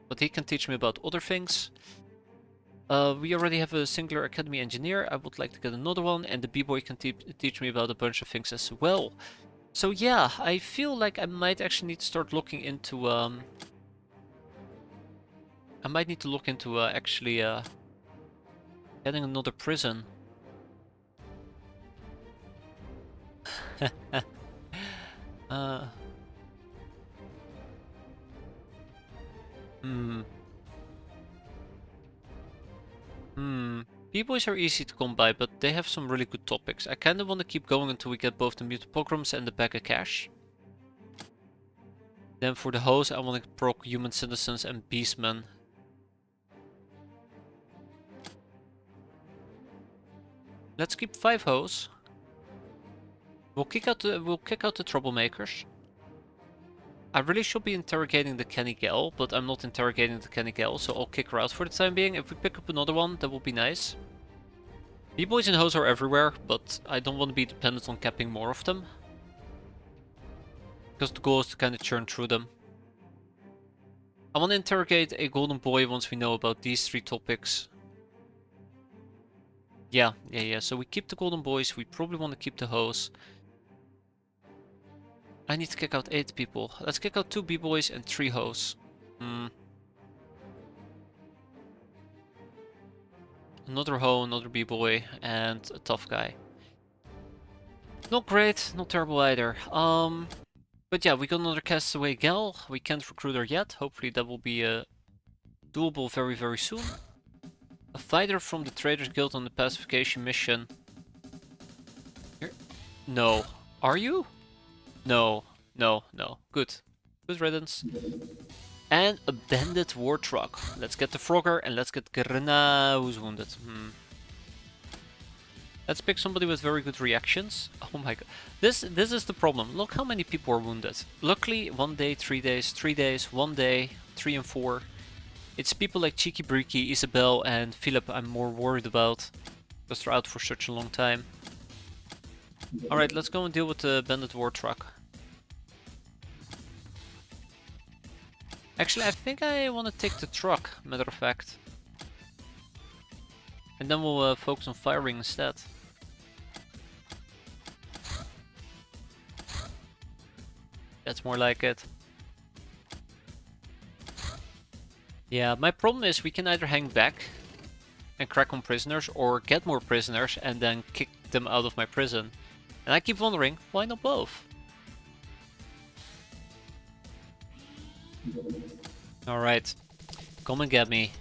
but he can teach me about other things. We already have a singular academy engineer. I would like to get another one, and the b-boy can teach me about a bunch of things as well. So yeah, I feel like I might actually need to start looking into I might need to look into actually getting another prison. B-boys are easy to come by, but they have some really good topics. I kinda wanna keep going until we get both the mutant pogroms and the bag of cash. Then for the hoes, I wanna proc human citizens and beastmen. Let's keep 5 hoes. We'll kick out the troublemakers. I really should be interrogating the Kenny Gal, but I'm not interrogating the Kenny Gal, so I'll kick her out for the time being. If we pick up another one, that will be nice. B-boys and hoes are everywhere, but I don't want to be dependent on capping more of them. Because the goal is to kind of churn through them. I want to interrogate a golden boy once we know about these 3 topics. Yeah, so we keep the golden boys, we probably want to keep the hoes. I need to kick out 8 people. Let's kick out 2 b-boys and 3 hoes. Another hoe, another b-boy, and a tough guy. Not great, not terrible either. But yeah, we got another castaway gal. We can't recruit her yet. Hopefully that will be doable very, very soon. A fighter from the Traders Guild on the pacification mission. Here? No. Are you? No. Good. Good riddance. And a bandit war truck. Let's get the Frogger and let's get Grena, who's wounded. Let's pick somebody with very good reactions. Oh my god. This is the problem. Look how many people are wounded. Luckily, 1 day, 3 days, 3 days, 1 day, 3 and 4. It's people like Cheeky Breaky, Isabel, and Philip I'm more worried about, because they're out for such a long time. Alright, let's go and deal with the Bandit War Truck. Actually, I think I want to take the truck, matter of fact. And then we'll focus on firing instead. That's more like it. Yeah, my problem is we can either hang back and crack on prisoners, or get more prisoners and then kick them out of my prison. And I keep wondering, why not both? Alright, come and get me.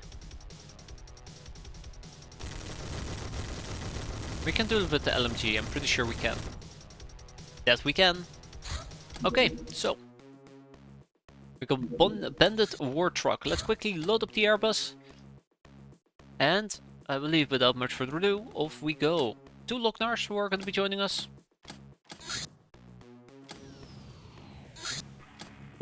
We can do it with the LMG, I'm pretty sure we can. That we can. Okay, so we got Bandit War Truck. Let's quickly load up the Airbus. And I believe without much further ado, off we go. 2 Locknars who are going to be joining us.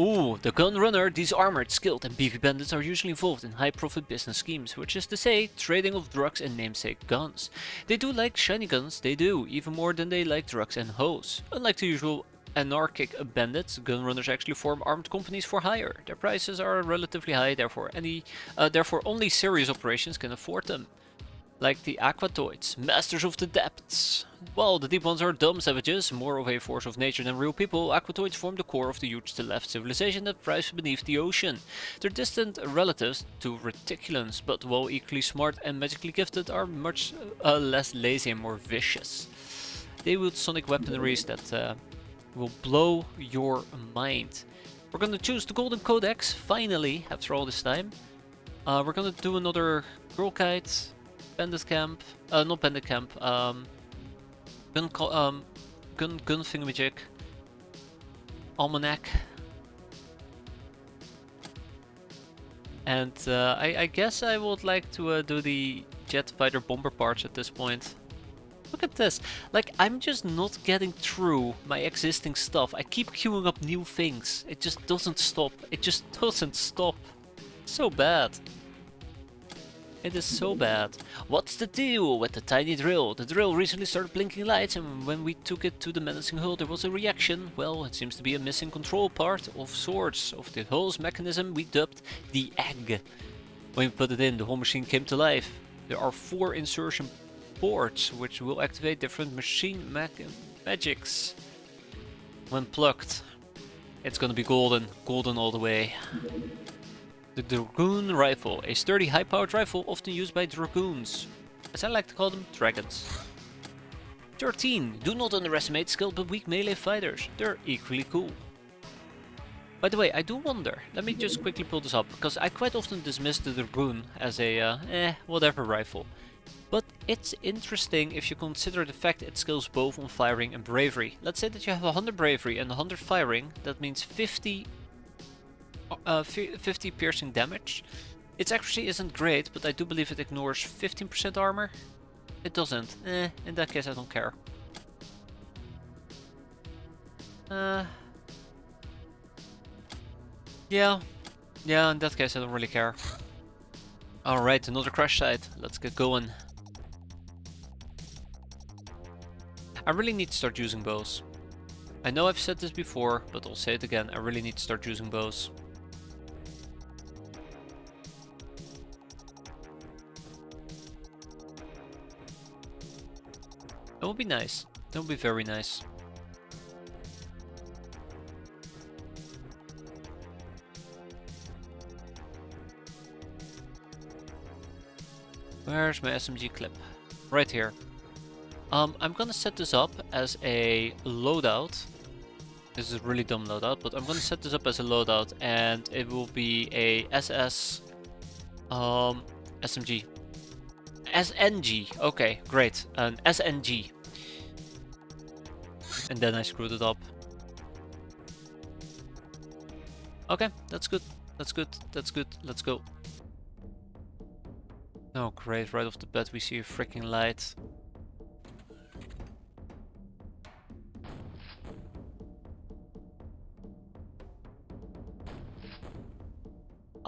Ooh, the gun runner. These armored, skilled and beefy bandits are usually involved in high-profit business schemes, which is to say, trading of drugs and namesake guns. They do like shiny guns, they do, even more than they like drugs and hoes. Unlike the usual anarchic bandits, gun runners actually form armed companies for hire. Their prices are relatively high, therefore only serious operations can afford them. Like the Aquatoids, masters of the depths. While the deep ones are dumb savages, more of a force of nature than real people, Aquatoids form the core of the huge to left civilization that thrives beneath the ocean. They're distant relatives to reticulans, but while equally smart and magically gifted, are much less lazy and more vicious. They wield sonic weaponries that will blow your mind. We're gonna choose the Golden Codex, finally, after all this time. We're gonna do another Girl Kite. Bandit camp, not bandit camp, gun thingamajig, almanac, and I guess I would like to do the jet fighter bomber parts at this point. Look at this, like I'm just not getting through my existing stuff. I keep queuing up new things. It just doesn't stop. It just doesn't stop. So bad. It is so bad. What's the deal with the tiny drill? The drill recently started blinking lights, and when we took it to the menacing hull there was a reaction. Well, it seems to be a missing control part of sorts of the hull's mechanism we dubbed the egg. When we put it in, the whole machine came to life. There are 4 insertion ports which will activate different machine magics. When plugged, it's gonna be golden all the way. The Dragoon Rifle, a sturdy high-powered rifle often used by Dragoons, as I like to call them, dragons. 13. Do not underestimate skilled but weak melee fighters, they're equally cool. By the way, I do wonder, let me just quickly pull this up, because I quite often dismiss the Dragoon as a whatever rifle. But it's interesting if you consider the fact it scales both on firing and bravery. Let's say that you have 100 bravery and 100 firing, that means 50 piercing damage. Its accuracy isn't great, but I do believe it ignores 15% armor. It doesn't. In that case I don't care. Yeah, in that case I don't really care. Alright, another crash site. Let's get going. I really need to start using bows. I know I've said this before, but I'll say it again. I really need to start using bows. That would be nice. That would be very nice. Where's my SMG clip? Right here. I'm gonna set this up as a loadout. This is a really dumb loadout, but I'm gonna set this up as a loadout, and it will be a SS SMG. SNG. Okay, great. An SNG. And then I screwed it up. Okay, that's good. That's good. That's good. Let's go. Oh great, right off the bat we see a freaking light.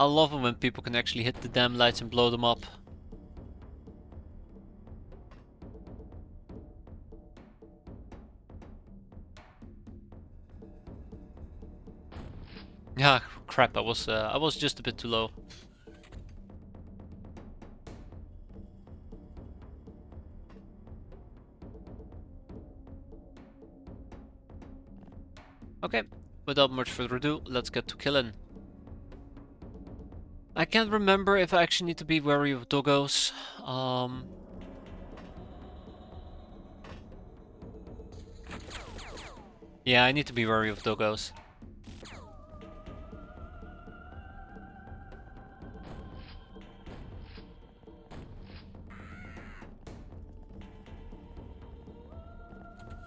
I love it when people can actually hit the damn lights and blow them up. Yeah, crap, I was just a bit too low. Okay, without much further ado, let's get to killing. I can't remember if I actually need to be wary of doggos. Yeah, I need to be wary of doggos.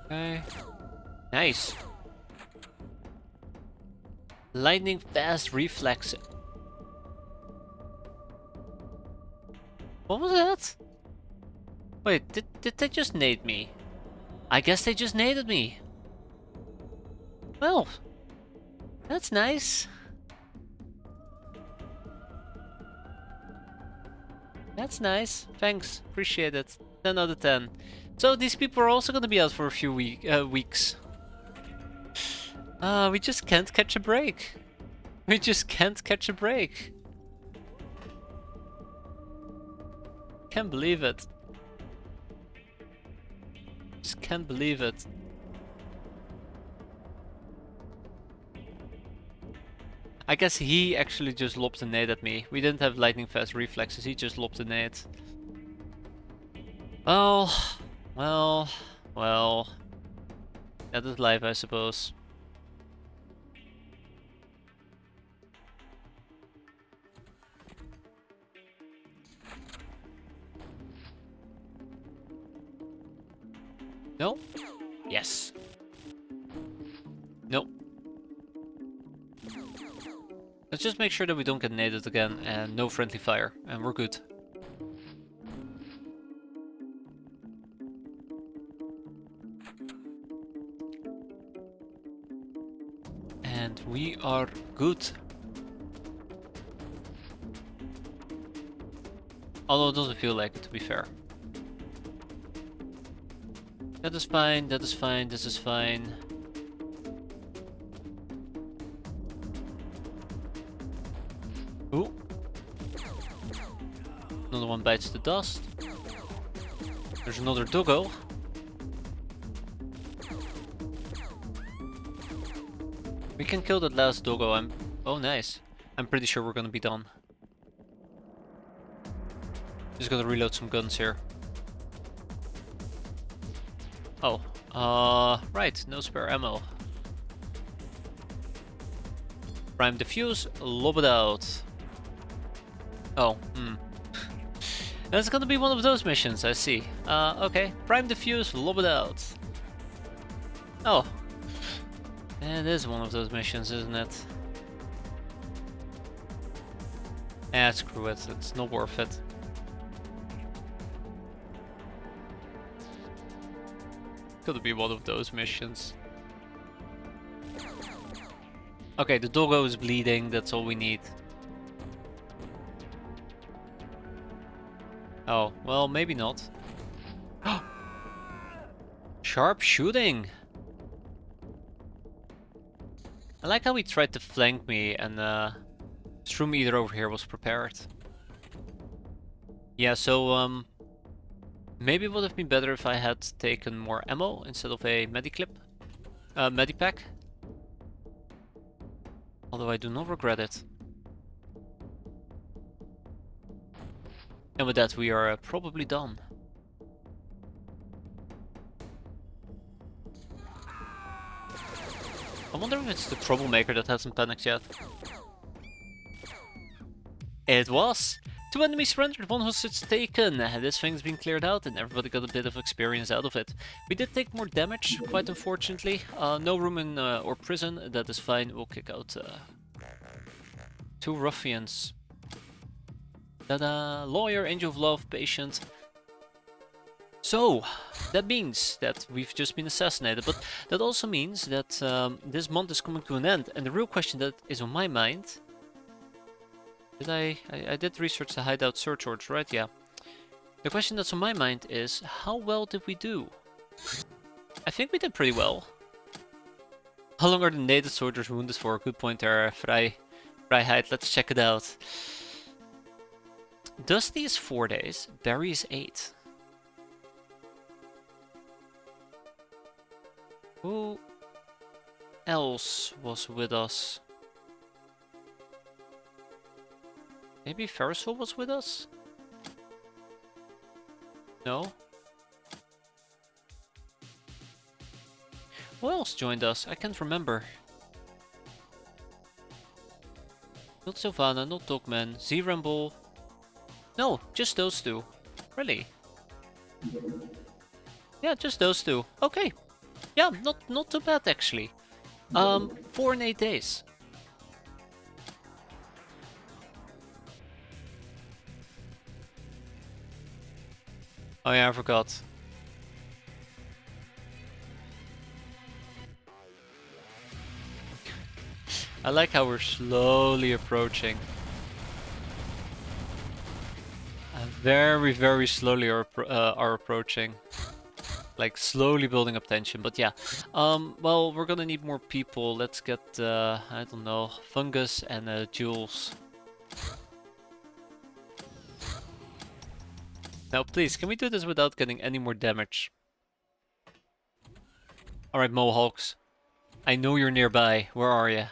Okay. Nice. Lightning fast reflex. What was that? Wait, did they just nade me? I guess they just naded me. Well, that's nice. That's nice. Thanks. Appreciate it. 10 out of 10. So these people are also gonna be out for a few weeks. We just can't catch a break. We just can't catch a break. Can't believe it. Just can't believe it. I guess he actually just lobbed a nade at me. We didn't have lightning fast reflexes, he just lobbed a nade. Well. That is life, I suppose. No? Yes. Nope. Let's just make sure that we don't get naded again and no friendly fire, and we're good. And we are good. Although it doesn't feel like it, to be fair. That is fine, that is fine, this is fine. Ooh. Another one bites the dust. There's another doggo. We can kill that last doggo. Oh, nice. I'm pretty sure we're gonna be done. Just gotta reload some guns here. Oh, right, no spare ammo. Prime defuse, lob it out. Oh, That's gonna be one of those missions, I see. Okay, prime defuse, lob it out. Oh. It is one of those missions, isn't it? Screw it, it's not worth it. Could be one of those missions. Okay, the doggo is bleeding, that's all we need. Oh, well, maybe not. Sharp shooting! I like how he tried to flank me and Shroom Eater over here was prepared. Yeah, so maybe it would have been better if I had taken more ammo instead of a mediclip. Medipack. Although I do not regret it. And with that we are probably done. I wonder if it's the troublemaker that hasn't panicked yet. It was! 2 enemies surrendered, 1 hostage taken. This thing's been cleared out and everybody got a bit of experience out of it. We did take more damage, quite unfortunately. No room in or prison, that is fine. We'll kick out 2 ruffians. Ta-da! Lawyer, angel of love, patient. So, that means that we've just been assassinated, but that also means that this month is coming to an end. And the real question that is on my mind Did I did research the hideout search orders, right? Yeah. The question that's on my mind is, how well did we do? I think we did pretty well. How long are the native soldiers wounded for? Good point there, Vrijheid. Let's check it out. Dusty is 4 days, Barry is 8. Who else was with us? Maybe Ferrisville was with us? No? Who else joined us? I can't remember. Not Sylvana, not Dogman, Z-Rumble. No, just those two. Really? Yeah, just those two. Okay. Yeah, not too bad actually. 4 and 8 days. Oh yeah, I forgot. I like how we're slowly approaching. Very slowly are approaching. Like slowly building up tension, but yeah. Well, we're gonna need more people. Let's get, I don't know, Fungus and Jules. Now please, can we do this without getting any more damage? Alright, Mohawks. I know you're nearby. Where are you?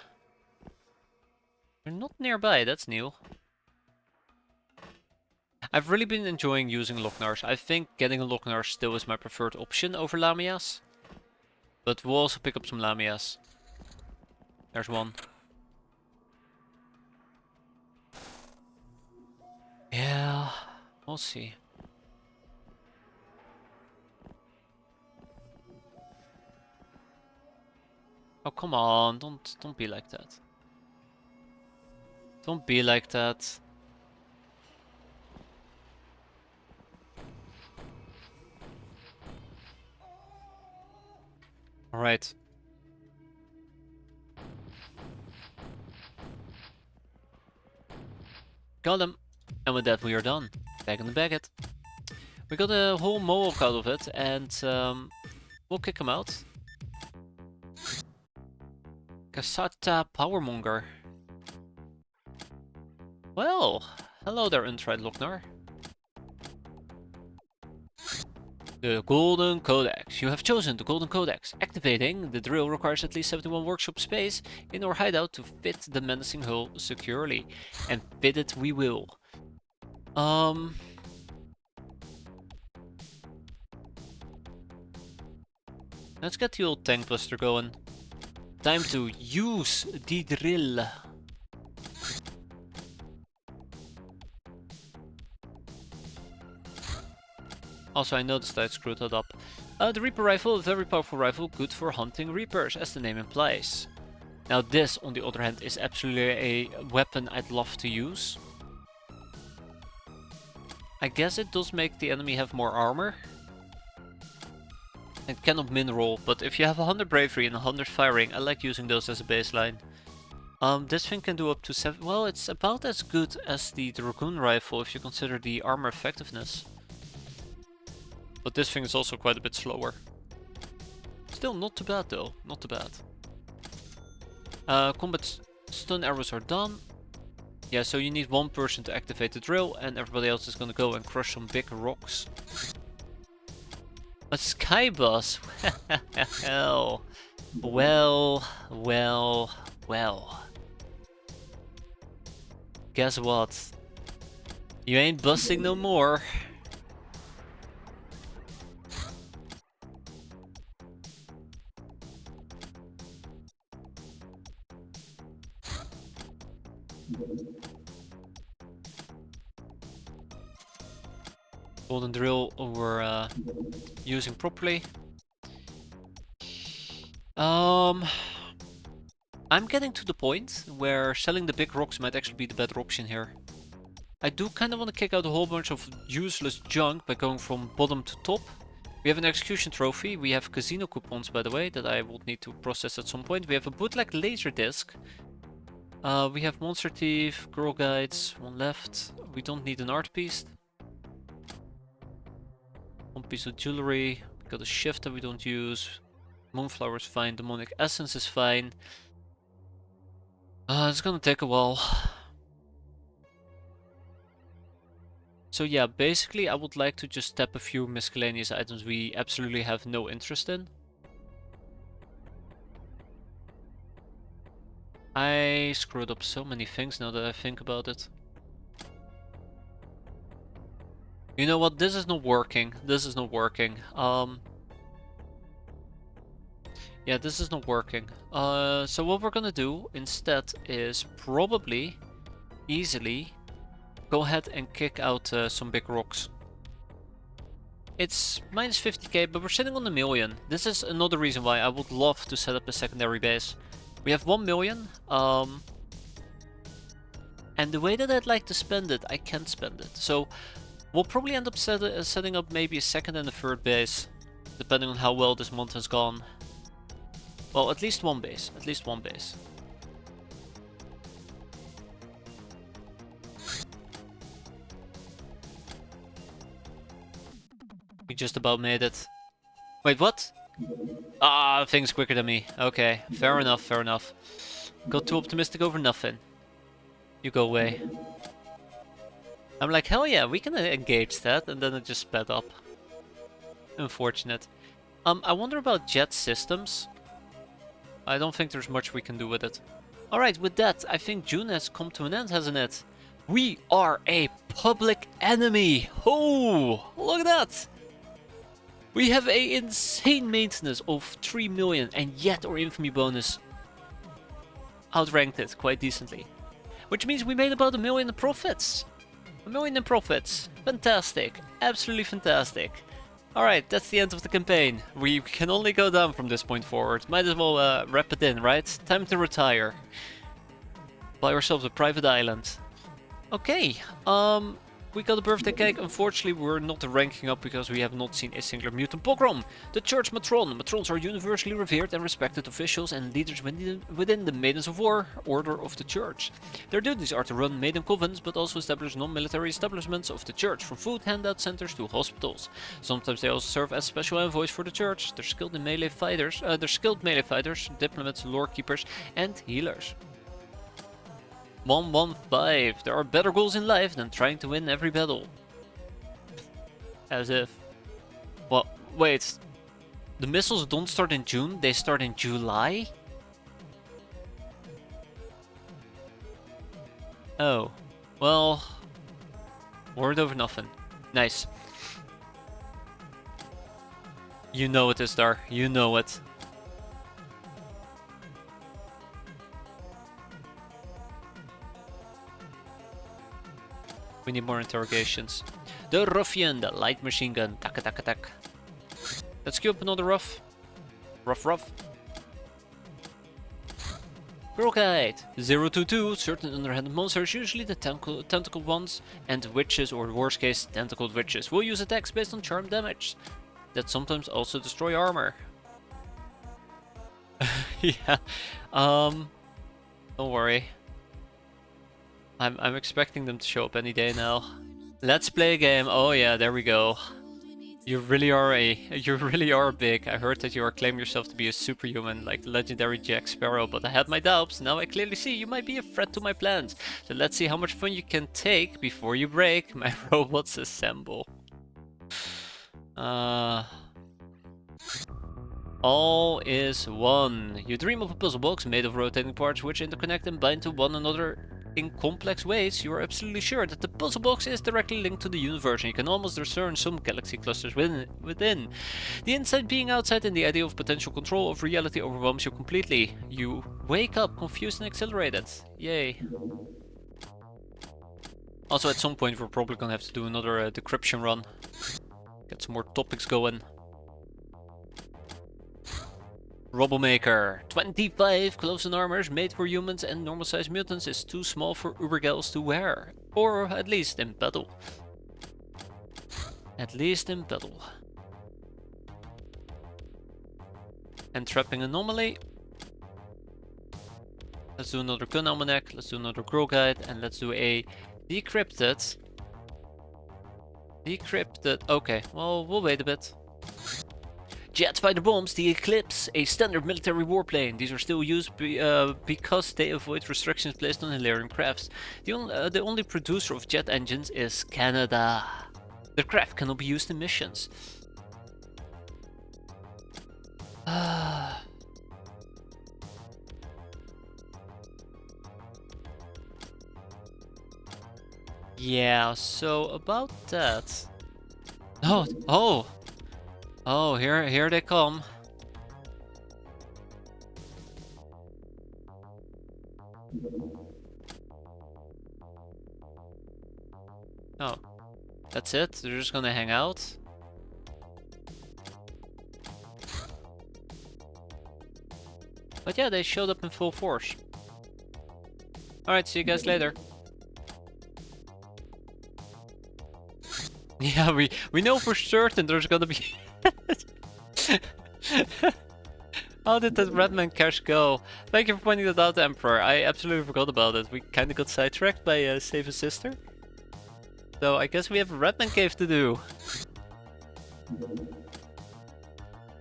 You're not nearby, that's new. I've really been enjoying using Locknars. I think getting a Locknar still is my preferred option over Lamias. But we'll also pick up some Lamias. There's one. Yeah, we'll see. Oh, come on, don't be like that. Don't be like that. Alright. Got him. And with that we are done. Back in the baguette. We got a whole Mohawk out of it, and we'll kick him out. Kasata Powermonger. Well, hello there, untried Lochnar. The Golden Codex. You have chosen the Golden Codex. Activating the drill requires at least 71 workshop space in our hideout to fit the menacing hull securely. And fit it we will. Let's get the old tank buster going. Time to use the drill. Also, I noticed I screwed that up. The Reaper rifle, a very powerful rifle, good for hunting Reapers, as the name implies. Now this, on the other hand, is absolutely a weapon I'd love to use. I guess it does make the enemy have more armor. It cannot min-roll, but if you have 100 bravery and 100 firing, I like using those as a baseline. This thing can do up to 7... Well, it's about as good as the Dragoon rifle if you consider the armor effectiveness. But this thing is also quite a bit slower. Still not too bad though, not too bad. Combat stun arrows are done. Yeah, so you need one person to activate the drill and everybody else is gonna go and crush some big rocks. A sky boss? Well, well. Guess what? You ain't busting no more. Golden drill we're using properly. I'm getting to the point where selling the big rocks might actually be the better option here. I do kind of want to kick out a whole bunch of useless junk by going from bottom to top. We have an execution trophy, we have casino coupons by the way, that I will need to process at some point. We have a bootleg laser disc. We have Monster Thief, Girl Guides, one left. We don't need an art piece. One piece of jewelry. We got a shift that we don't use. Moonflower is fine. Demonic Essence is fine. It's gonna take a while. So yeah, basically I would like to just tap a few miscellaneous items we absolutely have no interest in. I screwed up so many things now that I think about it. You know what? This is not working. This is not working. Yeah, this is not working. So what we're gonna do instead is probably easily go ahead and kick out some big rocks. It's minus 50k, but we're sitting on a million. This is another reason why I would love to set up a secondary base. We have 1 million, and the way that I'd like to spend it, I can't spend it. So we'll probably end up setting up maybe a second and a third base, depending on how well this month has gone. Well, at least one base. At least one base. We just about made it. Wait, what? Ah, things quicker than me. Okay, fair enough, fair enough. Got too optimistic over nothing. You go away. I'm like, hell yeah, we can engage that, and then it just sped up. Unfortunate. I wonder about jet systems. I don't think there's much we can do with it. Alright, with that, I think June has come to an end, hasn't it? We are a public enemy! Oh, look at that! We have a insane maintenance of 3 million, and yet our infamy bonus outranked it quite decently. Which means we made about 1 million in profits. 1 million in profits. Fantastic. Absolutely fantastic. Alright, that's the end of the campaign. We can only go down from this point forward. Might as well wrap it in, right? Time to retire. Buy ourselves a private island. Okay, we got a birthday cake. Unfortunately, we're not ranking up because we have not seen a singular mutant pogrom. The Church Matron. Matrons are universally revered and respected officials and leaders within the Maidens of War order of the Church. Their duties are to run maiden convents, but also establish non-military establishments of the Church, from food handout centers to hospitals. Sometimes they also serve as special envoys for the Church. They're skilled melee fighters, diplomats, lore keepers, and healers. 115. There are better goals in life than trying to win every battle. As if. Well, wait. The missiles don't start in June, they start in July? Oh. Well. Word over nothing. Nice. You know it, Istar. You know it. We need more interrogations. The ruffian, the light machine gun. Tack, tack, tack. Let's queue up another rough. Rough. Girl Guide 022. Certain underhanded monsters, usually the tentacled ones, and witches, or worst case, tentacled witches, will use attacks based on charm damage that sometimes also destroy armor. Yeah. Don't worry. I'm expecting them to show up any day now. Let's play a game. Oh yeah, there we go. You really are big. I heard that you are claiming yourself to be a superhuman, like the legendary Jack Sparrow, but I had my doubts. Now I clearly see you might be a threat to my plans. So let's see how much fun you can take before you break. My robots assemble. All is one. You dream of a puzzle box made of rotating parts which interconnect and bind to one another in complex ways. You are absolutely sure that the puzzle box is directly linked to the universe, and you can almost discern some galaxy clusters within. The inside being outside and the idea of potential control of reality overwhelms you completely. You wake up confused and exhilarated. Yay. Also, at some point we're probably gonna have to do another decryption run. Get some more topics going. Troublemaker. 25 clothes and armors made for humans and normal sized mutants is too small for Ubergals to wear. Or at least in battle. At least in battle. Entrapping anomaly. Let's do another gun almanac, let's do another girl guide, and let's do a decrypted. Decrypted. Okay, well, we'll wait a bit. Jet fighter bombs, the Eclipse, a standard military warplane. These are still used because they avoid restrictions placed on Hilarion crafts. The only producer of jet engines is Canada. The craft cannot be used in missions. Yeah, so about that. Oh, here they come. Oh, that's it? They're just gonna hang out? But yeah, they showed up in full force. Alright, see you guys later. Yeah, we know for certain there's gonna be... How did that Redman cache go? Thank you for pointing that out, Emperor. I absolutely forgot about it. We kinda got sidetracked by Save a Sister. So I guess we have a Redman cave to do.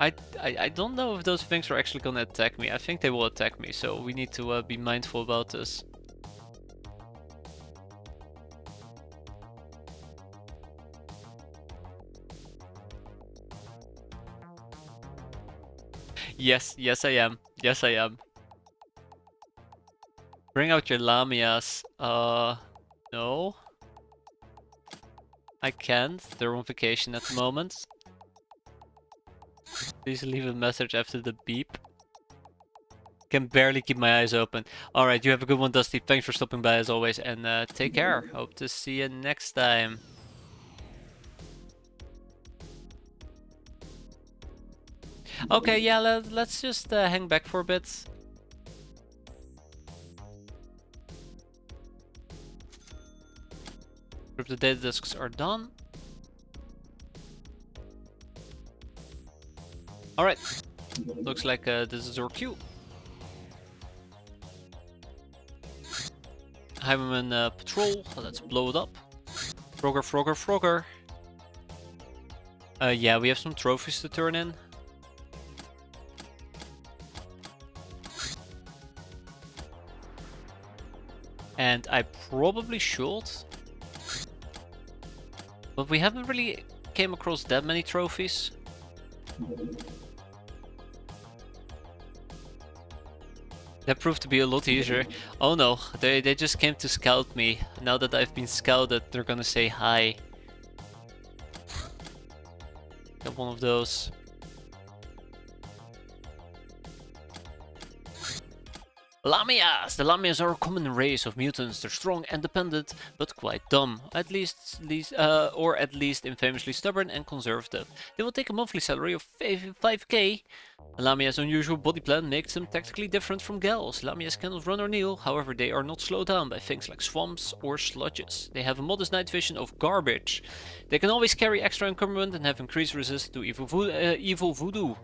I don't know if those things are actually gonna attack me. I think they will attack me, so we need to be mindful about this. Yes, yes I am. Yes I am. Bring out your Lamias. No. I can't. They're on vacation at the moment. Please leave a message after the beep. Can barely keep my eyes open. Alright, you have a good one, Dusty. Thanks for stopping by as always, and take care. Hope to see you next time. Okay, yeah, let's just hang back for a bit. If the data disks are done. Alright, looks like this is our cue. Highwayman patrol, let's blow it up. Frogger, Frogger, Frogger. Yeah, we have some trophies to turn in. And I probably should. But we haven't really came across that many trophies. That proved to be a lot easier. Oh no, they just came to scout me. Now that I've been scouted, they're gonna say hi. Got one of those. Lamias! The Lamias are a common race of mutants. They're strong and dependent, but quite dumb. At least infamously stubborn and conservative. They will take a monthly salary of 5k. Lamia's unusual body plan makes them tactically different from Gals. Lamias cannot run or kneel, however they are not slowed down by things like swamps or sludges. They have a modest night vision of garbage. They can always carry extra encumberment and have increased resistance to evil voodoo.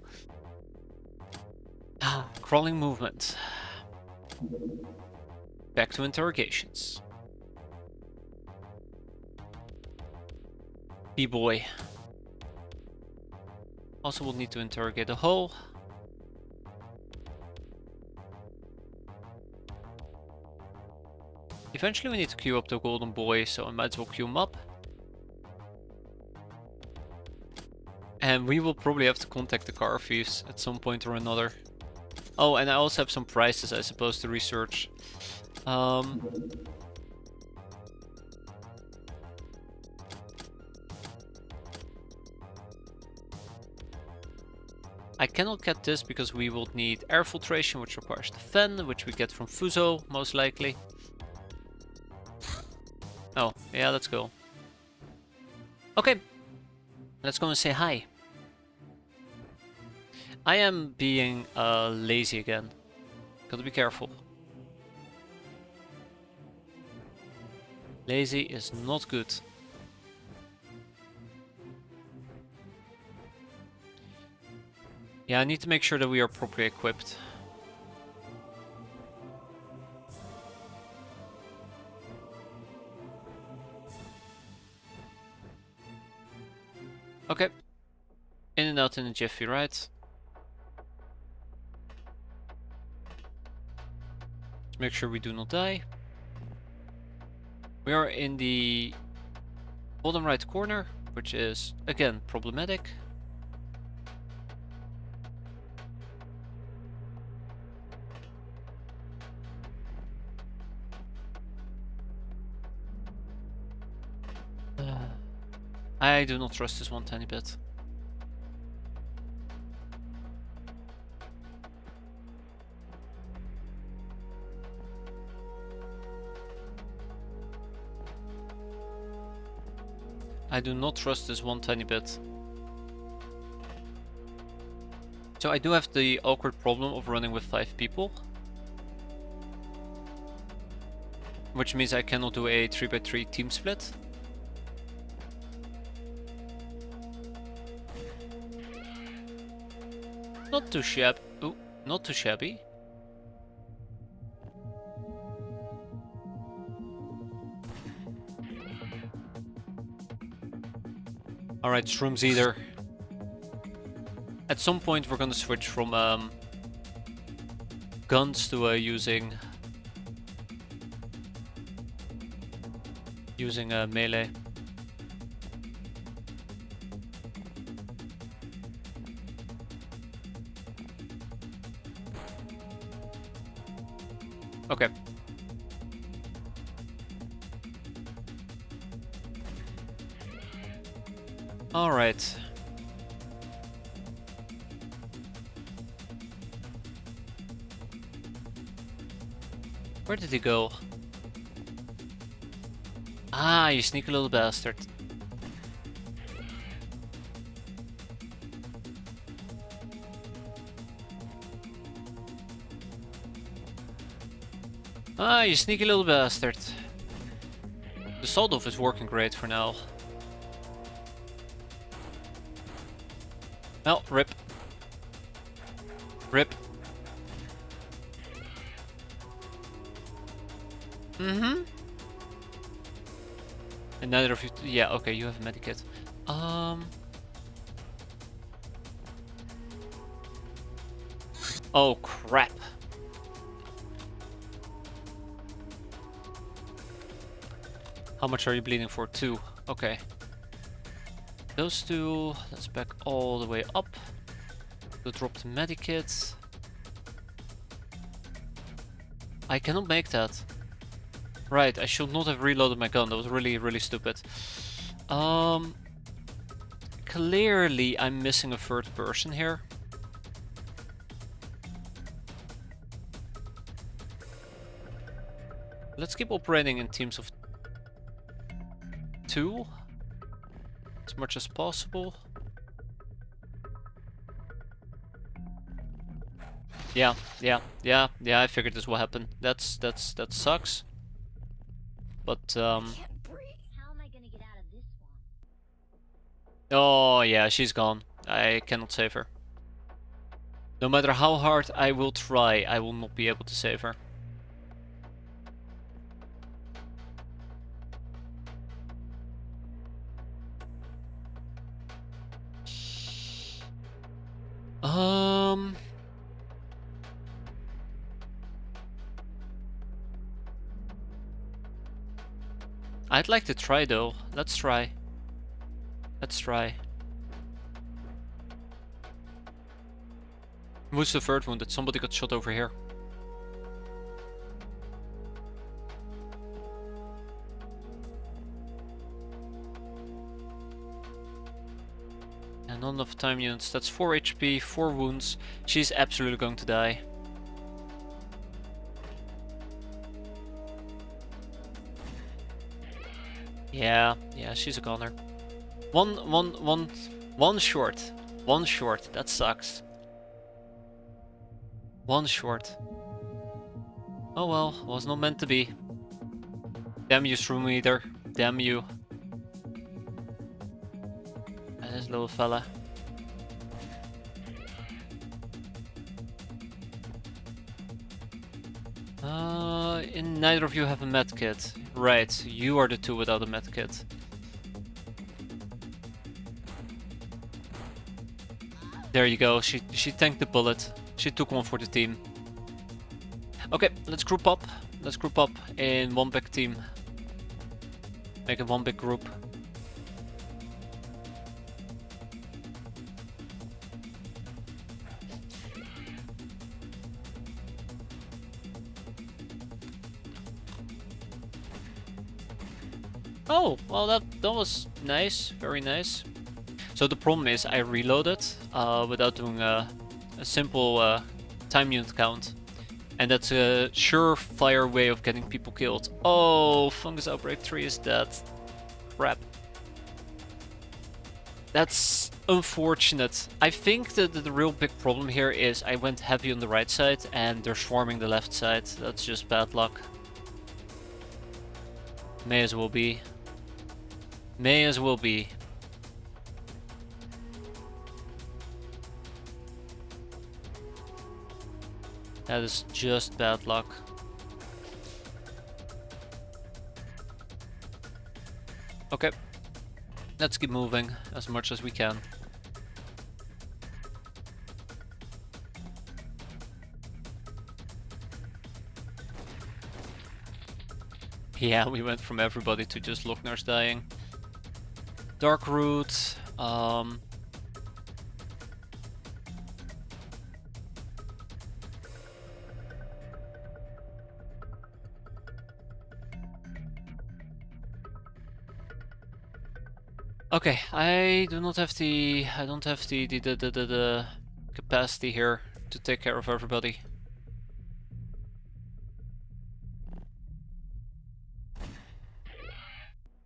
Crawling movement. Back to interrogations. B-boy. Also we'll need to interrogate a hole. Eventually we need to queue up the golden boy, so I might as well queue him up. And we will probably have to contact the car thieves at some point or another. Oh, and I also have some prices I suppose to research. I cannot get this because we will need air filtration, which requires the fan, which we get from Fuso, most likely. Oh, yeah, let's go. Okay, let's go and say hi. I am being lazy again. Gotta be careful. Lazy is not good. Yeah, I need to make sure that we are properly equipped. Okay. In and out in a jiffy, right? Let's make sure we do not die. We are in the bottom right corner, which is, again, problematic. I do not trust this one tiny bit. I do not trust this one tiny bit. So I do have the awkward problem of running with 5 people. Which means I cannot do a 3x3 team split. Not too shabby. Ooh, not too shabby. Alright, shrooms either. At some point we're gonna switch from guns to using melee. Okay. Alright. Where did he go? Ah, you sneaky little bastard. Ah, you sneaky little bastard. The sawed-off is working great for now. Well, rip. Rip. Mm-hmm. And neither of you... Yeah, okay, you have a medikit. Oh, crap. How much are you bleeding for? 2. Okay. Those 2, let's back all the way up. To drop the medikit. I cannot make that. Right, I should not have reloaded my gun. That was really, really stupid. Clearly I'm missing a third person here. Let's keep operating in teams of 2 as much as possible. Yeah, I figured this will happen. That sucks. But How am I gonna get out of this one? oh yeah, she's gone. I cannot save her. No matter how hard I will try, I will not be able to save her. I'd like to try though. Let's try. Let's try. Who's the third wounded? Somebody got shot over here. And not enough time units. That's 4 HP, 4 wounds. She's absolutely going to die. Yeah, she's a goner. One short. One short. That sucks. One short. Oh well, was not meant to be. Damn you, Shroom Eater. Damn you. And this little fella. And neither of you have a medkit. Right, you are the 2 without a medkit. There you go. She tanked the bullet. She took one for the team. Okay, let's group up. Let's group up in one big team. Make it one big group. Oh, well that was nice. Very nice. So the problem is I reloaded without doing a simple time unit count. And that's a surefire way of getting people killed. Oh, Fungus Outbreak 3 is dead. Crap. That's unfortunate. I think that the real big problem here is I went heavy on the right side and they're swarming the left side. That's just bad luck. May as well be. May as well be. That is just bad luck. Okay. Let's keep moving as much as we can. Yeah, we went from everybody to just Lochner's dying. Dark Root. Okay, I don't have the capacity here to take care of everybody.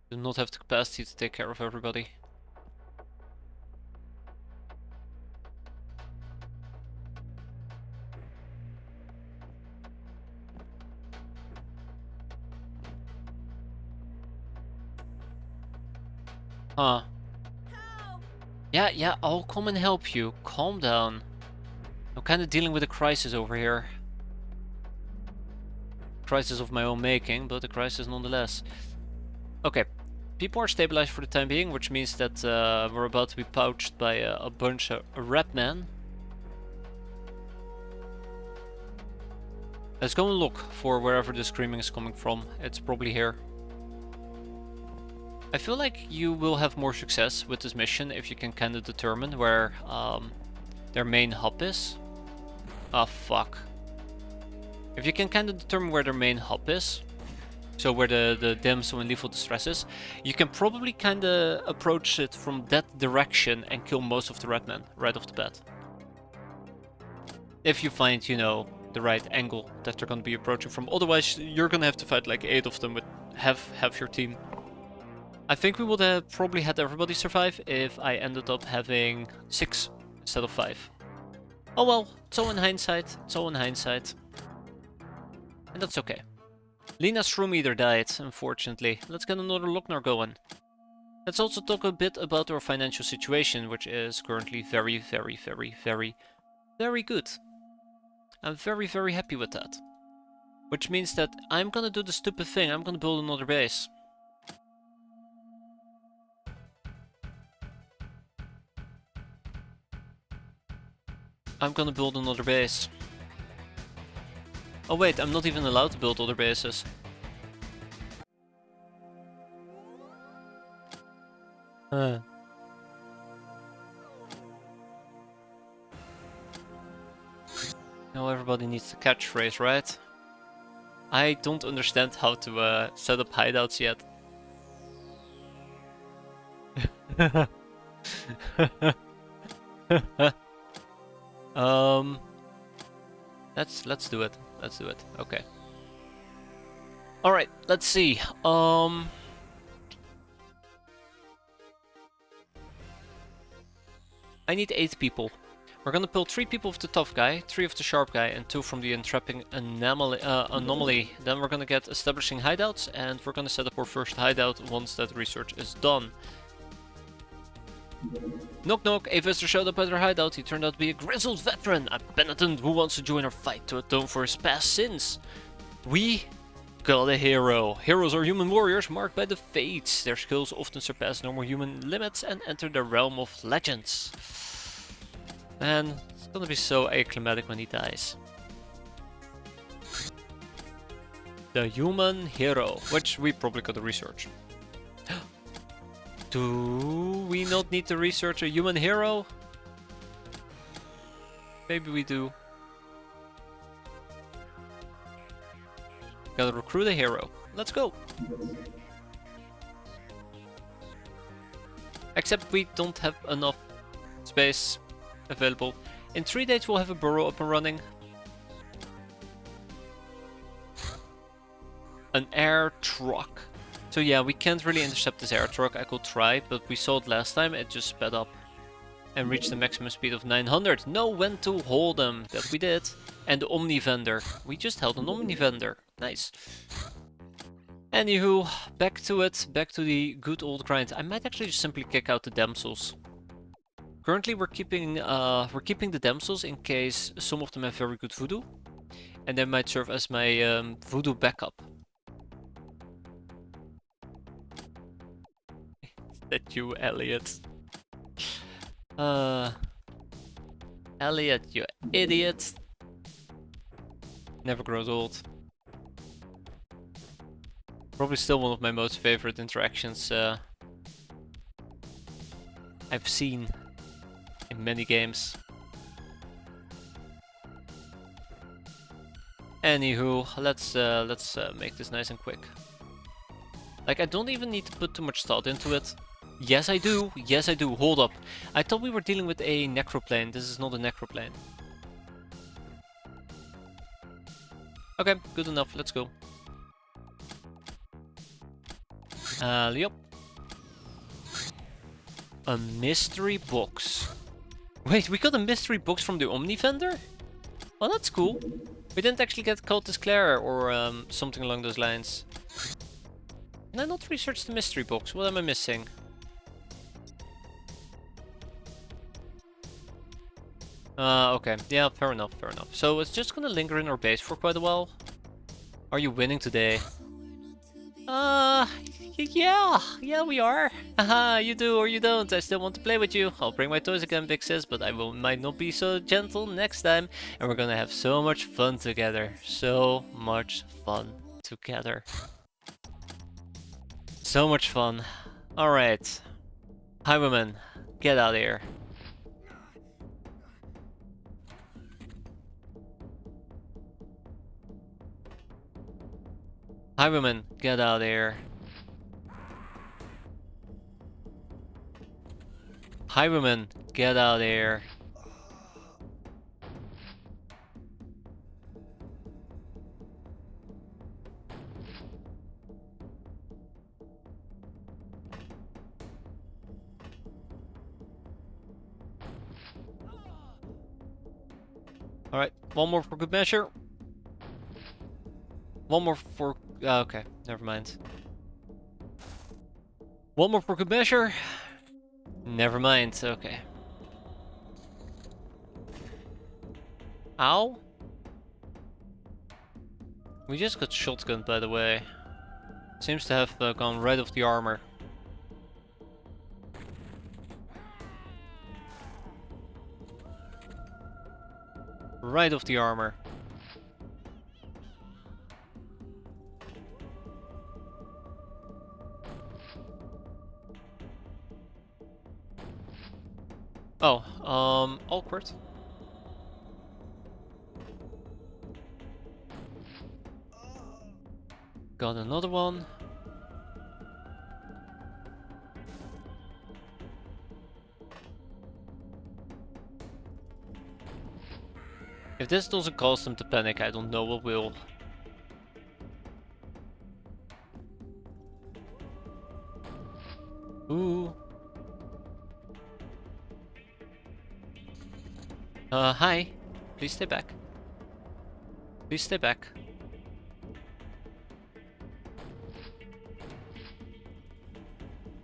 Do not have the capacity to take care of everybody. Huh. Yeah, I'll come and help you. Calm down. I'm kind of dealing with a crisis over here. Crisis of my own making, but a crisis nonetheless. Okay, people are stabilized for the time being, which means that we're about to be pouched by a bunch of rat men. Let's go and look for wherever the screaming is coming from. It's probably here. I feel like you will have more success with this mission if you can kind of determine where their main hub is. Ah, fuck. If you can kind of determine where their main hub is, so where the damsel in lethal distress is, you can probably kind of approach it from that direction and kill most of the red men right off the bat. If you find, you know, the right angle that they're going to be approaching from. Otherwise, you're going to have to fight like 8 of them with half your team. I think we would have probably had everybody survive if I ended up having 6 instead of 5. Oh well, it's all in hindsight, it's all in hindsight. And that's okay. Lena's Shroom Eater died, unfortunately. Let's get another Lochner going. Let's also talk a bit about our financial situation, which is currently very, very, very, very, very good. I'm very, very happy with that. Which means that I'm gonna do the stupid thing, I'm gonna build another base. I'm gonna build another base. Oh wait, I'm not even allowed to build other bases. Now everybody needs the catchphrase, right? I don't understand how to set up hideouts yet. Let's do it. Let's do it. Okay. All right. Let's see. I need 8 people. We're gonna pull 3 people of the tough guy, 3 of the sharp guy, and 2 from the entrapping anomaly. Then we're gonna get establishing hideouts, and we're gonna set up our first hideout once that research is done. Knock knock, a visitor showed up at our hideout. He turned out to be a grizzled veteran, a penitent who wants to join our fight to atone for his past sins. We got a hero. Heroes are human warriors marked by the fates. Their skills often surpass normal human limits and enter the realm of legends. Man, it's gonna be so aclimatic when he dies. The human hero, which we probably gotta research. Do we not need to research a human hero? Maybe we do. Gotta recruit a hero. Let's go. Except we don't have enough space available. In 3 days we'll have a burrow up and running. An air truck. So yeah, we can't really intercept this air truck. I could try, but we saw it last time. It just sped up and reached the maximum speed of 900. Know when to hold them. That we did. And the Omni Vendor. We just held an Omni Vendor. Nice. Anywho, back to it. Back to the good old grind. I might actually just simply kick out the damsels. Currently we're keeping the damsels in case some of them have very good voodoo. And they might serve as my voodoo backup. That you, Elliot. Elliot, you idiot. Never grows old. Probably still one of my most favorite interactions I've seen in many games. Anywho, let's make this nice and quick. Like, I don't even need to put too much thought into it. Yes, I do. Yes, I do. Hold up. I thought we were dealing with a necroplane. This is not a necroplane. Okay, good enough. Let's go. Yep. A mystery box. Wait, we got a mystery box from the Omni Vendor? Oh, that's cool. We didn't actually get Cultist Claire or something along those lines. Can I not research the mystery box? What am I missing? Okay. Yeah, fair enough, fair enough. So it's just gonna linger in our base for quite a while. Are you winning today? Yeah, we are. Haha, you do or you don't. I still want to play with you. I'll bring my toys again, Big Sis, but might not be so gentle next time. And we're gonna have so much fun together. So much fun together. So much fun. Alright. Highwayman, get out of here. Highwayman, get out of here. Highwayman, get out of here. Alright, one more for good measure. One more for... okay, never mind. One more for good measure. Never mind, okay. Ow? We just got shotgunned, by the way. Seems to have gone right off the armor. Right off the armor. Oh, awkward. Got another one. If this doesn't cause them to panic, I don't know what will. Ooh. Hi. Please stay back. Please stay back.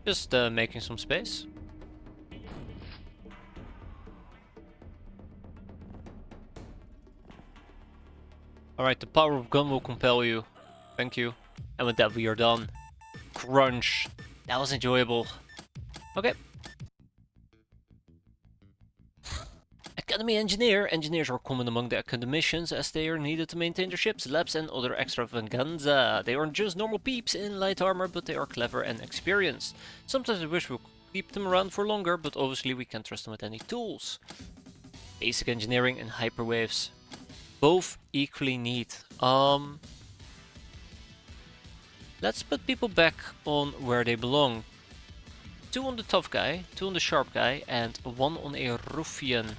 Just making some space. Alright, the power of gun will compel you. Thank you. And with that we are done. Crunch. That was enjoyable. Okay. Academy Engineer. Engineers are common among the academicians as they are needed to maintain their ships, labs and other extravaganza. They aren't just normal peeps in light armor, but they are clever and experienced. Sometimes I wish we could keep them around for longer, but obviously we can't trust them with any tools. Basic engineering and hyperwaves. Both equally neat. Let's put people back on where they belong. 2 on the tough guy, 2 on the sharp guy, and 1 on a ruffian.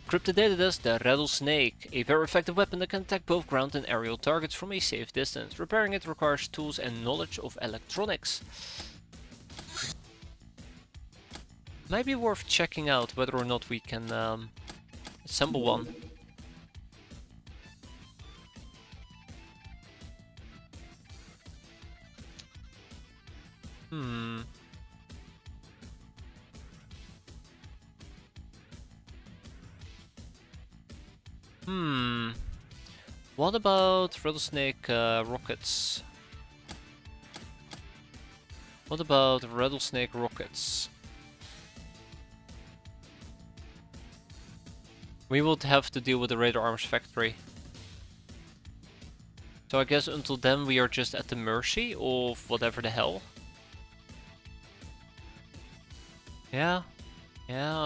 Cryptididus, the rattlesnake, a very effective weapon that can attack both ground and aerial targets from a safe distance. Repairing it requires tools and knowledge of electronics. Might be worth checking out whether or not we can assemble one. What about rattlesnake rockets? What about rattlesnake rockets? We would have to deal with the Radar Arms factory. So I guess until then we are just at the mercy of whatever the hell. Yeah,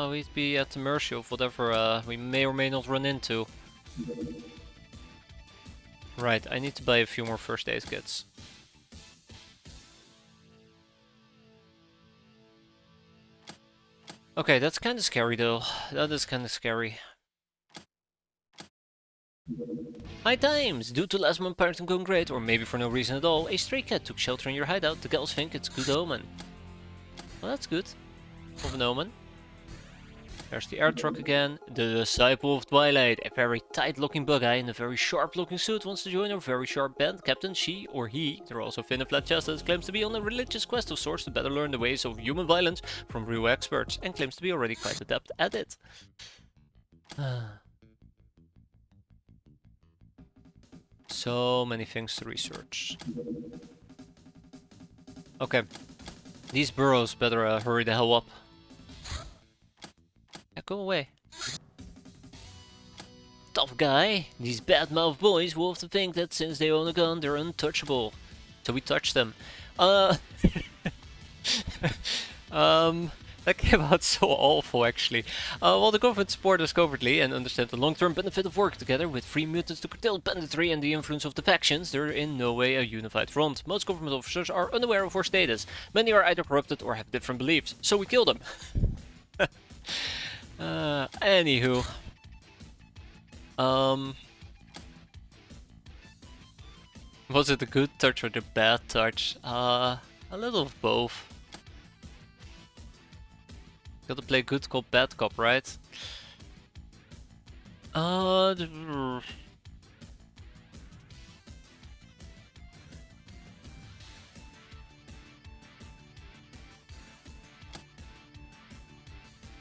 we'd be at the mercy of whatever we may or may not run into. Right, I need to buy a few more first aid kits. Okay, that's kind of scary though. That is kind of scary. High times! Due to last month parenting going great, or maybe for no reason at all, a stray cat took shelter in your hideout. The gals think it's good omen. Well, that's good. Of an omen. There's the air truck again. The Disciple of Twilight, a very tight-looking bug-eye in a very sharp-looking suit, wants to join our very sharp band. Captain, she or he, they're also thin and flat-chested, claims to be on a religious quest of sorts to better learn the ways of human violence from real experts, and claims to be already quite adept at it. So many things to research. Okay. These burrows better hurry the hell up. Yeah, go away. Tough guy. These bad-mouthed boys will often think that since they own a gun, they're untouchable. So we touch them. That came out so awful, actually. While the government support us covertly and understand the long-term benefit of work together with free mutants to curtail banditry and the influence of the factions, they're in no way a unified front. Most government officers are unaware of our status. Many are either corrupted or have different beliefs, so we kill them. Anywho. Was it a good touch or the bad touch? A little of both. Gotta play good cop, bad cop, right?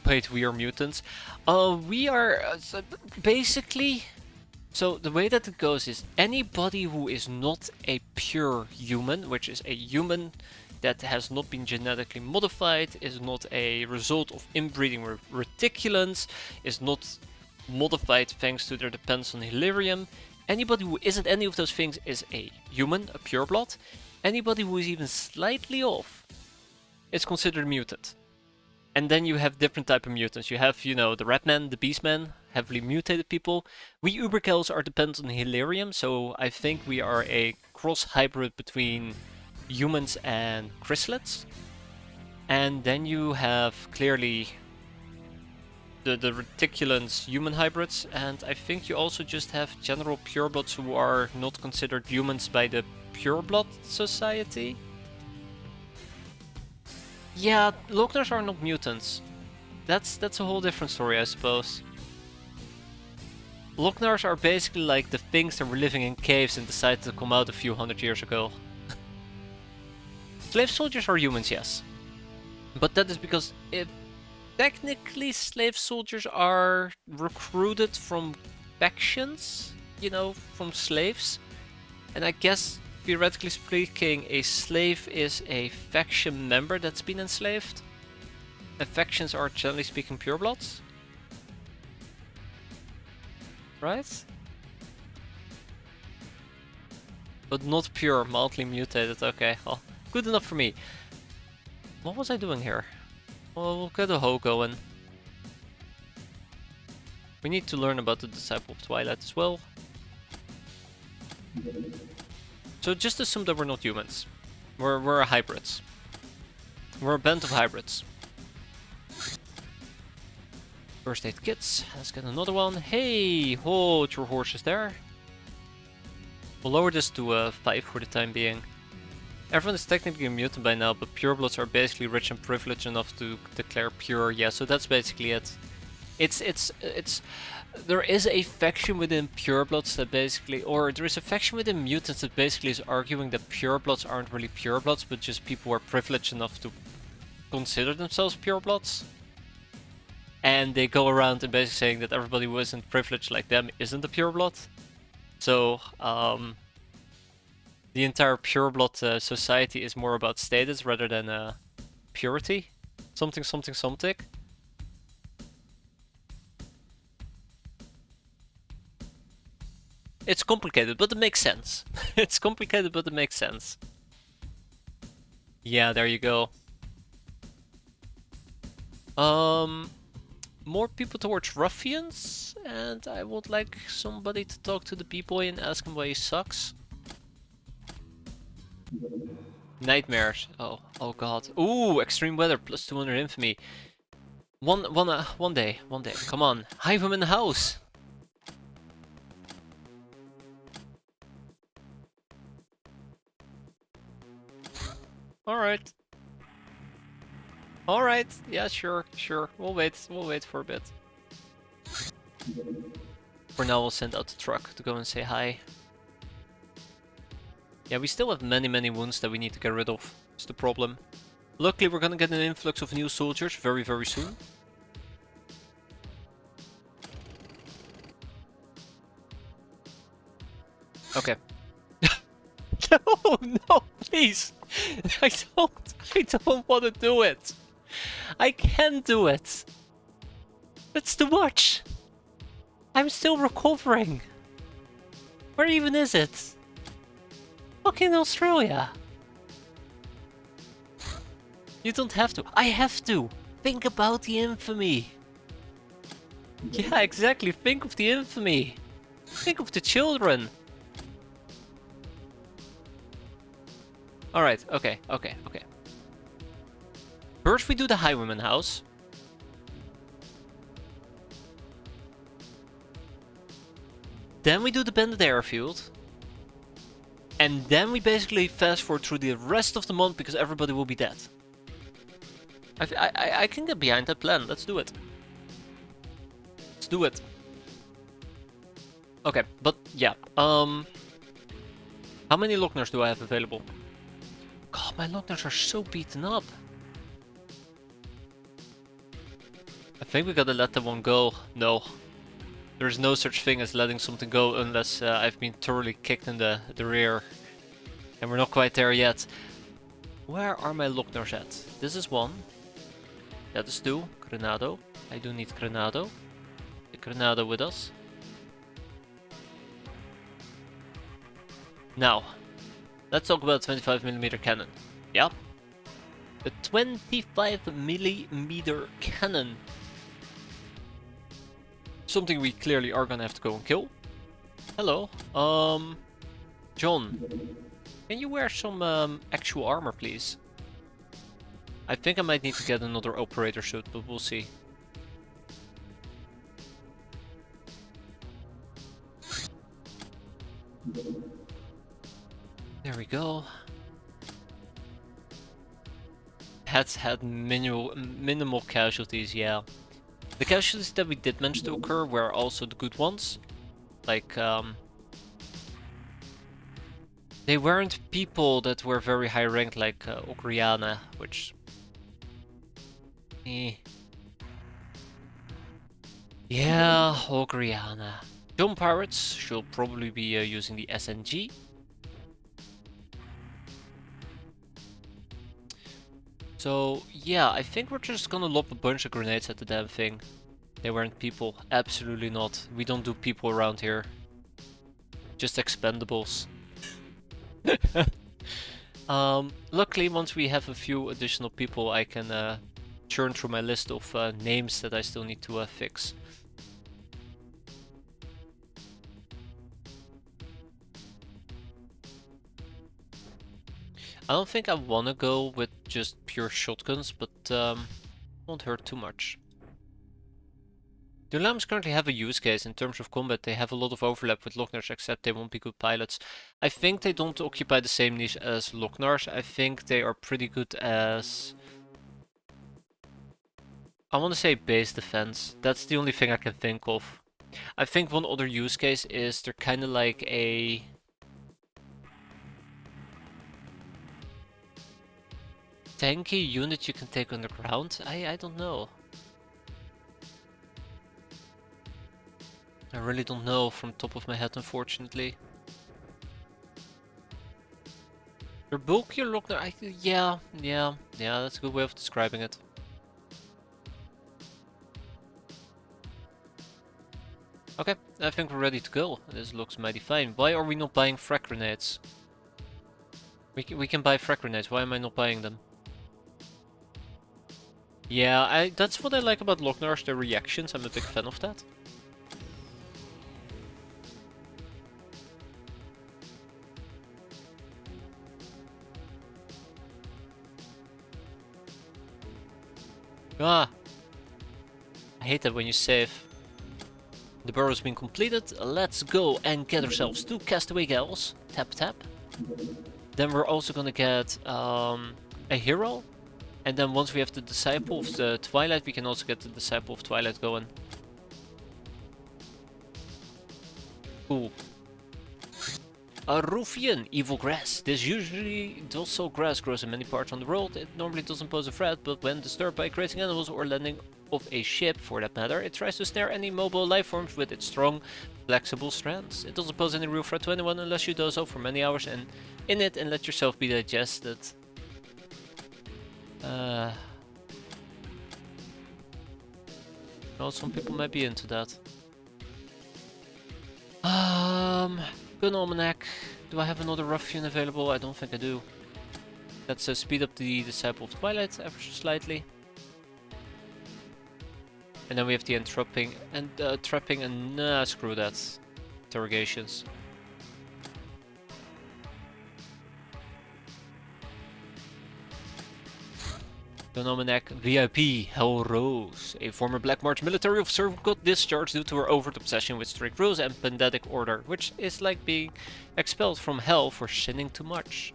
Wait, we are mutants. We are basically. So the way that it goes is anybody who is not a pure human, which is a human that has not been genetically modified, is not a result of inbreeding with reticulans, is not modified thanks to their dependence on Hilarium. Anybody who isn't any of those things is a human, a pureblood. Anybody who is even slightly off is considered a mutant. And then you have different type of mutants. You have, you know, the Ratman, the Beastman, heavily mutated people. We Uberkels are dependent on Hilarium, so I think we are a cross-hybrid between humans and chrysalids. And then you have clearly the reticulans human hybrids, and I think you also just have general purebloods who are not considered humans by the Pureblood Society. Yeah, Lognars are not mutants. That's a whole different story, I suppose. Lognars are basically like the things that were living in caves and decided to come out a few hundred years ago. Slave soldiers are humans, yes. But that is because technically slave soldiers are recruited from factions, you know, from slaves. And I guess, theoretically speaking, a slave is a faction member that's been enslaved. And factions are, generally speaking, purebloods. right? But not pure, mildly mutated. Okay, well, good enough for me. What was I doing here? Well, we'll get a hoe going. We need to learn about the Disciple of Twilight as well. So just assume that we're not humans. We're hybrids. We're a band of hybrids. First aid kits. Let's get another one. Hey, hold your horses there. We'll lower this to 5 for the time being. Everyone is technically a mutant by now, but purebloods are basically rich and privileged enough to declare pure. Yeah, so that's basically it. It's there is a faction within purebloods that basically, or there is a faction within mutants that basically is arguing that purebloods aren't really purebloods, but just people who are privileged enough to consider themselves purebloods. And they go around and basically saying that everybody who isn't privileged like them isn't a pureblood. So, the entire pureblood society is more about status rather than purity. Something, something, something. It's complicated, but it makes sense. It's complicated, but it makes sense. Yeah, there you go. More people towards ruffians, and I would like somebody to talk to the B-boy and ask him why he sucks. Nightmares. Oh god. Ooh, extreme weather, plus 200 infamy. One day. Come on, hive him in the house. Alright. Alright, yeah, sure. We'll wait for a bit. For now, we'll send out the truck to go and say hi. Yeah, we still have many wounds that we need to get rid of. That's the problem. Luckily, we're gonna get an influx of new soldiers very soon. Okay. No, please! I don't want to do it! I can't do it! That's too much! I'm still recovering! Where even is it? Fucking Australia! You don't have to. I have to! Think about the infamy! Yeah, exactly. Think of the infamy! Think of the children! Alright, okay. First we do the Highwayman house. Then we do the Bandit airfield. And then we basically fast forward through the rest of the month because everybody will be dead. I can get behind that plan. Let's do it. Let's do it. Okay, but yeah. How many Lockners do I have available? God, my Lockners are so beaten up. I think we gotta let that one go. No. There is no such thing as letting something go unless I've been thoroughly kicked in the rear. And we're not quite there yet. Where are my Lockners at? This is one. That is two. Granado. I do need Granado. Take Granado with us. Now, let's talk about 25mm cannon. Yeah? The 25mm cannon. Something we clearly are gonna have to go and kill. Hello. John. Can you wear some actual armor, please? I think I might need to get another operator suit, but we'll see. There we go. Has had minimal casualties, yeah. The casualties that we did manage to occur were also the good ones. Like, they weren't people that were very high ranked like Ogriana, which... Yeah, Ogriana. Jump Pirates should probably be using the SNG. So, yeah, I think we're just gonna lob a bunch of grenades at the damn thing. They weren't people. Absolutely not. We don't do people around here. Just expendables. Luckily, once we have a few additional people, I can churn through my list of names that I still need to fix. I don't think I want to go with just pure shotguns, but won't hurt too much. The Lambs currently have a use case in terms of combat. They have a lot of overlap with Locknars, except they won't be good pilots. I think they don't occupy the same niche as Locknars. I think they are pretty good as... I want to say base defense. That's the only thing I can think of. I think one other use case is they're kind of like a... tanky unit you can take underground? I don't know. I really don't know from top of my head, unfortunately. They're bulkier Locknar. Yeah, that's a good way of describing it. Okay, I think we're ready to go. This looks mighty fine. Why are we not buying frag grenades? We can buy frag grenades. Why am I not buying them? Yeah, that's what I like about Locknars, their reactions. I'm a big fan of that. Ah! I hate that when you save. The burrow's been completed. Let's go and get ourselves 2 castaway gals. Tap tap. Then we're also gonna get a hero. And then once we have the Disciple of the Twilight, we can also get the Disciple of Twilight going. Cool. A Ruffian, evil grass. This usually docile grass grows in many parts on the world. It normally doesn't pose a threat, but when disturbed by grazing animals or landing of a ship, for that matter, it tries to snare any mobile life forms with its strong, flexible strands. It doesn't pose any real threat to anyone unless you do so for many hours in it and let yourself be digested. Well, some people might be into that. Gun Almanac. Do I have another Ruffian available? I don't think I do. Let's speed up the Disciple of Twilight ever so slightly. And then we have the entrapping and trapping and nah, screw that. Interrogations. Gun Almanac VIP Hell Rose. A former Black March military officer who got discharged due to her overt obsession with strict rules and pedantic order, which is like being expelled from hell for sinning too much.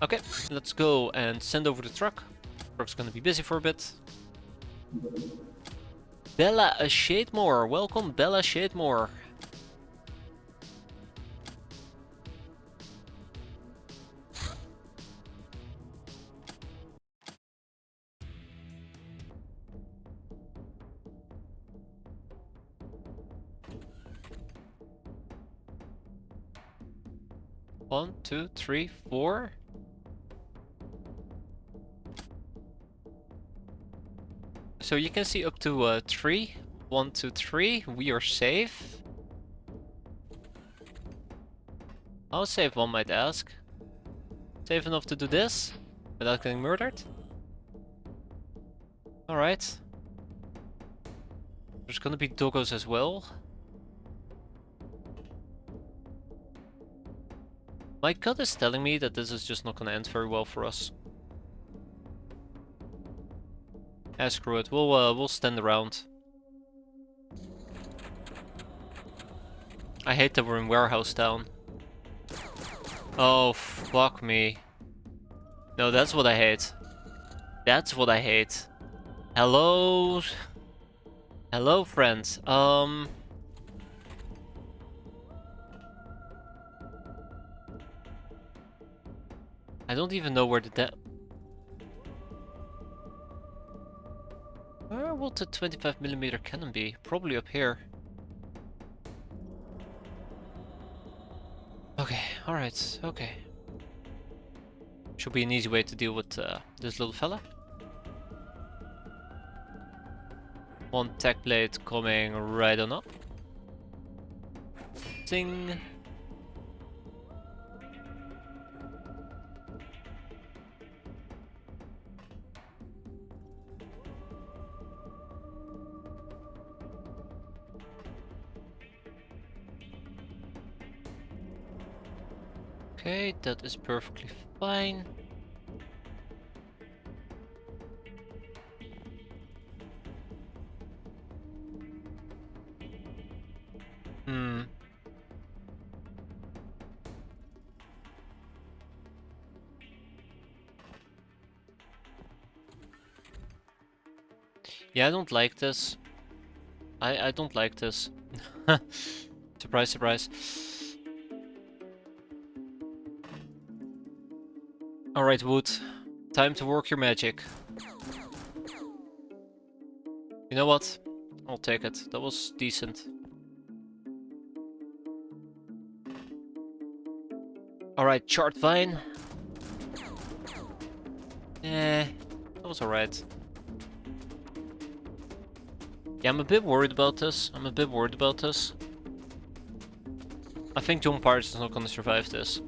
Okay, let's go and send over the truck. Truck's gonna be busy for a bit. Bella Shademore, welcome Bella Shademore. One, two, three, four. So you can see up to 3. 1, 2, 3. We are safe. How safe, one might ask. Safe enough to do this without getting murdered? Alright. There's gonna be doggos as well. My gut is telling me that this is just not gonna end very well for us. Ah, screw it. We'll stand around. I hate that we're in Warehouse Town. Oh, fuck me. No, that's what I hate. That's what I hate. Hello? Hello, friends. I don't even know where where will the 25mm cannon be? Probably up here. Okay, alright, okay. Should be an easy way to deal with this little fella. One tech plate coming right on up. Zing. Okay, that is perfectly fine. Hmm. Yeah, I don't like this. I don't like this. Surprise, surprise. Alright, Wood. Time to work your magic. You know what? I'll take it. That was decent. Alright, Chart Vine. That was alright. Yeah, I'm a bit worried about this. I think John Pirates is not gonna survive this.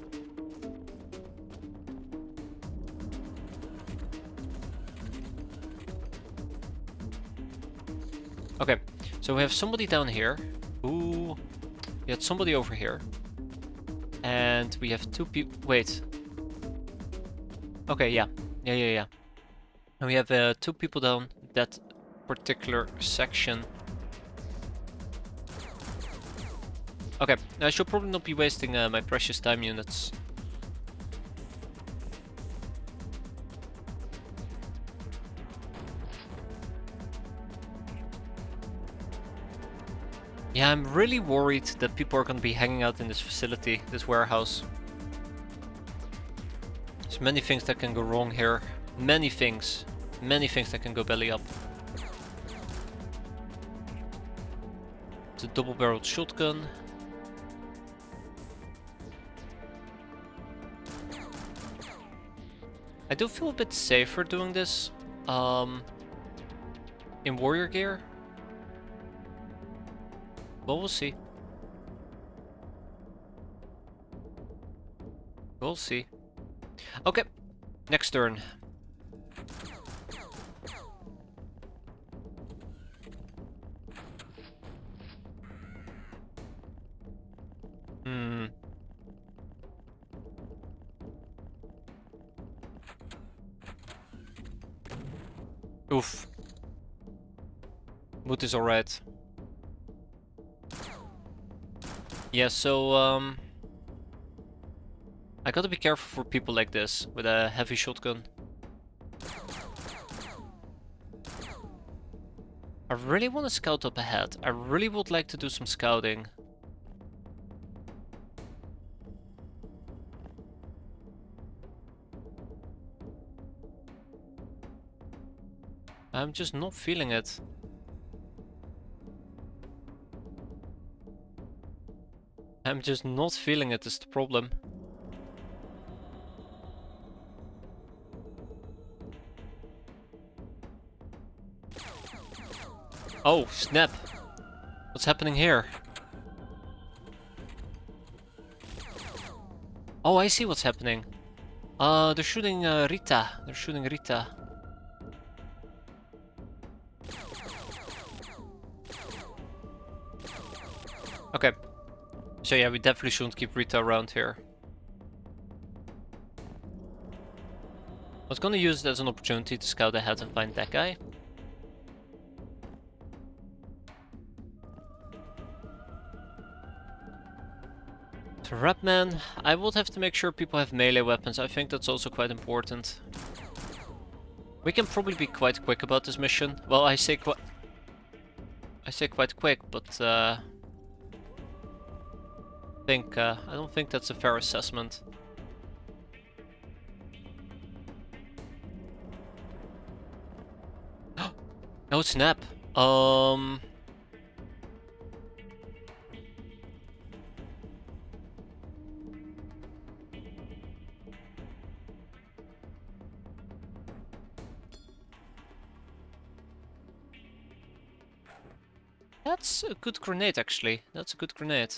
Okay, so we have somebody down here. Ooh. We had somebody over here. And we have two people. Wait. Okay, yeah. Yeah. And we have two people down that particular section. Okay, I should probably not be wasting my precious time units. Yeah, I'm really worried that people are gonna be hanging out in this facility, this warehouse. There's many things that can go wrong here. Many things that can go belly up. It's a double-barreled shotgun. I do feel a bit safer doing this in warrior gear. Well, we'll see. We'll see. Okay, next turn. Hmm. Oof. Mood is alright. Yeah, so I gotta be careful for people like this with a heavy shotgun. I really want to scout up ahead. I really would like to do some scouting. I'm just not feeling it. I'm just not feeling it is the problem. Oh, snap. What's happening here? Oh, I see what's happening. They're shooting Rita. They're shooting Rita. Okay. So yeah, we definitely shouldn't keep Rita around here. I was gonna use it as an opportunity to scout ahead and find that guy. Rapman, I would have to make sure people have melee weapons. I think that's also quite important. We can probably be quite quick about this mission. Well, I say quite quick, but I don't think that's a fair assessment. No snap. That's a good grenade, actually. That's a good grenade.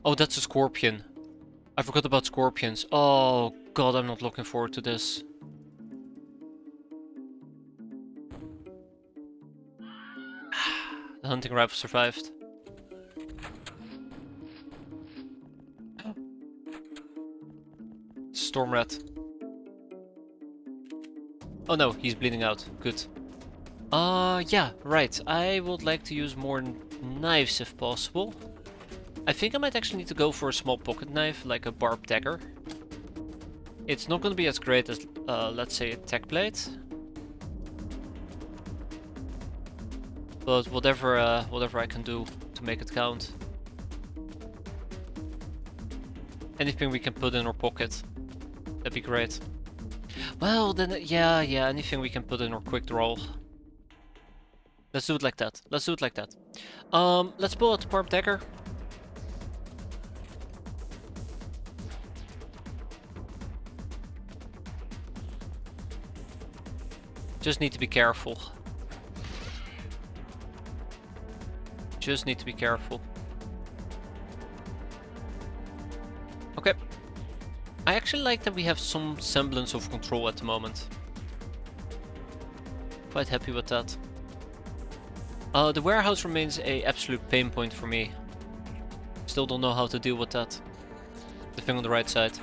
Oh, that's a scorpion. I forgot about scorpions. Oh god, I'm not looking forward to this. The hunting rifle survived. Storm rat. Oh no, he's bleeding out. Good. Yeah, right. I would like to use more knives if possible. I think I might actually need to go for a small pocket knife, like a barbed dagger. It's not going to be as great as, let's say, a tech blade. But whatever I can do to make it count. Anything we can put in our pocket, that'd be great. Well, then, yeah, anything we can put in our quick draw. Let's do it like that. Let's do it like that. Let's pull out the barbed dagger. Just need to be careful. Just need to be careful. Okay. I actually like that we have some semblance of control at the moment. Quite happy with that. The warehouse remains a absolute pain point for me. Still don't know how to deal with that. The thing on the right side.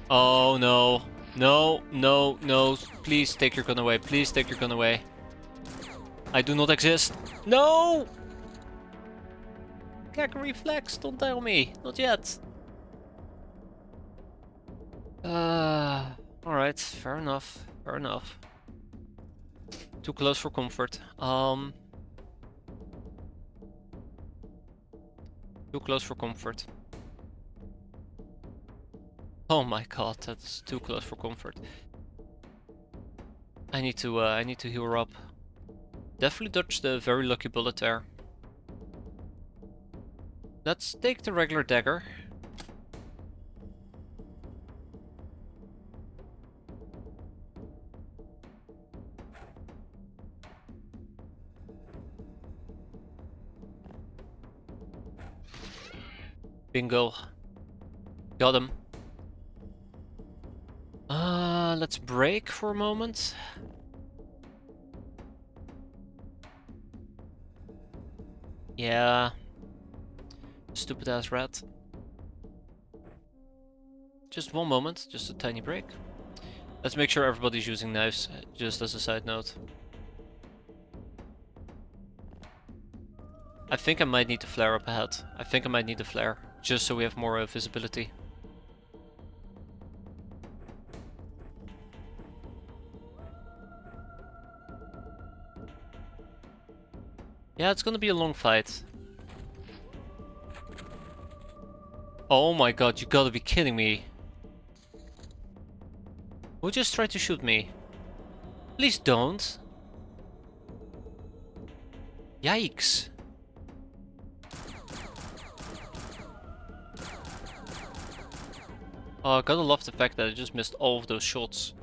Oh no. No, no, no. Please take your gun away. Please take your gun away. I do not exist. No! Gag reflex, don't tell me. Not yet. Alright, fair enough. Fair enough. Too close for comfort. Too close for comfort. Oh my god, that's too close for comfort. I need to heal her up. Definitely dodged the very lucky bullet there. Let's take the regular dagger. Bingo. Got him. Let's break for a moment. Yeah. Stupid ass rat. Just one moment, just a tiny break. Let's make sure everybody's using knives, just as a side note. I think I might need to flare up ahead. I think I might need to flare, just so we have more visibility. Yeah, it's gonna be a long fight. Oh my god, you gotta be kidding me. Who just tried to shoot me? Please don't. Yikes. Oh, I gotta love the fact that I just missed all of those shots.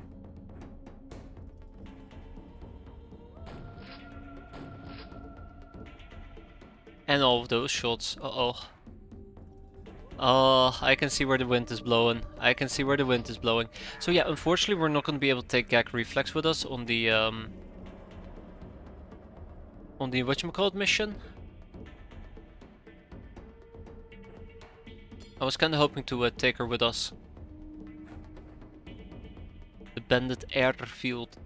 And all of those shots. Uh-oh. Oh, I can see where the wind is blowing. I can see where the wind is blowing. So yeah, unfortunately we're not going to be able to take Gag Reflex with us on the whatchamacallit mission. I was kind of hoping to take her with us. The Bandit Airfield.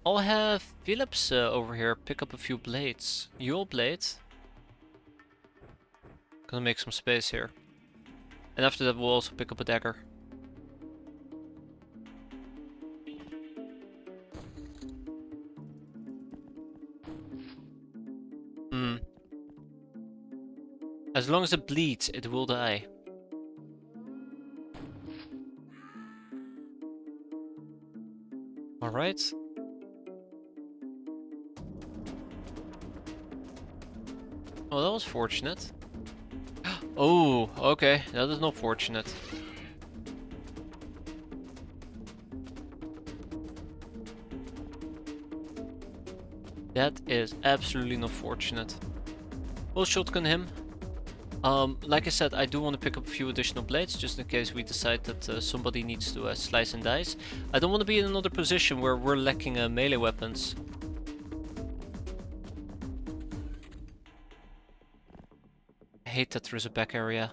I'll have Philips over here pick up a few blades. Your blade. Gonna make some space here. And after that we'll also pick up a dagger. As long as it bleeds, it will die. Alright. Oh, that was fortunate. Oh, okay, that is not fortunate. That is absolutely not fortunate. We'll shotgun him. Like I said, I do want to pick up a few additional blades, just in case we decide that somebody needs to slice and dice. I don't want to be in another position where we're lacking melee weapons. I hate that there is a back area.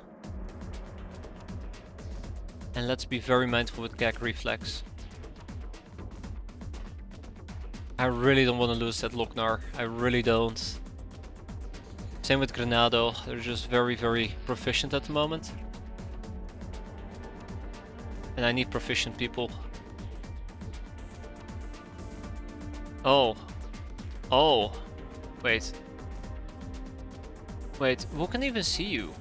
And let's be very mindful with gag reflex. I really don't want to lose that Lochnar. I really don't. Same with Granado. They're just very, very proficient at the moment. And I need proficient people. Oh. Oh. Wait. Wait, who can even see you?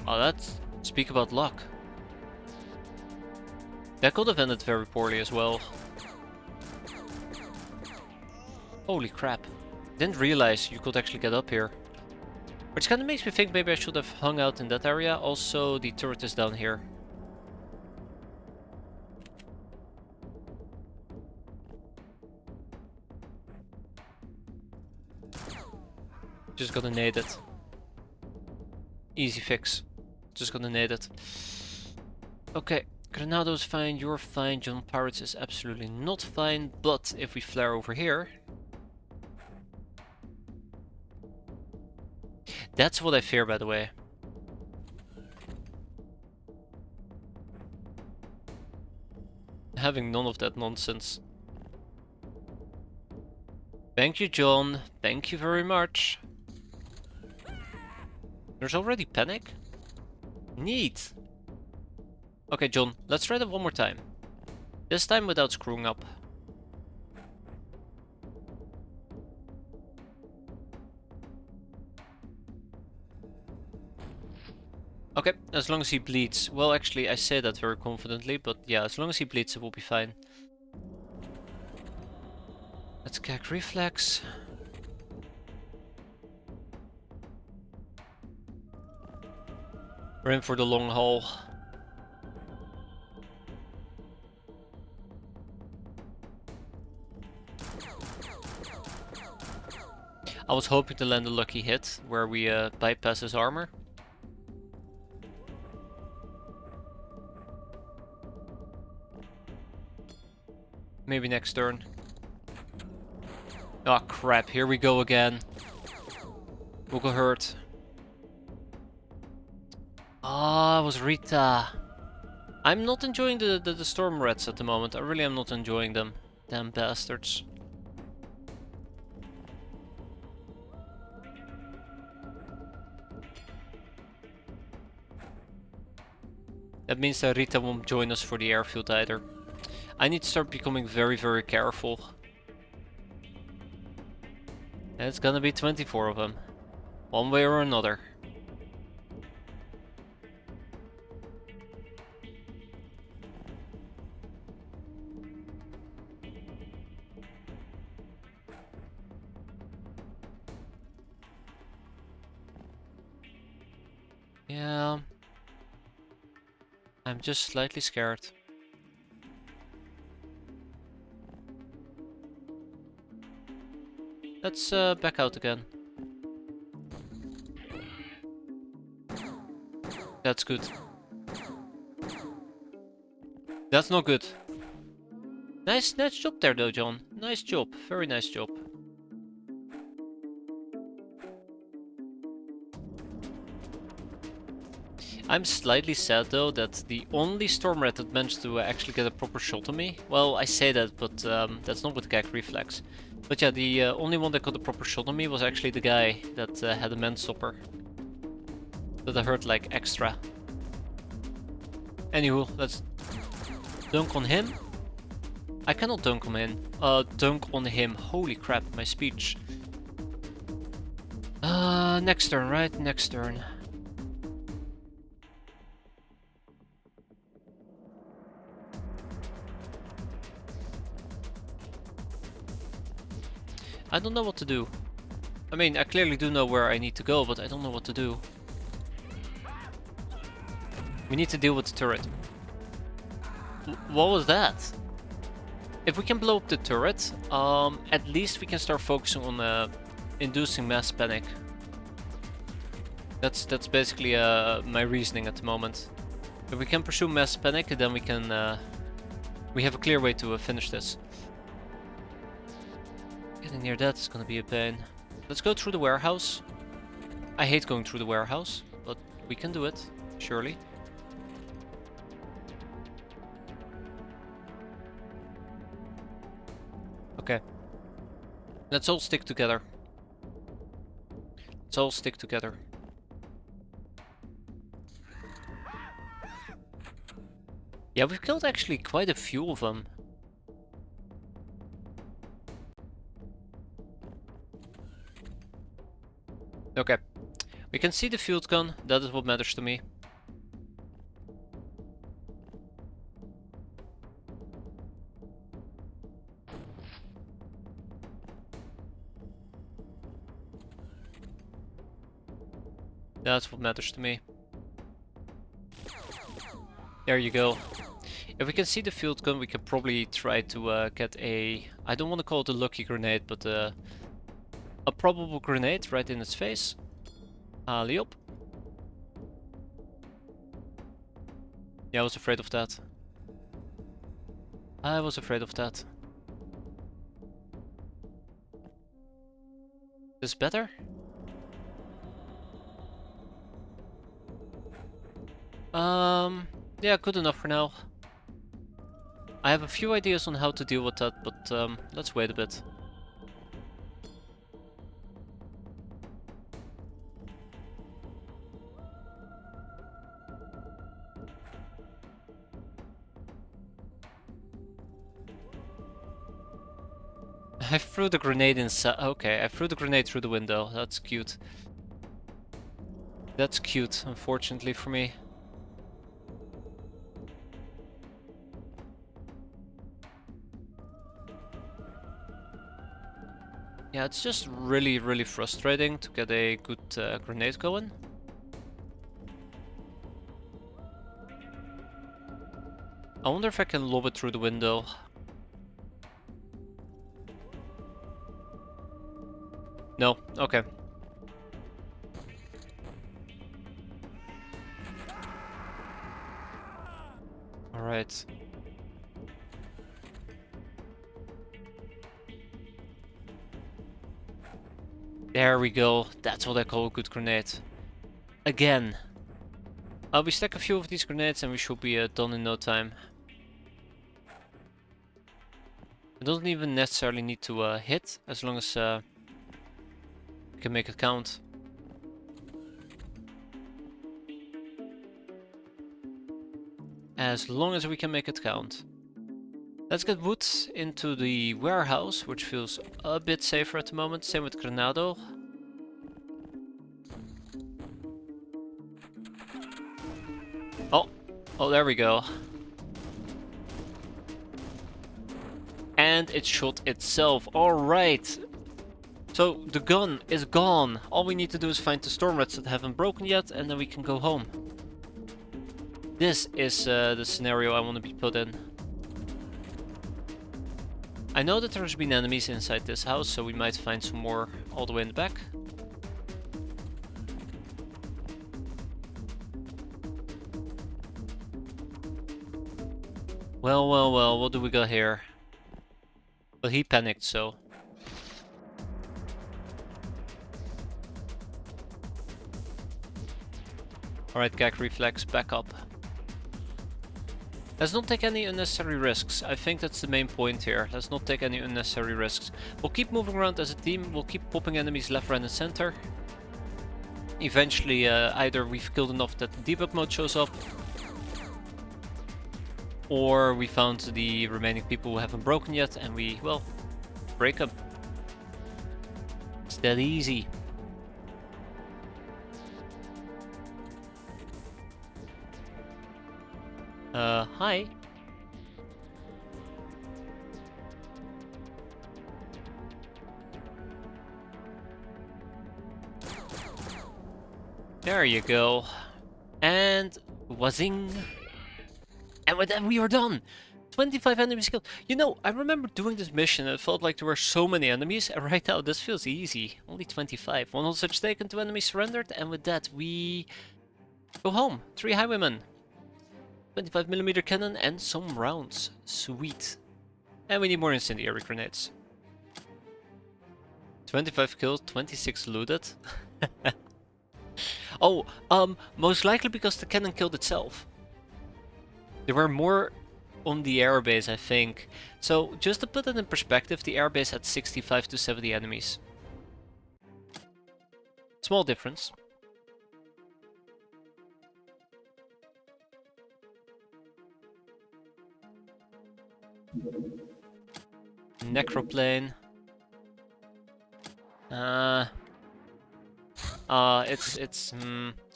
Oh, that's... Speak about luck. That could have ended very poorly as well. Holy crap. Didn't realize you could actually get up here. Which kind of makes me think maybe I should have hung out in that area. Also, the turret is down here. Just gonna nade it. Easy fix. Just gonna nade it. Okay, Granado's fine, you're fine, X-piratez is absolutely not fine, but if we flare over here... That's what I fear, by the way. Having none of that nonsense. Thank you, John. Thank you very much. There's already panic? Neat. Okay, John, let's try that one more time. This time without screwing up. Okay, as long as he bleeds. Well, actually, I say that very confidently, but yeah, as long as he bleeds, it will be fine. Let's gag reflex. We're in for the long haul. I was hoping to land a lucky hit where we bypass his armor. Maybe next turn. Oh crap, here we go again. We'll go hurt. Ah, it was Rita. I'm not enjoying the storm rats at the moment. I really am not enjoying them. Damn bastards. That means that Rita won't join us for the airfield either. I need to start becoming very, very careful. And it's gonna be 24 of them. One way or another. Yeah. I'm just slightly scared. Let's back out again. That's good. That's not good. Nice job there though, John. Nice job. Very nice job. I'm slightly sad though that the only storm rat that managed to actually get a proper shot on me. Well, I say that, but that's not with gag reflex. But yeah, the only one that got a proper shot on me was actually the guy that had a manstopper. That I hurt like extra. Anywho, let's dunk on him. I cannot dunk on him. Dunk on him. Holy crap, my speech. Next turn, right? Next turn. I don't know what to do. I mean, I clearly do know where I need to go, but I don't know what to do. We need to deal with the turret. What was that? If we can blow up the turret, at least we can start focusing on inducing mass panic. That's basically my reasoning at the moment. If we can pursue mass panic, then we can we have a clear way to finish this. Getting near that is gonna be a pain. Let's go through the warehouse. I hate going through the warehouse, but we can do it, surely. Okay. Let's all stick together. Let's all stick together. Yeah, we've killed actually quite a few of them. Okay. We can see the field gun, that is what matters to me. That's what matters to me. There you go. If we can see the field gun, we can probably try to get a... I don't want to call it a lucky grenade, but a probable grenade right in its face. Alley up. Yeah, I was afraid of that. I was afraid of that. Is better? Yeah, good enough for now. I have a few ideas on how to deal with that, but let's wait a bit. I threw the grenade inside. Okay, I threw the grenade through the window. That's cute. That's cute, unfortunately for me. Yeah, it's just really, really frustrating to get a good grenade going. I wonder if I can lob it through the window. No, okay. Alright. There we go. That's what I call a good grenade. Again. We stack a few of these grenades and we should be done in no time. It doesn't even necessarily need to hit, as long as we can make it count. As long as we can make it count. Let's get wood into the warehouse, which feels a bit safer at the moment. Same with Granado. Oh, there we go. And it shot itself. Alright. So the gun is gone. All we need to do is find the storm rats that haven't broken yet, and then we can go home. This is the scenario I want to be put in. I know that there's been enemies inside this house, so we might find some more all the way in the back. Well, what do we got here? Well, he panicked, so... Alright, gag reflex, back up. Let's not take any unnecessary risks. I think that's the main point here. Let's not take any unnecessary risks. We'll keep moving around as a team. We'll keep popping enemies left, right and center. Eventually, either we've killed enough that the debug mode shows up, or we found the remaining people who haven't broken yet and we, well, break them. It's that easy. Hi. There you go. And wazing. And with that we are done. 25 enemies killed. You know, I remember doing this mission and it felt like there were so many enemies, and right now this feels easy. Only 25. One hostage taken, 2 enemies surrendered, and with that we go home. 3 highwaymen. 25mm cannon and some rounds. Sweet. And we need more incendiary grenades. 25 killed, 26 looted. Oh, most likely because the cannon killed itself. There were more on the airbase, I think. So, just to put it in perspective, the airbase had 65 to 70 enemies. Small difference. Necroplane. I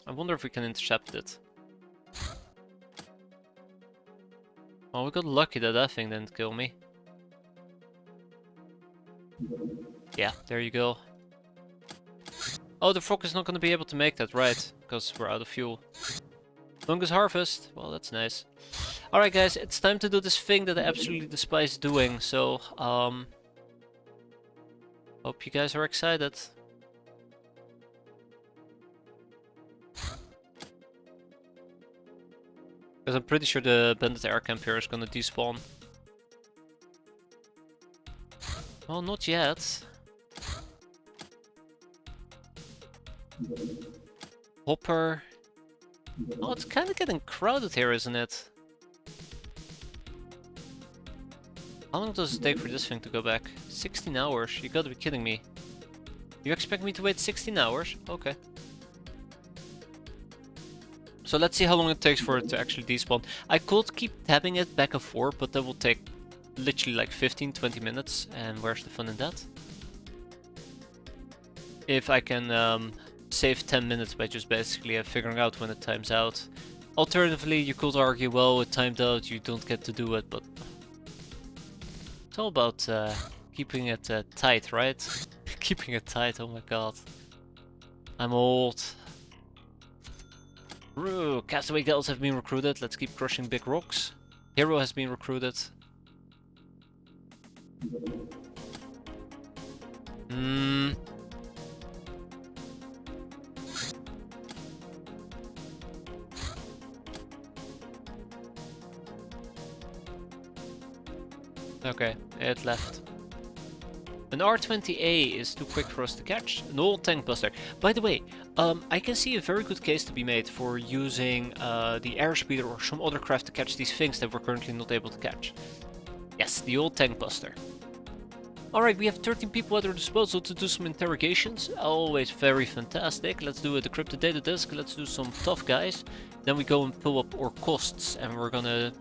wonder if we can intercept it. Oh, we got lucky that that thing didn't kill me. Yeah, there you go. Oh, the frog is not going to be able to make that, right? Because we're out of fuel. Fungus harvest. Well, that's nice. Alright guys, it's time to do this thing that I absolutely despise doing, so, hope you guys are excited. Because I'm pretty sure the bandit air camp here is gonna despawn. Oh, not yet. Hopper. Oh, it's kind of getting crowded here, isn't it? How long does it take for this thing to go back? 16 hours? You gotta be kidding me. You expect me to wait 16 hours? Okay. So let's see how long it takes for it to actually despawn. I could keep tabbing it back and forth, but that will take literally like 15-20 minutes. And where's the fun in that? If I can save 10 minutes by just basically figuring out when it times out. Alternatively, you could argue, well, it timed out, you don't get to do it, but it's all about keeping it tight, right? Keeping it tight, oh my god. I'm old. Castaway girls have been recruited, let's keep crushing big rocks. Hero has been recruited. Okay, it left. An R20A is too quick for us to catch. An old tank buster. By the way, I can see a very good case to be made for using the airspeeder or some other craft to catch these things that we're currently not able to catch. Yes, the old tank buster. Alright, we have 13 people at our disposal to do some interrogations. Always very fantastic. Let's do a decrypted data disk. Let's do some tough guys. Then we go and pull up our costs and we're gonna...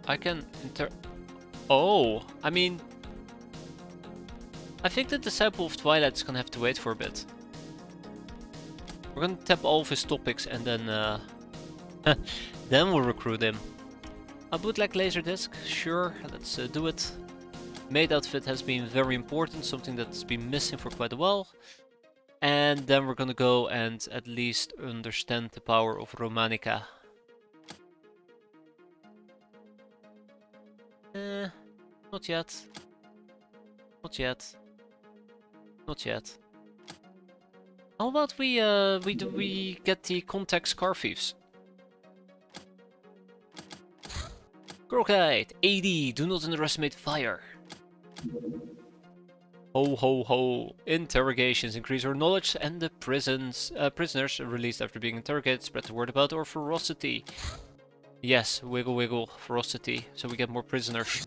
I can Oh, I mean... I think the Disciple of Twilight is gonna have to wait for a bit. We're gonna tap all of his topics and then then we'll recruit him. A bootleg laserdisc, sure, let's do it. Maid outfit has been very important, something that's been missing for quite a while. And then we're gonna go and at least understand the power of Romanica. Not yet. Not yet. Not yet. How about we get the contact car thieves? Crocite, 80, do not underestimate fire. Ho ho ho. Interrogations increase our knowledge and the prisoners released after being interrogated spread the word about our ferocity. Yes, wiggle wiggle, ferocity, so we get more prisoners.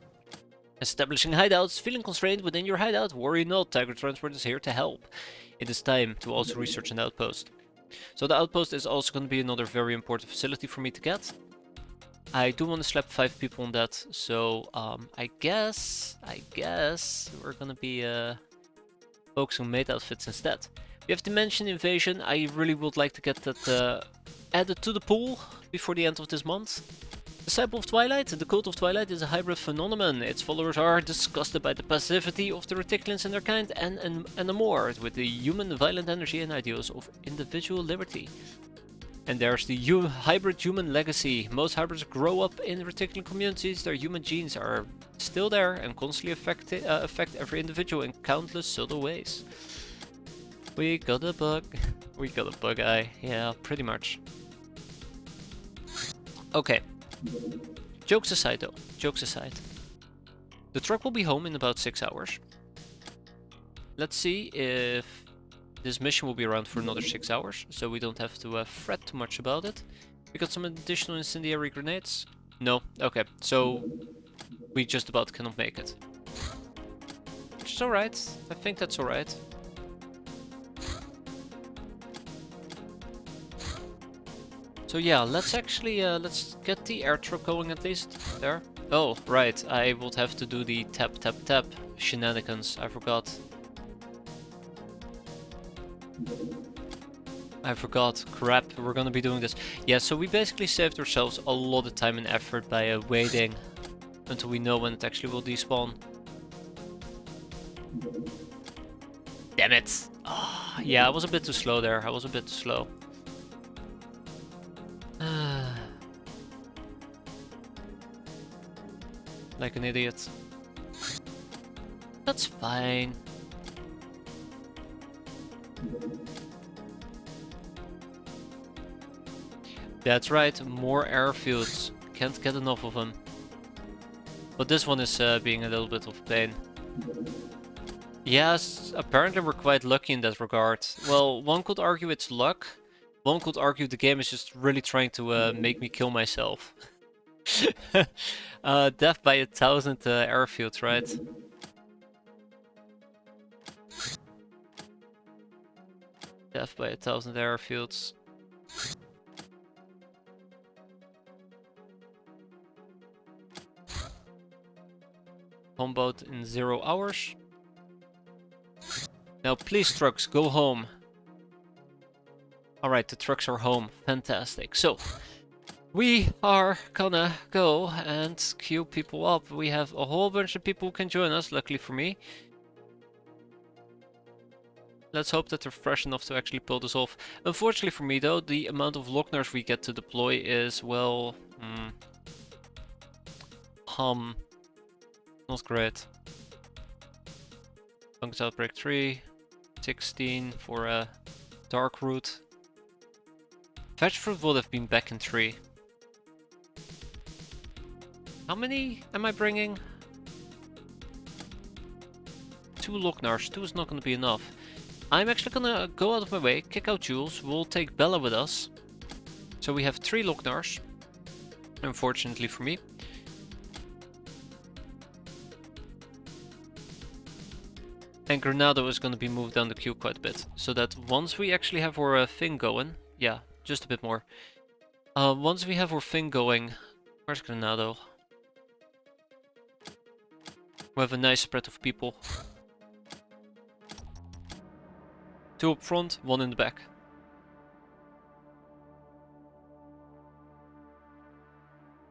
Establishing hideouts, feeling constrained within your hideout? Worry not, Tiger Transport is here to help. It is time to also research an outpost. So the outpost is also going to be another very important facility for me to get. I do want to slap 5 people on that, so I guess we're going to be focusing on maid outfits instead. We have Dimension Invasion. I really would like to get that added to the pool before the end of this month. Disciple of Twilight. The Cult of Twilight is a hybrid phenomenon. Its followers are disgusted by the passivity of the Reticulans and their kind and enamored with the human violent energy and ideals of individual liberty. And there's the hybrid human legacy. Most hybrids grow up in reticular communities. Their human genes are still there and constantly affect every individual in countless subtle ways. We got a bug. We got a bug eye. Yeah, pretty much. Okay. Jokes aside though. Jokes aside. The truck will be home in about 6 hours. Let's see if this mission will be around for another 6 hours, so we don't have to fret too much about it. We got some additional incendiary grenades. No, okay, so we just about cannot make it. Which is alright, I think that's alright. So yeah, let's actually, let's get the air truck going at least. There. Oh, right, I would have to do the tap tap tap shenanigans, I forgot. Crap, we're gonna be doing this. Yeah, so we basically saved ourselves a lot of time and effort by waiting until we know when it actually will despawn. Damn it! Oh, yeah, I was a bit too slow there. I was a bit too slow. Like an idiot. That's fine. That's right, more airfields. Can't get enough of them. But this one is being a little bit of a pain. Yes, apparently we're quite lucky in that regard. Well, one could argue it's luck. One could argue the game is just really trying to make me kill myself. Death by 1,000 airfields, right? Death by 1,000 airfields. Home boat in 0 hours. Now please trucks, go home. Alright, the trucks are home. Fantastic. So, we are gonna go and queue people up. We have a whole bunch of people who can join us, luckily for me. Let's hope that they're fresh enough to actually pull this off. Unfortunately for me though, the amount of Lockners we get to deploy is, well... not great. Fungus Outbreak 3, 16 for a Dark Root. Fetch Fruit would have been back in 3. How many am I bringing? 2 Locknars. 2 is not going to be enough. I'm actually going to go out of my way, kick out Jules. We'll take Bella with us. So we have 3 Locknars. Unfortunately for me. And Granado is going to be moved down the queue quite a bit. So that once we actually have our thing going... Yeah, just a bit more. Once we have our thing going... Where's Granado? We have a nice spread of people. 2 up front, 1 in the back.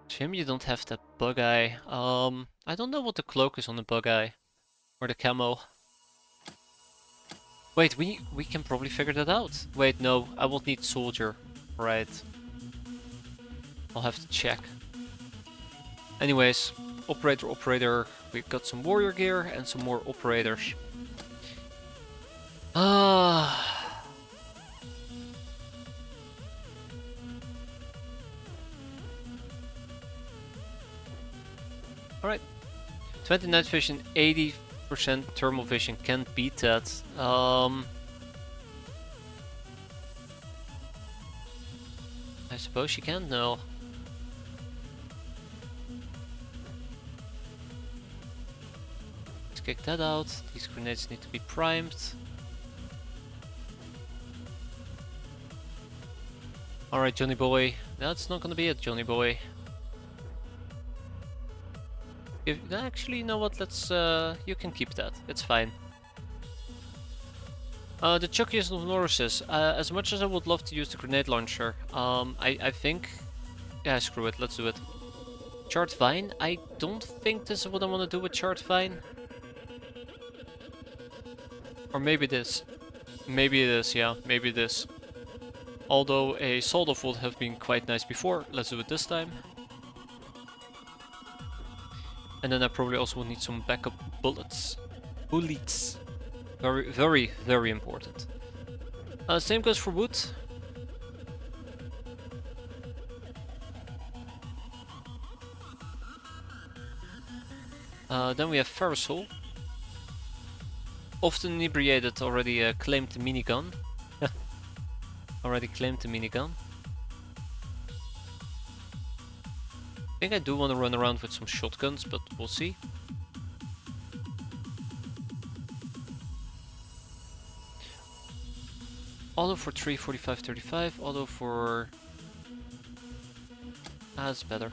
Jim, you don't have that bug eye. I don't know what the cloak is on the bug eye. Or the camo. Wait, we can probably figure that out. Wait, no, I will need soldier. Right. I'll have to check. Anyways, operator. We've got some warrior gear and some more operators. Alright. 20 night vision, 80% thermal vision, can't beat that. I suppose you can, no. Let's kick that out. These grenades need to be primed. Alright, Johnny boy. That's not gonna be it, Johnny boy. Actually, you know what? Let's. You can keep that. It's fine. The Chuckiest of Norrises. As much as I would love to use the grenade launcher, I think. Yeah, screw it. Let's do it. Chart Vine. I don't think this is what I want to do with Chart Vine. Or maybe this. Maybe it is. Yeah, maybe this. Although a sawed-off would have been quite nice before. Let's do it this time. And then I probably also will need some backup bullets. Bullets. Very, very, very important. Same goes for wood. Then we have Ferrosol. Often inebriated, already claimed the minigun. Already claimed the minigun. I think I do want to run around with some shotguns, but we'll see. Auto for 3, 45, 35. Auto for... That's better.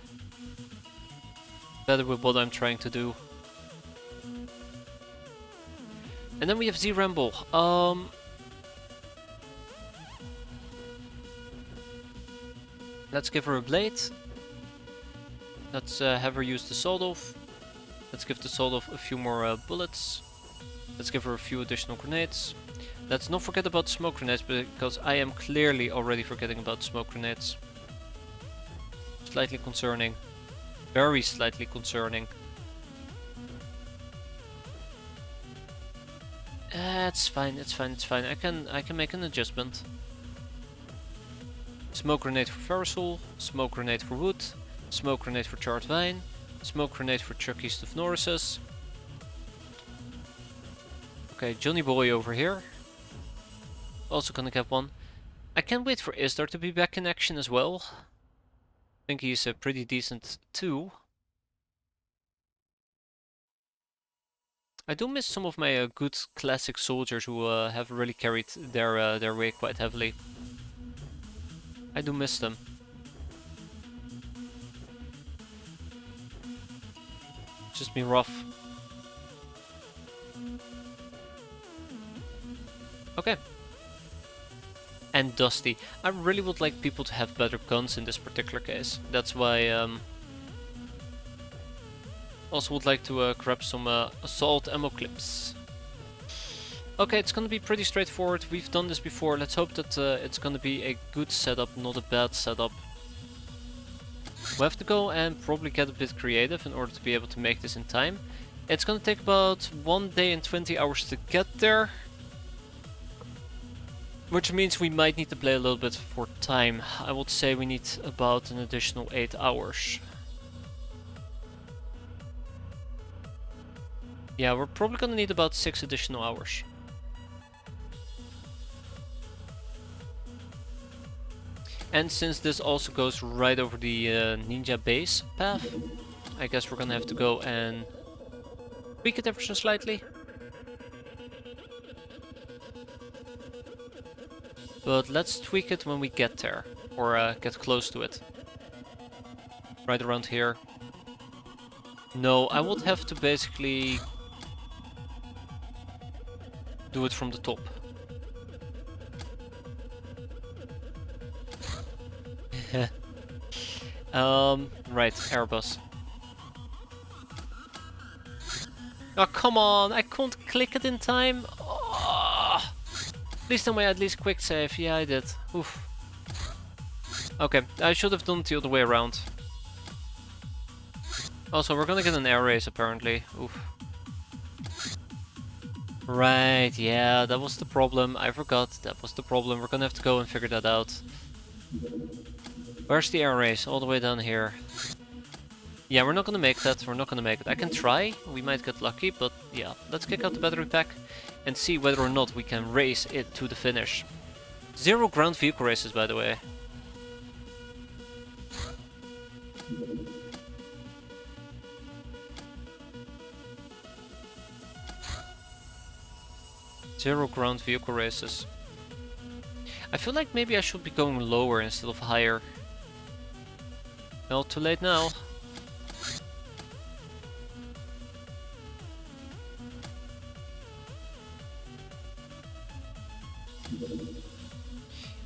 Better with what I'm trying to do. And then we have Z-Ramble. Let's give her a blade. Let's have her use the sawed-off. Let's give the sawed-off a few more bullets. Let's give her a few additional grenades. Let's not forget about smoke grenades, because I am clearly already forgetting about smoke grenades. Slightly concerning. Very slightly concerning. It's fine, it's fine, it's fine. I can make an adjustment. Smoke grenade for Ferrosol, smoke grenade for wood, smoke grenade for charred vine, smoke grenade for Chuck East of Norris's. Okay, Johnny Boy over here. Also gonna get one. I can't wait for Isdar to be back in action as well. I think he's pretty decent too. I do miss some of my good classic soldiers who have really carried their way quite heavily. I do miss them. It's just been rough. Okay. And Dusty. I really would like people to have better guns in this particular case. That's why also would like to grab some assault ammo clips. Okay, it's gonna be pretty straightforward. We've done this before. Let's hope that it's gonna be a good setup, not a bad setup. We have to go and probably get a bit creative in order to be able to make this in time. It's gonna take about 1 day and 20 hours to get there. Which means we might need to play a little bit for time. I would say we need about an additional 8 hours. Yeah, we're probably gonna need about 6 additional hours. And since this also goes right over the ninja base path, I guess we're gonna have to go and tweak it ever so slightly. But let's tweak it when we get there, or get close to it. Right around here. No, I would have to basically do it from the top. Right, Airbus. Oh, come on, I can't click it in time. Oh. Please tell me I at least quick save. Yeah, I did. Oof. Okay, I should have done it the other way around. Also, we're gonna get an air race apparently. Oof. Right, yeah, that was the problem. I forgot, that was the problem. We're gonna have to go and figure that out. Where's the air race? All the way down here. Yeah, we're not gonna make that. We're not gonna make it. I can try. We might get lucky, but yeah. Let's kick out the battery pack and see whether or not we can race it to the finish. 0 ground vehicle races, by the way. Zero ground vehicle races. I feel like maybe I should be going lower instead of higher. Well, too late now.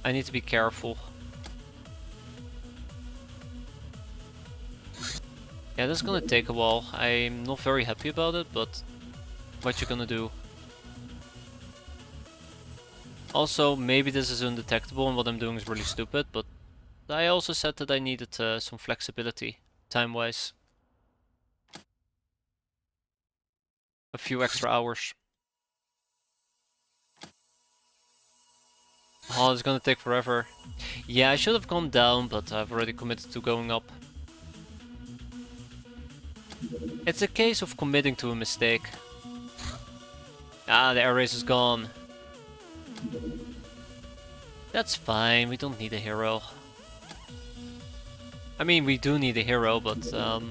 I need to be careful. Yeah, this is gonna take a while. I'm not very happy about it, but what you gonna do? Also, maybe this is undetectable and what I'm doing is really stupid, but I also said that I needed some flexibility, time-wise. A few extra hours. Oh, it's gonna take forever. Yeah, I should have gone down, but I've already committed to going up. It's a case of committing to a mistake. Ah, the air race is gone. That's fine, we don't need a hero. I mean, we do need a hero, but God,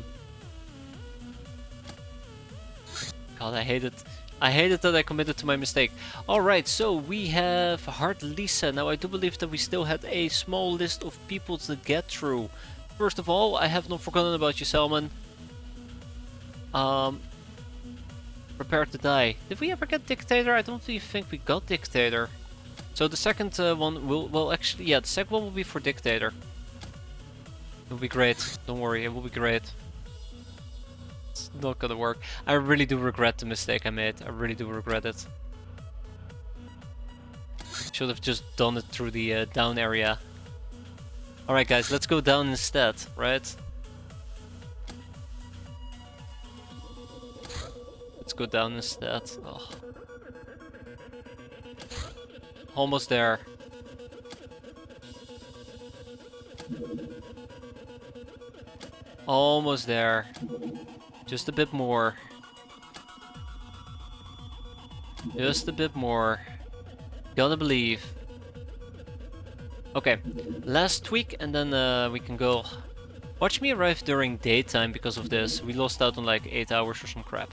I hate it. I hate it that I committed to my mistake. Alright, so we have Hard Lisa. Now I do believe that we still had a small list of people to get through. First of all, I have not forgotten about you, Selman. Prepare to die. Did we ever get Dictator? I don't really think we got Dictator. So the second one will, well actually, yeah, the second one will be for Dictator. It will be great. Don't worry, it will be great. It's not gonna work. I really do regret the mistake I made. I really do regret it. Should have just done it through the down area. Alright guys, let's go down instead, right? Let's go down instead. Oh. Almost there. Almost there. Just a bit more. Just a bit more. Gotta believe. Okay, last tweak and then we can go. Watch me arrive during daytime because of this. We lost out on like 8 hours or some crap.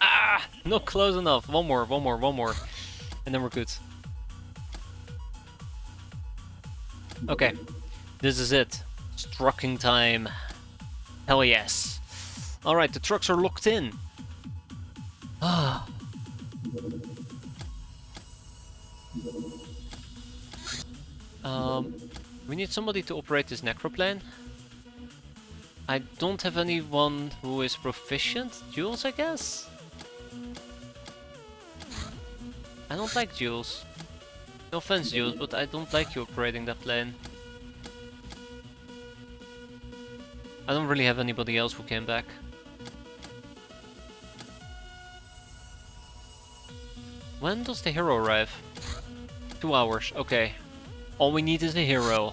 Ah! Not close enough. One more. And then we're good. Okay, this is it. It's trucking time. Hell yes. Alright, the trucks are locked in. Ah. We need somebody to operate this necroplane. I don't have anyone who is proficient. Jules, I guess? I don't like Jules. No offense, Jules, but I don't like you operating that plane. I don't really have anybody else who came back. When does the hero arrive? 2 hours, okay. All we need is a hero.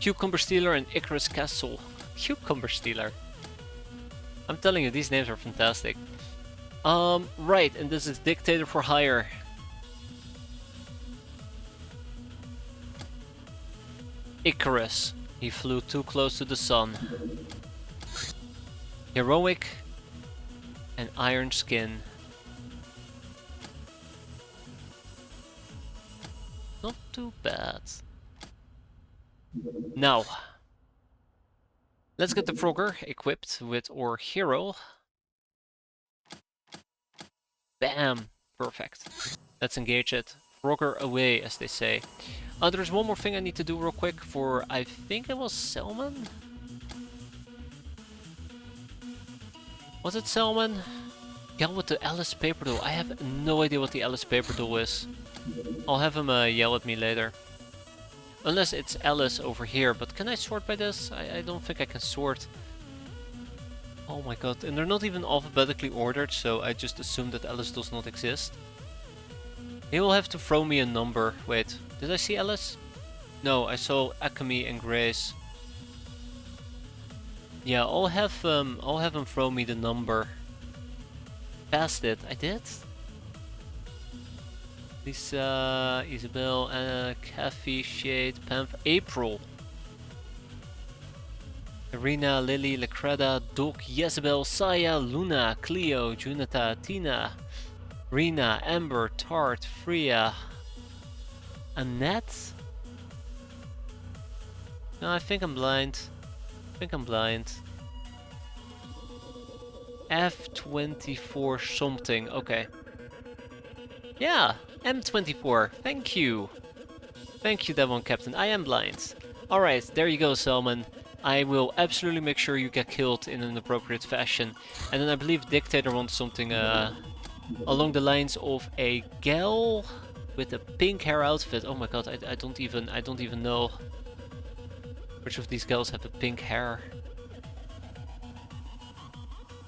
Cucumber Stealer and Icarus Castle. Cucumber Stealer. I'm telling you, these names are fantastic. Right, and this is Dictator for Hire. Icarus. He flew too close to the sun. Heroic and Iron Skin. Not too bad. Now, let's get the Frogger equipped with our hero. Bam! Perfect. Let's engage it. Frogger away, as they say. There's one more thing I need to do real quick for, I think it was Selman? Was it Selman? Yell with the Alice Paper Doll. I have no idea what the Alice Paper Doll is. I'll have him yell at me later. Unless it's Alice over here, but can I sort by this? I don't think I can sort. Oh my god, and they're not even alphabetically ordered, so I just assume that Alice does not exist. He will have to throw me a number. Wait, did I see Alice? No, I saw Akemi and Grace. Yeah, I'll have him throw me the number. Passed it. I did? Lisa, Isabel, Anna, Kathy, Shade, Pamp, April. Irina, Lily, Lacreda, Doc, Jezebel, Saya, Luna, Cleo, Junita, Tina, Rina, Amber, Tart, Freya, Annette? No, I think I'm blind. F24 something, okay. Yeah, M24, thank you. Thank you, Devon Captain, I am blind. Alright, there you go, Selman. I will absolutely make sure you get killed in an appropriate fashion. And then I believe Dictator wants something along the lines of a gal with a pink hair outfit. Oh my god, I don't even know which of these girls have the pink hair.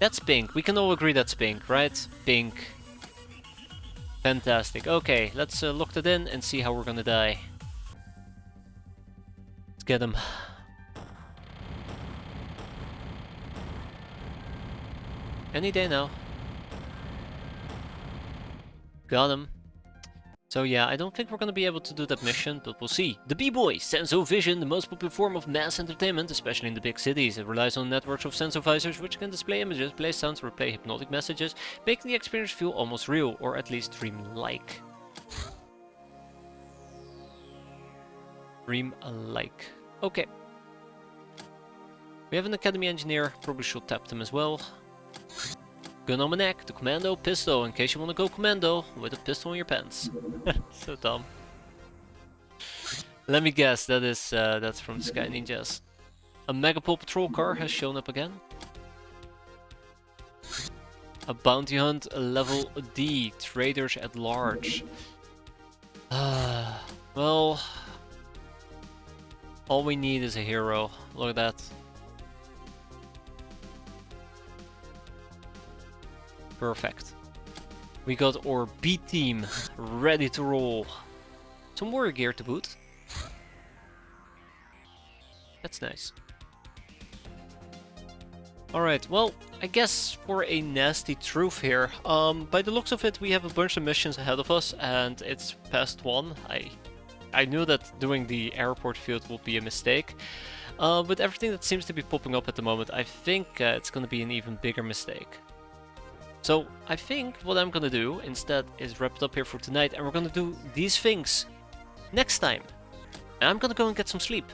That's pink. We can all agree that's pink, right? Pink. Fantastic. Okay, let's lock that in and see how we're gonna die. Let's get him. Any day now. Got him. So yeah, I don't think we're gonna be able to do that mission, but we'll see. The B-Boy, Senso Vision, the most popular form of mass entertainment, especially in the big cities. It relies on networks of sensovisors which can display images, play sounds, or play hypnotic messages, making the experience feel almost real, or at least dream-like. Dream-like. Okay. We have an Academy Engineer, probably should tap them as well. Gun on my neck, the commando pistol, in case you want to go commando with a pistol in your pants. So dumb. Let me guess, that's from the Sky Ninjas. A Megapole patrol car has shown up again. A bounty hunt level D, traders at large. Well, all we need is a hero. Look at that. Perfect. We got our B team ready to roll. Some warrior gear to boot. That's nice. Alright, well, I guess for a nasty truth here, by the looks of it, we have a bunch of missions ahead of us, and it's past 1. I knew that doing the airport field would be a mistake, but everything that seems to be popping up at the moment, I think it's gonna be an even bigger mistake. So I think what I'm gonna do instead is wrap it up here for tonight, and we're gonna do these things next time. And I'm gonna go and get some sleep.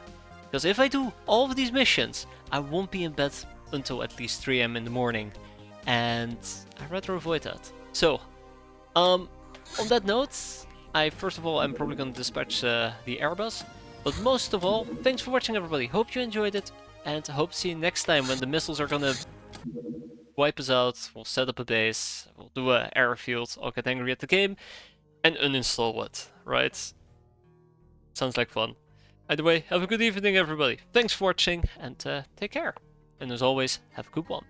Because if I do all of these missions, I won't be in bed until at least 3 AM in the morning. And I'd rather avoid that. So, on that note, first of all, I'm probably gonna dispatch the Airbus. But most of all, thanks for watching everybody. Hope you enjoyed it, and hope to see you next time when the missiles are gonna wipe us out, we'll set up a base, we'll do an airfield, I'll get angry at the game, and uninstall it, right? Sounds like fun. Either way, have a good evening everybody, thanks for watching, and take care. And as always, have a good one.